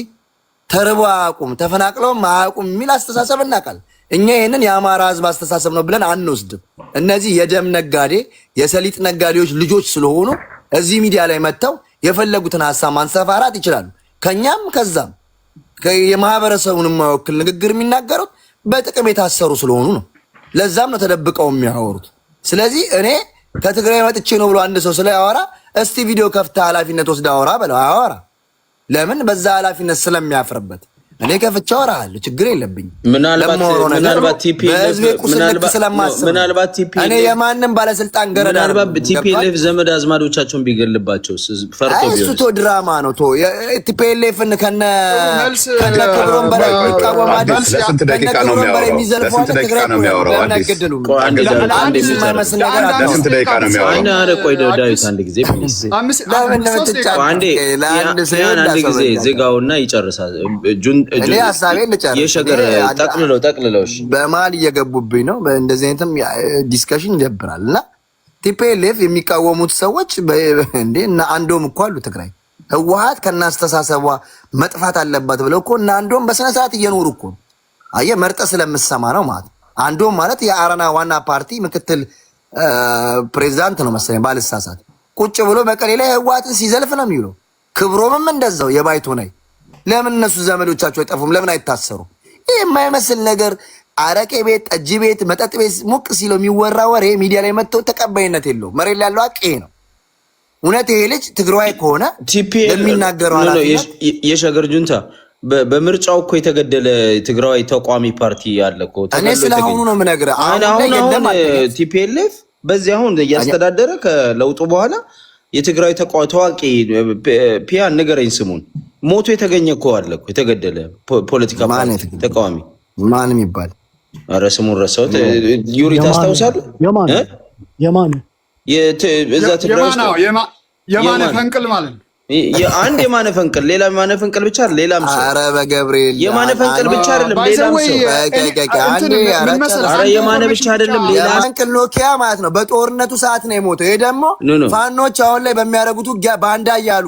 ተርበው አያውቁም፣ ተፈናቅለውም አያውቁም የሚል አስተሳሰብ እናውቃለን። እኛ ይህንን የአማራ ህዝብ አስተሳሰብ ነው ብለን አንወስድም። እነዚህ የደም ነጋዴ የሰሊጥ ነጋዴዎች ልጆች ስለሆኑ እዚህ ሚዲያ ላይ መጥተው የፈለጉትን ሀሳብ ማንሰፋራት ይችላሉ። ከኛም ከዛም የማህበረሰቡን የማይወክል ንግግር የሚናገሩት በጥቅም የታሰሩ ስለሆኑ ነው። ለዛም ነው ተደብቀው የሚያወሩት። ስለዚህ እኔ ከትግራይ መጥቼ ነው ብሎ አንድ ሰው ስለያወራ እስቲ ቪዲዮ ከፍተህ ኃላፊነት ወስደህ አወራ በለው። አወራ። ለምን? በዛ ኃላፊነት ስለሚያፍርበት። እኔ ከፍቼ አወራለሁ፣ ችግር የለብኝም። ምናልባት እኔ የማንም ባለስልጣን ገረዳ ቲፒኤልኤፍ ዘመድ አዝማዶቻቸውን ቢገልባቸው ፈርቶ ቢሆን እሱ ቶ ድራማ ነው። ቶ ቲፒኤልኤፍን ከነ ክብሮም በላይ ይቃወማል። ለስንት ደቂቃ ነው የሚያወራው? ለስንት ደቂቃ ነው የሚያወራው? ለስንት ደቂቃ ነው የሚያወራው? ቆይ ዳዊት አንድ ጊዜ አንድ ጊዜ ዝጋውና ይጨርሳል። እኔ ሀሳቤን የሸገር ጠቅልለው በመሀል እየገቡብኝ ነው። እንደዚህ አይነትም ዲስከሽን ይጀብራል እና ቲፒኤልኤፍ የሚቃወሙት ሰዎች እንዴ እና አንዶም እኮ አሉ ትግራይ ህወሓት ከናስተሳሰቧ መጥፋት አለባት ብለው እኮ እና አንዶም በስነ ስርዓት እየኖሩ እኮ አየህ፣ መርጠ ስለምሰማ ነው ማለት። አንዶም ማለት የአረና ዋና ፓርቲ ምክትል ፕሬዚዳንት ነው መሰለኝ ባልሳሳት። ቁጭ ብሎ መቀሌ ላይ ህወሓትን ሲዘልፍ ነው የሚውለው። ክብሮምም እንደዛው የባይቶ ነይ። ለምን እነሱ ዘመዶቻቸው አይጠፉም? ለምን አይታሰሩ? ይህ የማይመስል ነገር አረቄ ቤት፣ ጠጅ ቤት፣ መጠጥ ቤት ሞቅ ሲለው የሚወራ ወሬ ሚዲያ ላይ መጥቶ ተቀባይነት የለውም። መሬት ላይ ያለው ሀቅ ይሄ ነው። እውነት ይሄ ልጅ ትግራዋይ ከሆነ የሚናገረው ኃላፊነት የሸገር ጁንታ በምርጫው እኮ የተገደለ ትግራዋይ ተቋሚ ፓርቲ ያለ እኮ እኔ ስለአሁኑ ነው የምነግርህ። አሁን ቲፒኤልኤፍ በዚህ አሁን እያስተዳደረ ከለውጡ በኋላ የትግራይ ታዋቂ ፒያን ንገረኝ ስሙን ሞቶ የተገኘ እኮ አለ እኮ የተገደለ ፖለቲካ ፓርቲ ተቃዋሚ ማንም ይባል ኧረ ስሙን ረሳሁት። ዩሪ ታስታውሳለህ? የማን እዛ ትግራይ የማነ ፈንቅል ማለት ነው። አንድ የማነ ፈንቅል ሌላ የማነ ፈንቅል ብቻ ሌላም ሰው ኧረ በገብርኤል የማነ ፈንቅል ብቻ አይደለም ሌላም ሰው ኧረ የማነ ብቻ አይደለም ሌላ ፈንቅል ኖኪያ ማለት ነው። በጦርነቱ ሰዓት ነው የሞተው። ይሄ ደግሞ ፋኖች አሁን ላይ በሚያደርጉት ውጊያ ባንዳ እያሉ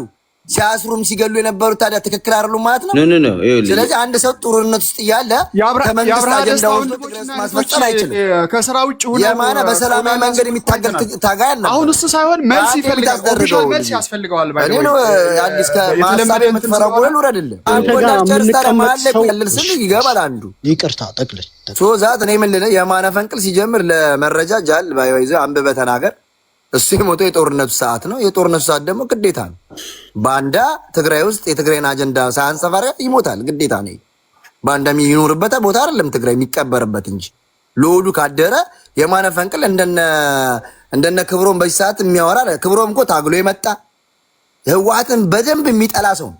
ሲያስሩም ሲገሉ የነበሩት ታዲያ ትክክል አይደሉም ማለት ነው። ስለዚህ አንድ ሰው ጦርነት ውስጥ እያለ ከመንግስት አጀንዳ ውስጥ ማስፈጸም አይችልም። ከስራ ውጭ ሆነ የማነ በሰላማዊ መንገድ የሚታገል ታጋይ አለ። አሁን እሱ ሳይሆን መልስ ይፈልጋል፣ ኦፊሻል መልስ ያስፈልገዋል። እኔ ነው አዲስ ከማሳብ የምትፈራው ወለ ወረደልህ አንተ ጋር ጨርሰህ ማለት ያለል ስም ይገባል። አንዱ ይቅርታ ጠቅልል ዛት እኔ ምን ልልህ የማነ ፈንቅል ሲጀምር ለመረጃ ጃል ባይወይዘ አንብበህ ተናገር። እሱ የሞተው የጦርነቱ ሰዓት ነው። የጦርነቱ ሰዓት ደግሞ ግዴታ ነው። ባንዳ ትግራይ ውስጥ የትግራይን አጀንዳ ሳያንጸባርቅ ይሞታል፣ ግዴታ ነው። ባንዳ የሚኖርበት ቦታ አይደለም ትግራይ የሚቀበርበት እንጂ ለወዱ ካደረ የማነ ፈንቅል እንደነ ክብሮም በዚህ ሰዓት የሚያወራ ክብሮም እኮ ታግሎ የመጣ ህወሓትን በደንብ የሚጠላ ሰው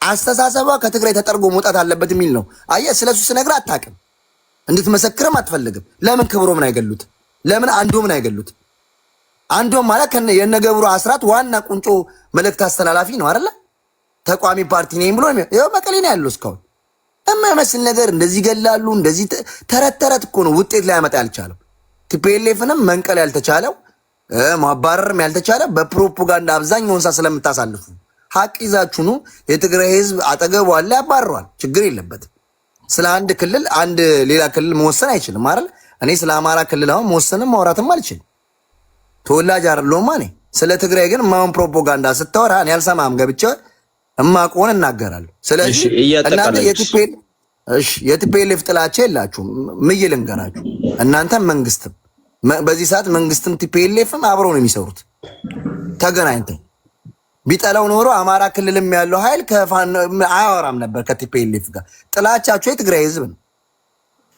አስተሳሰቧ ከትግራይ ተጠርጎ መውጣት አለበት የሚል ነው። አየህ ስለሱ ስነግርህ አታውቅም፣ እንድትመሰክርም አትፈልግም። ለምን ክብሮምን አይገሉት? ለምን አንዶምን አይገሉት? አንዶም ማለት የነገብሩ አስራት ዋና ቁንጮ መልእክት አስተላላፊ ነው አይደለ? ተቋሚ ፓርቲ ነኝ ብሎ ይኸው መቀሌ ነው ያለው። እስካሁን የማይመስል ነገር እንደዚህ ይገላሉ። እንደዚህ ተረት እኮ ነው ውጤት ላይ ያመጣ ያልቻለው። ቲፒኤልኤፍንም መንቀል ያልተቻለው ማባረርም ያልተቻለ በፕሮፓጋንዳ አብዛኛውን ሰዓት ስለምታሳልፉ ሀቅ ይዛችሁ ነው። የትግራይ ህዝብ አጠገቡ አለ፣ ያባረዋል፣ ችግር የለበትም። ስለ አንድ ክልል አንድ ሌላ ክልል መወሰን አይችልም አይደል? እኔ ስለ አማራ ክልል አሁን መወሰንም ማውራትም አልችልም፣ ተወላጅ አይደለሁም። እኔ ስለ ትግራይ ግን ማውን ፕሮፓጋንዳ ስታወራ እኔ አልሰማም፣ ገብቼ እማቆን እናገራለሁ። ስለዚህ እናንተ የቲፒኤልኤፍ ጥላቻ የላችሁም። ምን ልንገራችሁ፣ እናንተም መንግስትም በዚህ ሰዓት መንግስትም ቲፒኤልኤፍም አብረው ነው የሚሰሩት ተገናኝተው። ቢጠላው ኖሮ አማራ ክልልም ያለው ኃይል ከፋኖ አያወራም ነበር ከቲፒኤልኤፍ ጋር። ጥላቻቸው የትግራይ ህዝብ ነው።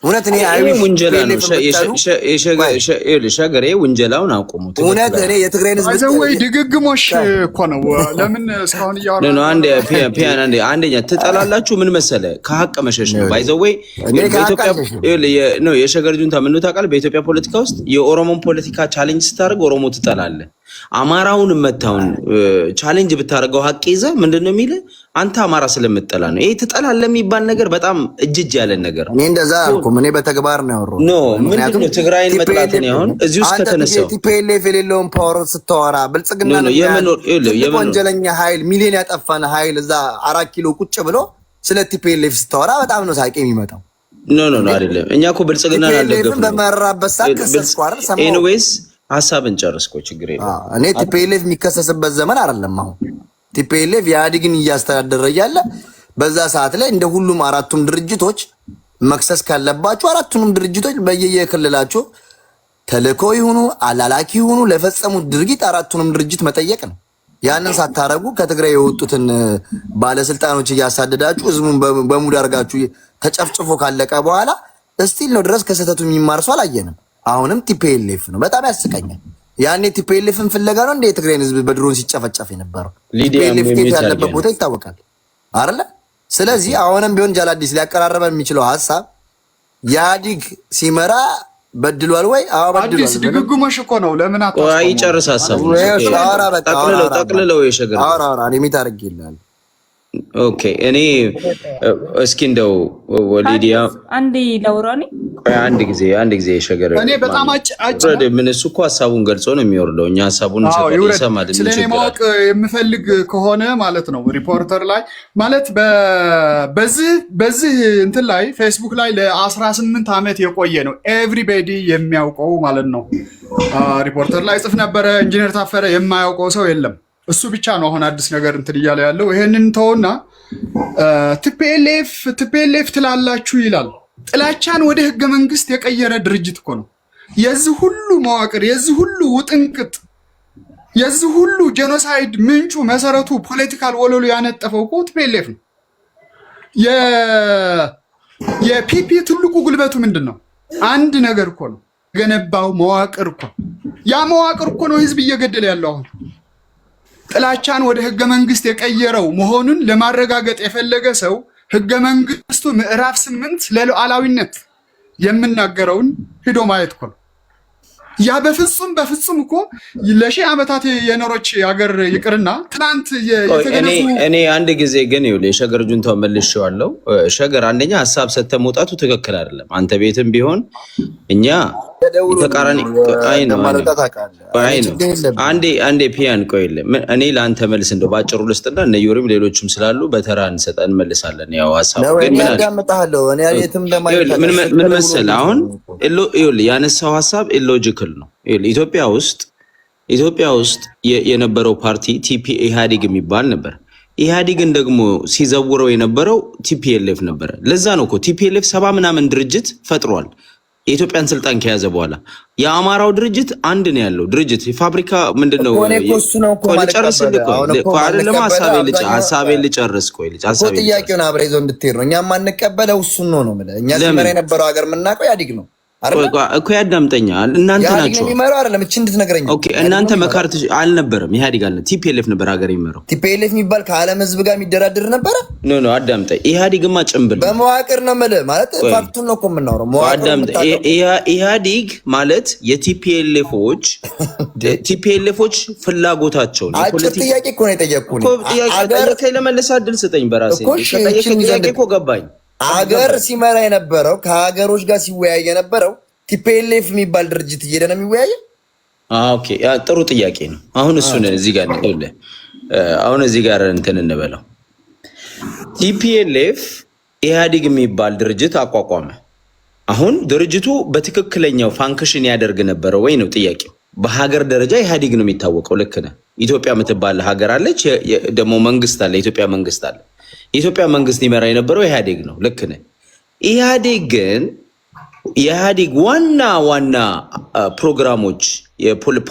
እውነት እኔ ውንጀላ ነው። ሸገሬ ውንጀላውን አቁሙት። እውነት እኔ የትግራይን ህዝብ ወይ ድግግሞሽ እኮ ነው። ለምን እስካሁን እያወራ ነው? አንደኛ ትጠላላችሁ። ምን መሰለ ከሀቅ መሸሽ ነው። ባይዘወይ የሸገር ጁንታ ምን ታውቃለህ? በኢትዮጵያ ፖለቲካ ውስጥ የኦሮሞን ፖለቲካ ቻሌንጅ ስታደርግ ኦሮሞ ትጠላለህ። አማራውን መታውን ቻሌንጅ ብታደርገው ሀቅ ይዘህ ምንድነው የሚልህ? አንተ አማራ ስለምጠላ ነው። ይሄ ትጠላለህ የሚባል ነገር በጣም እጅጅ ያለን ነገር። እኔ እንደዛ አልኩም። እኔ በተግባር ነው ያወራሁት። ኖ ምንድነው ትግራይን መጥላት ነው። አሁን እዚህ ውስጥ ከተነሳው ቲፒኤልኤፍ የሌለውን ፓወር ስታወራ ብልጽግና ነው ወንጀለኛ ኃይል ሚሊዮን ያጠፋን ኃይል እዛ 4 ኪሎ ቁጭ ብሎ ስለ ቲፒኤልኤፍ ስታወራ በጣም ነው ሳቄ የሚመጣው። ኖ አይደለም። እኛ እኮ ብልጽግና አልደገፍንም። በመራበት ሳቅ ከሰስኩ አይደል? ሰማው ኤኒዌይስ ሐሳብን ጨርስኮ ችግር የለም። እኔ ቲፒኤልኤፍ የሚከሰስበት ዘመን አይደለም አሁን። ቲፒኤልኤፍ ኢህአዴግን እያስተዳደረ እያለ በዛ ሰዓት ላይ እንደ ሁሉም አራቱም ድርጅቶች መክሰስ ካለባቸው አራቱንም ድርጅቶች በየክልላቸው ተልእኮ ይሁኑ አላላኪ ይሁኑ ለፈጸሙት ድርጊት አራቱንም ድርጅት መጠየቅ ነው። ያንን ሳታረጉ ከትግራይ የወጡትን ባለስልጣኖች እያሳደዳችሁ ህዝቡን በሙድ አድርጋችሁ ተጨፍጭፎ ካለቀ በኋላ እስቲል ነው ድረስ ከስህተቱ የሚማር ሰው አላየንም። አሁንም ቲፒኤልኤፍ ነው። በጣም ያስቀኛል። ያኔ ቲፒኤልኤፍን ፍለጋ ነው እንደ የትግራይን ህዝብ በድሮን ሲጨፈጨፍ የነበረው። ቲፒኤልኤፍ ያለበት ቦታ ይታወቃል አይደለ? ስለዚህ አሁንም ቢሆን ጃላዲስ ሊያቀራረበን የሚችለው ሀሳብ ኢህአዴግ ሲመራ በድሏል ወይ? አዎ በድሏል። አዲስ ድግግሞሽ እኮ ነው። ለምን አታስቆም? አይ ጨርስ ሀሳቡን ጠቅልለው የሸገር አውራ እኔ ምን ታርግልሃል? ኦኬ እኔ እስኪ እንደው ሊዲያ አንዴ ላውራኒ አንድ ጊዜ የሸገር እኔ በጣም አጭር ምን እሱ እኮ ሀሳቡን ገልጾ ነው የሚወርደው። እኛ ሀሳቡን ይሰማል። ስለኔ ማወቅ የምፈልግ ከሆነ ማለት ነው ሪፖርተር ላይ ማለት በዚህ እንትን ላይ ፌስቡክ ላይ ለ18 ዓመት የቆየ ነው ኤቭሪባዲ የሚያውቀው ማለት ነው። ሪፖርተር ላይ ጽፍ ነበረ። ኢንጂነር ታፈረ የማያውቀው ሰው የለም። እሱ ብቻ ነው አሁን አዲስ ነገር እንትን እያለ ያለው። ይሄንን ተውና ቲፒኤልኤፍ ትላላችሁ ይላል። ጥላቻን ወደ ህገ መንግስት የቀየረ ድርጅት እኮ ነው። የዚህ ሁሉ መዋቅር የዚህ ሁሉ ውጥንቅጥ የዚህ ሁሉ ጄኖሳይድ ምንጩ መሰረቱ ፖለቲካል ወለሉ ያነጠፈው እኮ ቲፒኤልኤፍ ነው። የፒፒ ትልቁ ጉልበቱ ምንድን ነው? አንድ ነገር እኮ ነው ገነባው መዋቅር እኮ። ያ መዋቅር እኮ ነው ህዝብ እየገደለ ያለው። አሁን ጥላቻን ወደ ህገ መንግስት የቀየረው መሆኑን ለማረጋገጥ የፈለገ ሰው ህገ መንግስቱ ምዕራፍ 8 ለሉዓላዊነት የምናገረውን ሂዶ ማየት እኮ ነው። ያ በፍጹም እኮ ለሺህ ዓመታት የኖረች ሀገር ይቅርና ትናንት እኔ አንድ ጊዜ ግን ይኸውልህ የሸገር ጁንታው መልሼዋለሁ። ሸገር አንደኛ ሀሳብ ሰጥተህ መውጣቱ ትክክል አይደለም። አንተ ቤትም ቢሆን እኛ ተቃራኒ ነው። አንዴ ፒያን ቆይልህ እኔ ለአንተ መልስ እንደው ባጭሩ ልስጥና እነ ዩሪም ሌሎችም ስላሉ በተራ እንሰጠን እንመልሳለን። ያው ሀሳብ ግን ምን መሰለህ አሁን ይኸውልህ ያነሳው ሀሳብ ኢሎጂካል ነው። ኢትዮጵያ ውስጥ የነበረው ፓርቲ ኢህአዴግ የሚባል ነበር። ኢህአዴግን ደግሞ ሲዘውረው የነበረው ቲፒኤልኤፍ ነበረ። ለዛ ነው እኮ ቲፒኤልኤፍ 70 ምናምን ድርጅት ፈጥሯል። የኢትዮጵያን ስልጣን ከያዘ በኋላ የአማራው ድርጅት አንድ ነው ያለው ድርጅት ፋብሪካ ምንድነው? ሀሳቤን ልጨርስ። ጥያቄውን አብረህ ይዘው እንድትሄድ ነው። እኛ የማንቀበለው እሱን ነው የምልህ። እኛ ሲመራ የነበረው ሀገር የምናውቀው ኢህአዴግ ነው እኮ። ያዳምጠኛል። እናንተ ናችሁ የሚመራው አይደለም። እቺ እንድትነግረኝ ኦኬ። እናንተ መካርት አልነበረም። ኢህአዴግ አለ። ቲፒኤልኤፍ ነበር ሀገር የሚመራው። ቲፒኤልኤፍ የሚባል ከዓለም ህዝብ ጋር የሚደራደር ነበረ። ኖ አዳምጠኝ። ኢህአዴግማ ጭምብል በመዋቅር ነው የምልህ። ማለት ፋክቱን ነው እኮ የምናወራው። ኢህአዴግ ማለት የቲፒኤልኤፎች ፍላጎታቸው ነው። አጭር ጥያቄ እኮ ነው የጠየቅኩህ። ጥያቄ ለመለስ እድል ስጠኝ። በራሴ ጥያቄ እኮ ገባኝ። አገር ሲመራ የነበረው ከሀገሮች ጋር ሲወያይ የነበረው ቲፒኤልኤፍ የሚባል ድርጅት እየሄደ ነው የሚወያየው። ኦኬ ጥሩ ጥያቄ ነው። አሁን እሱን እዚህ ጋር እንትን እንበለው። ቲፒኤልኤፍ ኢህአዴግ የሚባል ድርጅት አቋቋመ። አሁን ድርጅቱ በትክክለኛው ፋንክሽን ያደርግ ነበረ ወይ ነው ጥያቄው። በሀገር ደረጃ ኢህአዴግ ነው የሚታወቀው። ልክ ነህ። ኢትዮጵያ የምትባል ሀገር አለች፣ ደግሞ መንግስት አለ፣ የኢትዮጵያ መንግስት አለ። የኢትዮጵያ መንግስት ይመራ የነበረው ኢህአዴግ ነው። ልክ ነህ። ኢህአዴግ ግን የኢህአዴግ ዋና ፕሮግራሞች፣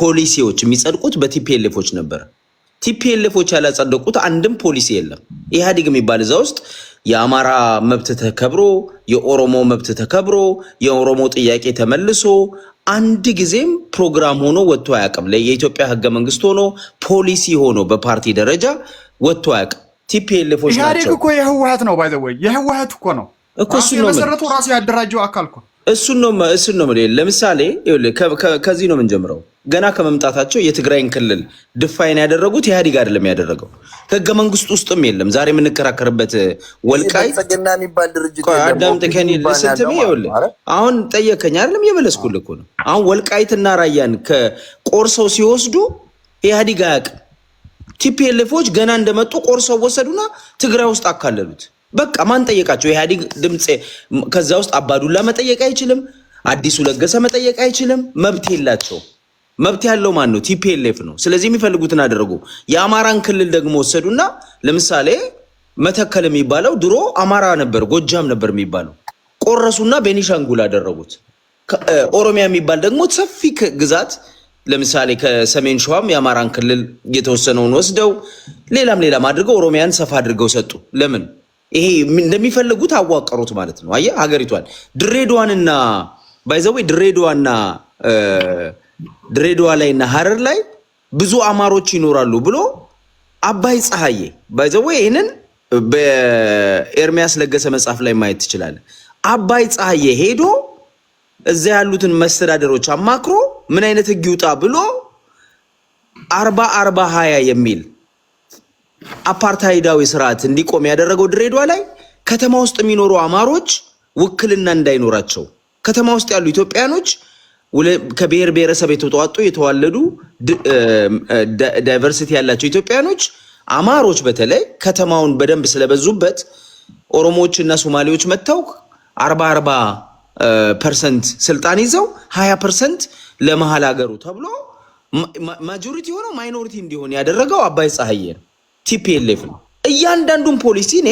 ፖሊሲዎች የሚጸድቁት በቲፒኤልኤፎች ነበር። ቲፒኤልኤፎች ያላጸደቁት አንድም ፖሊሲ የለም። ኢህአዴግ የሚባል እዛ ውስጥ የአማራ መብት ተከብሮ፣ የኦሮሞ መብት ተከብሮ፣ የኦሮሞ ጥያቄ ተመልሶ አንድ ጊዜም ፕሮግራም ሆኖ ወጥቶ አያውቅም። የኢትዮጵያ ህገ መንግስት ሆኖ ፖሊሲ ሆኖ በፓርቲ ደረጃ ወጥቶ አያውቅም። ቲፒኤልኤፎች ናቸው። ኢህአዴግ እኮ የህወሓት ነው። ባይ ዘ ወይ የህወሓት እኮ ነው እኮ እሱ ነው መሰረቱ ራሱ ያደራጀው አካል እኮ እሱን ነው። ለምሳሌ ከዚህ ነው የምንጀምረው። ገና ከመምጣታቸው የትግራይን ክልል ድፋይን ያደረጉት ኢህአዴግ አይደለም ያደረገው። ህገ መንግስት ውስጥም የለም። ዛሬ የምንከራከርበት ወልቃይት አዳምጠኝ። አሁን ጠየቀኝ አይደለም የመለስኩልህ እኮ ነው። አሁን ወልቃይትና ራያን ከቆርሰው ሲወስዱ ኢህአዴግ አያውቅም። ቲፒኤልኤፎች ገና እንደመጡ ቆርሰው ወሰዱና ትግራይ ውስጥ አካለሉት። በቃ ማን ጠየቃቸው? ኢህአዴግ ድምፅ ከዛ ውስጥ አባዱላ መጠየቅ አይችልም። አዲሱ ለገሰ መጠየቅ አይችልም። መብት የላቸው። መብት ያለው ማን ነው? ቲፒኤልኤፍ ነው። ስለዚህ የሚፈልጉትን አደረጉ። የአማራን ክልል ደግሞ ወሰዱና ለምሳሌ መተከል የሚባለው ድሮ አማራ ነበር፣ ጎጃም ነበር የሚባለው፣ ቆረሱና ቤኒሻንጉል አደረጉት። ኦሮሚያ የሚባል ደግሞ ሰፊ ግዛት ለምሳሌ ከሰሜን ሸዋም የአማራን ክልል የተወሰነውን ወስደው ሌላም አድርገው ኦሮሚያን ሰፋ አድርገው ሰጡ። ለምን? ይሄ እንደሚፈልጉት አዋቀሩት ማለት ነው። አየህ ሀገሪቷን ድሬዳዋንና ባይዘዌ ድሬዳዋ ላይና ሀረር ላይ ብዙ አማሮች ይኖራሉ ብሎ አባይ ፀሐዬ ባይዘዌ ይህንን በኤርሚያስ ለገሰ መጽሐፍ ላይ ማየት ትችላለህ። አባይ ፀሐዬ ሄዶ እዛ ያሉትን መስተዳደሮች አማክሮ ምን አይነት ህግ ይውጣ ብሎ 40-40-20 የሚል አፓርታይዳዊ ስርዓት እንዲቆም ያደረገው ድሬዳዋ ላይ ከተማ ውስጥ የሚኖሩ አማሮች ውክልና እንዳይኖራቸው፣ ከተማ ውስጥ ያሉ ኢትዮጵያኖች ከብሔር ብሔረሰብ የተውጣጡ የተዋለዱ ዳይቨርሲቲ ያላቸው ኢትዮጵያኖች አማሮች በተለይ ከተማውን በደንብ ስለበዙበት ኦሮሞዎች እና ሶማሌዎች መጥተው 40% ስልጣን ይዘው 20% ለመሃል ሀገሩ ተብሎ ማጆሪቲ ሆኖ ማይኖሪቲ እንዲሆን ያደረገው አባይ ፀሐዬ ነው። ቲፒኤልኤፍ ነው። እያንዳንዱን ፖሊሲ እኔ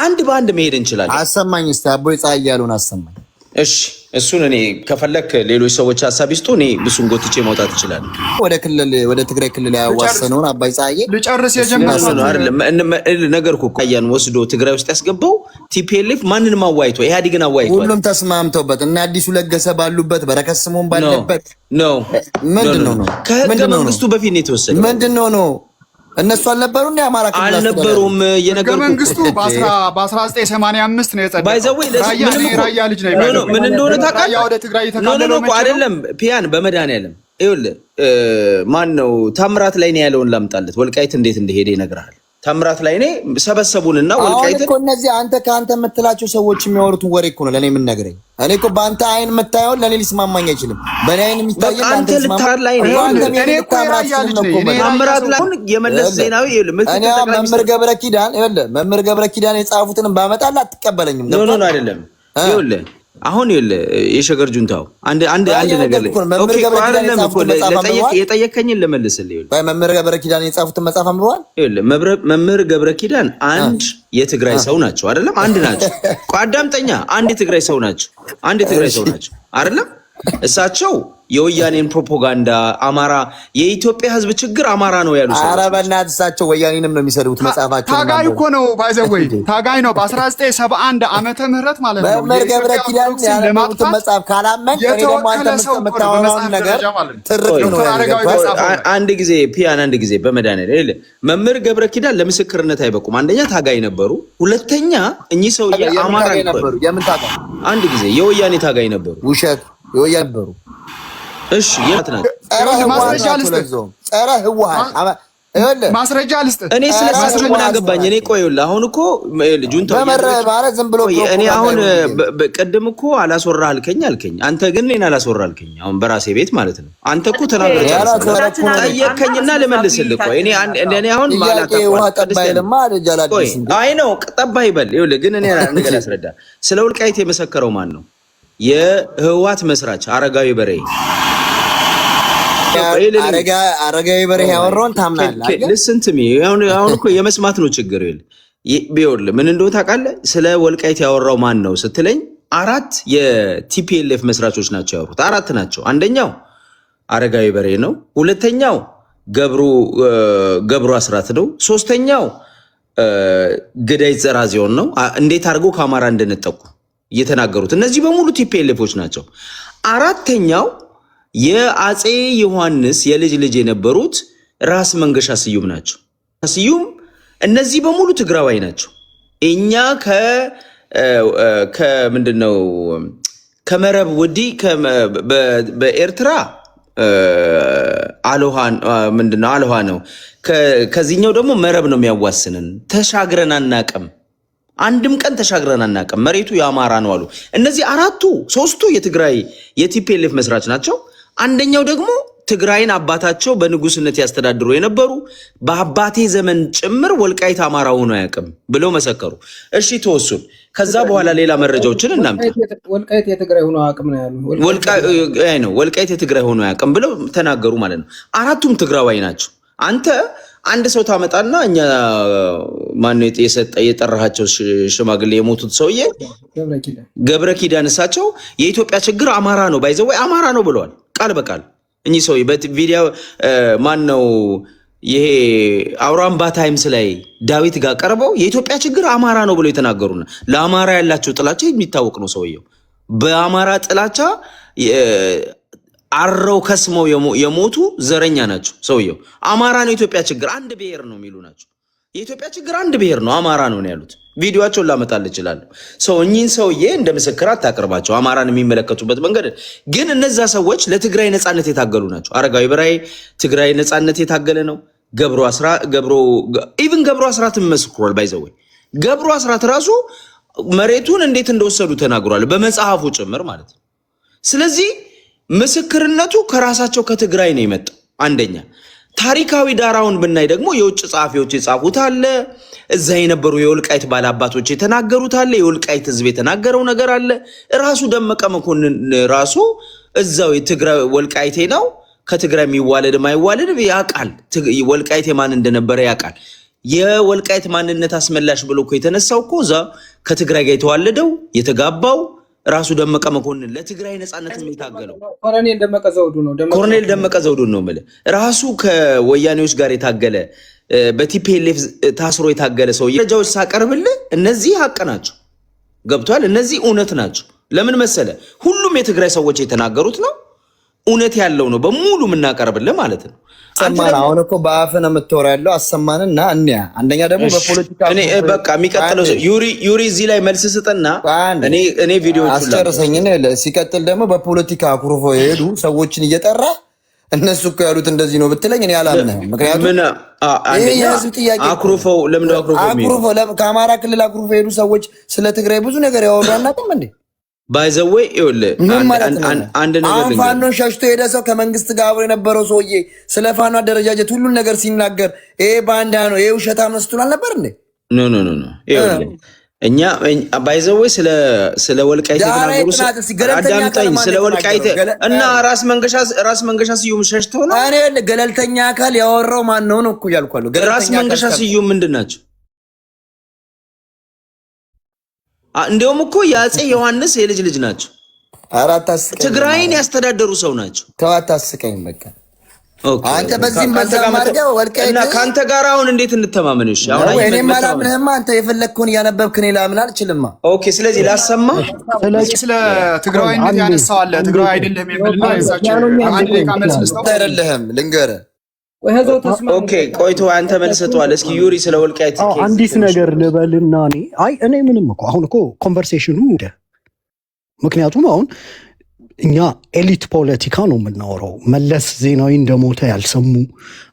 አንድ በአንድ መሄድ እንችላለን። አሰማኝ እስቲ አባይ ፀሐዬ ያሉን አሰማኝ። እሺ እሱን እኔ ከፈለክ ሌሎች ሰዎች ሐሳብ ይስጡ፣ እኔ ብሱን ጎትቼ ማውጣት ይችላል። ወደ ትግራይ ክልል ያዋሰነውን አባይ ፀሐዬ ልጨርስ የጀመረው አይደለም ነገር እኮ ያን ወስዶ ትግራይ ውስጥ ያስገባው ቲፒኤልኤፍ ማንንም አዋይቶ ኢህአዴግን አዋይቶ ሁሉም ተስማምተውበት እና አዲሱ ለገሰ ባሉበት በረከት ስምኦን ባለበት ነው። ምንድነው ነው ከህገ መንግስቱ በፊት ነው የተወሰደው። ምንድነው ነው እነሱ አልነበሩ እንደ አማራ ክልል አልነበሩም። የነገርኩህ መንግስቱ በ1985 ነው የጸደቀው። ባይዘው ራያ ልጅ ነው ነው ምን እንደሆነ ታውቃለህ? ወደ ትግራይ የተካለለው ነው አይደለም። ፒያን በመድኃኒዓለም ይኸውልህ ማን ነው ታምራት ላይ ነው ያለውን ላምጣለት። ወልቃይት እንዴት እንደሄደ ይነግርሃል። ታምራት ላይ ነው ሰበሰቡንና ወልቃይት እኮ እነዚህ ከአንተ የምትላቸው ሰዎች የሚያወሩትን ወሬ እኮ ነው ለኔ የምነግረኝ። እኔ እኮ በአንተ አይን የምታየው ለኔ ሊስማማኝ አይችልም። በኔ አይን የሚታየው አንተ ልታር ላይ ነው። እኔ እኮ ራያ ልጅ ነኝ። ታምራት ላይ የመለስ ዜናዊ መምህር ገብረ ኪዳን የጻፉትን ባመጣላ አትቀበለኝም። ኖ አይደለም። ይኸውልህ አሁን የሸገር ጁንታው አንድ ነገር የጠየከኝን ልመልስልህ። መምህር ገብረ ኪዳን የጻፉትን መጽሐፍ አንብበዋል? መምህር ገብረ ኪዳን አንድ የትግራይ ሰው ናቸው አይደለም? አንድ ናቸው። አዳምጠኛ። አንድ የትግራይ ሰው ናቸው አይደለም? እሳቸው የወያኔን ፕሮፓጋንዳ አማራ የኢትዮጵያ ሕዝብ ችግር አማራ ነው ያሉ ሰው። ኧረ በእናትህ እሳቸው ወያኔንም ነው የሚሰድቡት። መጽሐፋቸው ታጋይ እኮ ነው ባይዘወይ ታጋይ ነው። በ1971 ዓመተ ምህረት ማለት ነው። መምህር ገብረ ኪዳን ያነበቡትን መጽሐፍ ካላመንክ እኔ ደግሞ አንተ የምታወራውን ነገር ትርክ ነው ያለው። አንድ ጊዜ በመድኃኒዓለም መምህር ገብረ ኪዳን ለምስክርነት አይበቁም። አንደኛ ታጋይ ነበሩ፣ ሁለተኛ እኚህ ሰውዬ አማራ ነበሩ። የምን ታጋይ? አንድ ጊዜ የወያኔ ታጋይ ነበሩ። ውሸት የወያኔ ነበሩ። እሺ ጸረ ህወሓት ማስረጃ ልስጥ። እኔ ስለሳቸው ምን አገባኝ? እኔ ቆይልህ አሁን እኮ ጁንታው እኔ አሁን ቅድም እኮ አላስወራህ አልከኝ። አንተ ግን እኔን አላስወራህ አልከኝ። አሁን በራሴ ቤት ማለት ነው። አንተ እኮ ተናግረህ ጠየቅከኝና ልመልስልህ። ቆይ እኔ አሁን አይ ነው ጠባይ በል። ይኸውልህ ግን እኔ ነገር ያስረዳ። ስለ ወልቃይት የመሰከረው ማን ነው? የህወሓት መስራች አረጋዊ በርሄ። አረጋዊ በርሄ ያወራውን ታምናለህ? ልስን ትሚ አሁን እኮ የመስማት ነው ችግር። ይኸውልህ ምን እንደሆነ ታውቃለህ? ስለ ወልቃይት ያወራው ማን ነው ስትለኝ 4 የቲፒኤልኤፍ መስራቾች ናቸው ያወሩት። 4 ናቸው። አንደኛው አረጋዊ በርሄ ነው። ሁለተኛው ገብሩ አስራት ነው። ሶስተኛው ግዳይ ዘራዚዮን ነው። እንዴት አድርገው ከአማራ እንደነጠቁ እየተናገሩት እነዚህ በሙሉ ቲፒኤልኤፎች ናቸው። አራተኛው የአፄ ዮሐንስ የልጅ ልጅ የነበሩት ራስ መንገሻ ስዩም ናቸው። ስዩም እነዚህ በሙሉ ትግራዋይ ናቸው። እኛ ከምንድነው ከመረብ ወዲህ በኤርትራ አልሃ ነው። ከዚህኛው ደግሞ መረብ ነው የሚያዋስንን። ተሻግረን አናቅም። አንድም ቀን ተሻግረን አናቅም። መሬቱ የአማራ ነው አሉ። እነዚህ 3ቱ የትግራይ የቲፒኤልኤፍ መስራች ናቸው። አንደኛው ደግሞ ትግራይን አባታቸው በንጉስነት ያስተዳድሩ የነበሩ በአባቴ ዘመን ጭምር ወልቃይት አማራ ሆኖ አያውቅም ብለው መሰከሩ። እሺ ተወሱን። ከዛ በኋላ ሌላ መረጃዎችን እናምጣ። ወልቃይት የትግራይ ሆኖ አያውቅም ነው ያሉ። ወልቃይት የትግራይ ሆኖ አያውቅም ብለው ተናገሩ ማለት ነው። 4ቱም ትግራዋይ ናቸው። አንተ አንድ ሰው ታመጣና እኛ ማን የጠራሃቸው ሽማግሌ የሞቱት ሰውዬ ገብረ ኪዳን እሳቸው የኢትዮጵያ ችግር አማራ ነው ባይዘው አማራ ነው ብለዋል ቃል በቃል። እኚህ ሰውዬ በቪዲዮ ማን ነው ይሄ አውራምባ ታይምስ ላይ ዳዊት ጋር ቀርበው የኢትዮጵያ ችግር አማራ ነው ብለው የተናገሩና ለአማራ ያላቸው ጥላቻ የሚታወቅ ነው። ሰውየው በአማራ ጥላቻ አረው ከስመው የሞቱ ዘረኛ ናቸው። ሰውየው አማራ ነው የኢትዮጵያ ችግር አንድ ብሔር ነው የሚሉ ናቸው። የኢትዮጵያ ችግር አንድ ብሔር ነው አማራ ነው ያሉት። ቪዲዮአቸውን ላመጣል ይችላል። እኚህን ሰውዬ እንደ ምስክር አታቀርባቸው። አማራን የሚመለከቱበት መንገድ ግን እነዛ ሰዎች ለትግራይ ነፃነት የታገሉ ናቸው። አረጋዊ በርሄ ትግራይ ነፃነት የታገለ ነው። ገብሩ አስራት መስክሯል። ባይዘው ገብሩ አስራት ራሱ መሬቱን እንዴት እንደወሰዱ ተናግሯል፣ በመጽሐፉ ጭምር ማለት ነው። ስለዚህ ምስክርነቱ ከራሳቸው ከትግራይ ነው የመጣው። አንደኛ ታሪካዊ ዳራውን ብናይ ደግሞ የውጭ ጸሐፊዎች የጻፉት አለ፣ እዛ የነበሩ የወልቃይት ባላባቶች የተናገሩት አለ፣ የወልቃይት ሕዝብ የተናገረው ነገር አለ። ራሱ ደመቀ መኮንን ራሱ እዛው የትግራይ ወልቃይቴ ነው ከትግራይ የሚዋለድ ማይዋለድ ያውቃል። ወልቃይቴ ማን እንደነበረ ያውቃል። የወልቃይት ማንነት አስመላሽ ብሎ እኮ የተነሳው እኮ እዛ ከትግራይ ጋር የተዋለደው የተጋባው ራሱ ደመቀ መኮንን ለትግራይ ነፃነት የታገለው ኮሎኔል ደመቀ ዘውዱ ነው። ኮሎኔል ደመቀ ዘውዱ ነው ማለት ራሱ ከወያኔዎች ጋር የታገለ በቲፒኤልኤፍ ታስሮ የታገለ ሰው መረጃዎች ሳቀርብልህ እነዚህ ሀቅ ናቸው። ገብቷል? እነዚህ እውነት ናቸው። ለምን መሰለ? ሁሉም የትግራይ ሰዎች የተናገሩት ነው። እውነት ያለው ነው በሙሉ የምናቀርብልህ ማለት ነው። አሰማን አሁን እኮ በአፍ ነው የምትወራ ያለው አሰማንና እንያ አንደኛ ደግሞ በፖለቲካ እኔ በቃ የሚቀጥለው ዩሪ እዚህ ላይ መልስ ስጠና እኔ ቪዲዮዎቹ አስጨርሰኝ ነው። ሲቀጥል ደግሞ በፖለቲካ አኩርፎ የሄዱ ሰዎችን እየጠራ እነሱ እኮ ያሉት እንደዚህ ነው ብትለኝ እኔ አላምንህም። ምክንያቱም ይሄ የህዝብ ጥያቄ አኩርፈው ለምን አኩርፈው ከአማራ ክልል አኩርፎ የሄዱ ሰዎች ስለ ትግራይ ብዙ ነገር ያወሩ አናውቅም እንዴ? ባይዘወይ ይኸውልህ አንድ ነገር ልንገርህ። ፋኖን ሸሽቶ ሄደ ሰው ከመንግስት ጋር አብሮ የነበረው ሰውዬ ስለ ፋኖ አደረጃጀት ሁሉን ነገር ሲናገር ይሄ ባንዳ ነው ይሄ ውሸታም ነው ስትል አልነበር እንዴ? ኖ ይኸውልህ እኛ ባይዘወይ ስለ ወልቃይት የተናገሩ አዳምጠኝ። ስለ ወልቃይት እና ራስ መንገሻ ስዩም ሸሽተው ነው። እኔ ገለልተኛ አካል ያወራው ማን ነው ነው እኮ ያልኳለሁ። ራስ መንገሻ ስዩም ምንድን ናቸው? እንደውም እኮ የአፄ ዮሐንስ የልጅ ልጅ ናቸው። ትግራይን ያስተዳደሩ ሰው ናቸው። ተዋት አስቀኝ በቃ አንተ በዚህም በዛም አድርገው ወልቃይት እና ካንተ ጋር አሁን እንዴት እንተማመን? እሺ አሁን እኔም አላምንህም። አንተ የፈለግከውን እያነበብክ እኔ ላምን አልችልም። ኦኬ ስለዚህ ላሰማ ስለ ትግራይነት ያነሳው አለ ትግራይ አይደለም የሚልና እዛቸው አንድ ደቂቃ መልስ ልስጠው። አይደለም ልንገርህ ኦኬ ቆይቶ አንተ መልሰቷል። እስኪ ዩሪ ስለ ወልቃይት አንዲት ነገር ልበልና እኔ ምንም እኮ አሁን እኮ ኮንቨርሴሽኑ ምክንያቱም አሁን እኛ ኤሊት ፖለቲካ ነው የምናወራው። መለስ ዜናዊ እንደሞተ ያልሰሙ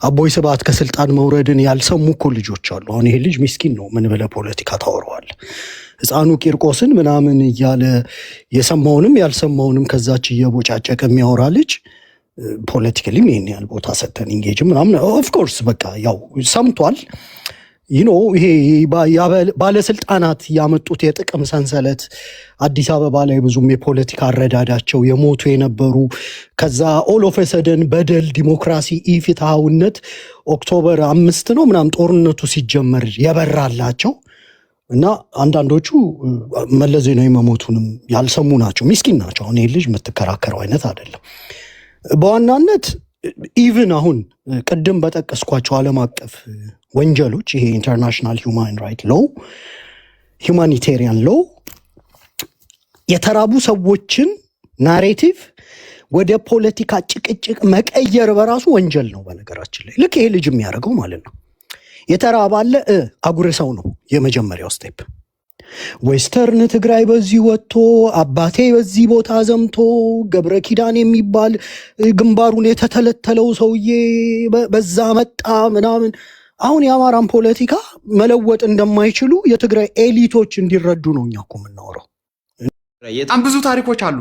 አቦይ ስብሃት ከስልጣን መውረድን ያልሰሙ እኮ ልጆች አሉ። አሁን ይሄ ልጅ ምስኪን ነው። ምን ብለህ ፖለቲካ ታወራዋል? ህፃኑ ቂርቆስን ምናምን እያለ የሰማውንም ያልሰማውንም ከዛች እየቦጫጨቀ የሚያወራ ልጅ ፖለቲካሊ ይህን ያህል ቦታ ሰተን ኢንጌጅ ምናምን ኦፍኮርስ በቃ ያው ሰምቷል። ይሄ ባለስልጣናት ያመጡት የጥቅም ሰንሰለት አዲስ አበባ ላይ ብዙም የፖለቲካ አረዳዳቸው የሞቱ የነበሩ ከዛ ኦሎፈሰደን በደል ዲሞክራሲ ኢፍትሐዊነት ኦክቶበር 5 ነው ምናምን ጦርነቱ ሲጀመር የበራላቸው እና አንዳንዶቹ መለስ ዜናዊ መሞቱንም ያልሰሙ ናቸው። ሚስኪን ናቸው። አሁን ይህ ልጅ የምትከራከረው አይነት አይደለም። በዋናነት ኢቭን አሁን ቅድም በጠቀስኳቸው ዓለም አቀፍ ወንጀሎች ይሄ ኢንተርናሽናል ሁማን ራይት ሎው ሁማኒቴሪያን ሎው የተራቡ ሰዎችን ናሬቲቭ ወደ ፖለቲካ ጭቅጭቅ መቀየር በራሱ ወንጀል ነው። በነገራችን ላይ ልክ ይሄ ልጅ የሚያደርገው ማለት ነው። የተራባለ አጉርሰው ነው የመጀመሪያው ስቴፕ። ዌስተርን ትግራይ በዚህ ወጥቶ አባቴ በዚህ ቦታ ዘምቶ ገብረ ኪዳን የሚባል ግንባሩን የተተለተለው ሰውዬ በዛ መጣ ምናምን። አሁን የአማራን ፖለቲካ መለወጥ እንደማይችሉ የትግራይ ኤሊቶች እንዲረዱ ነው እኛ እኮ የምናወራው። በጣም ብዙ ታሪኮች አሉ።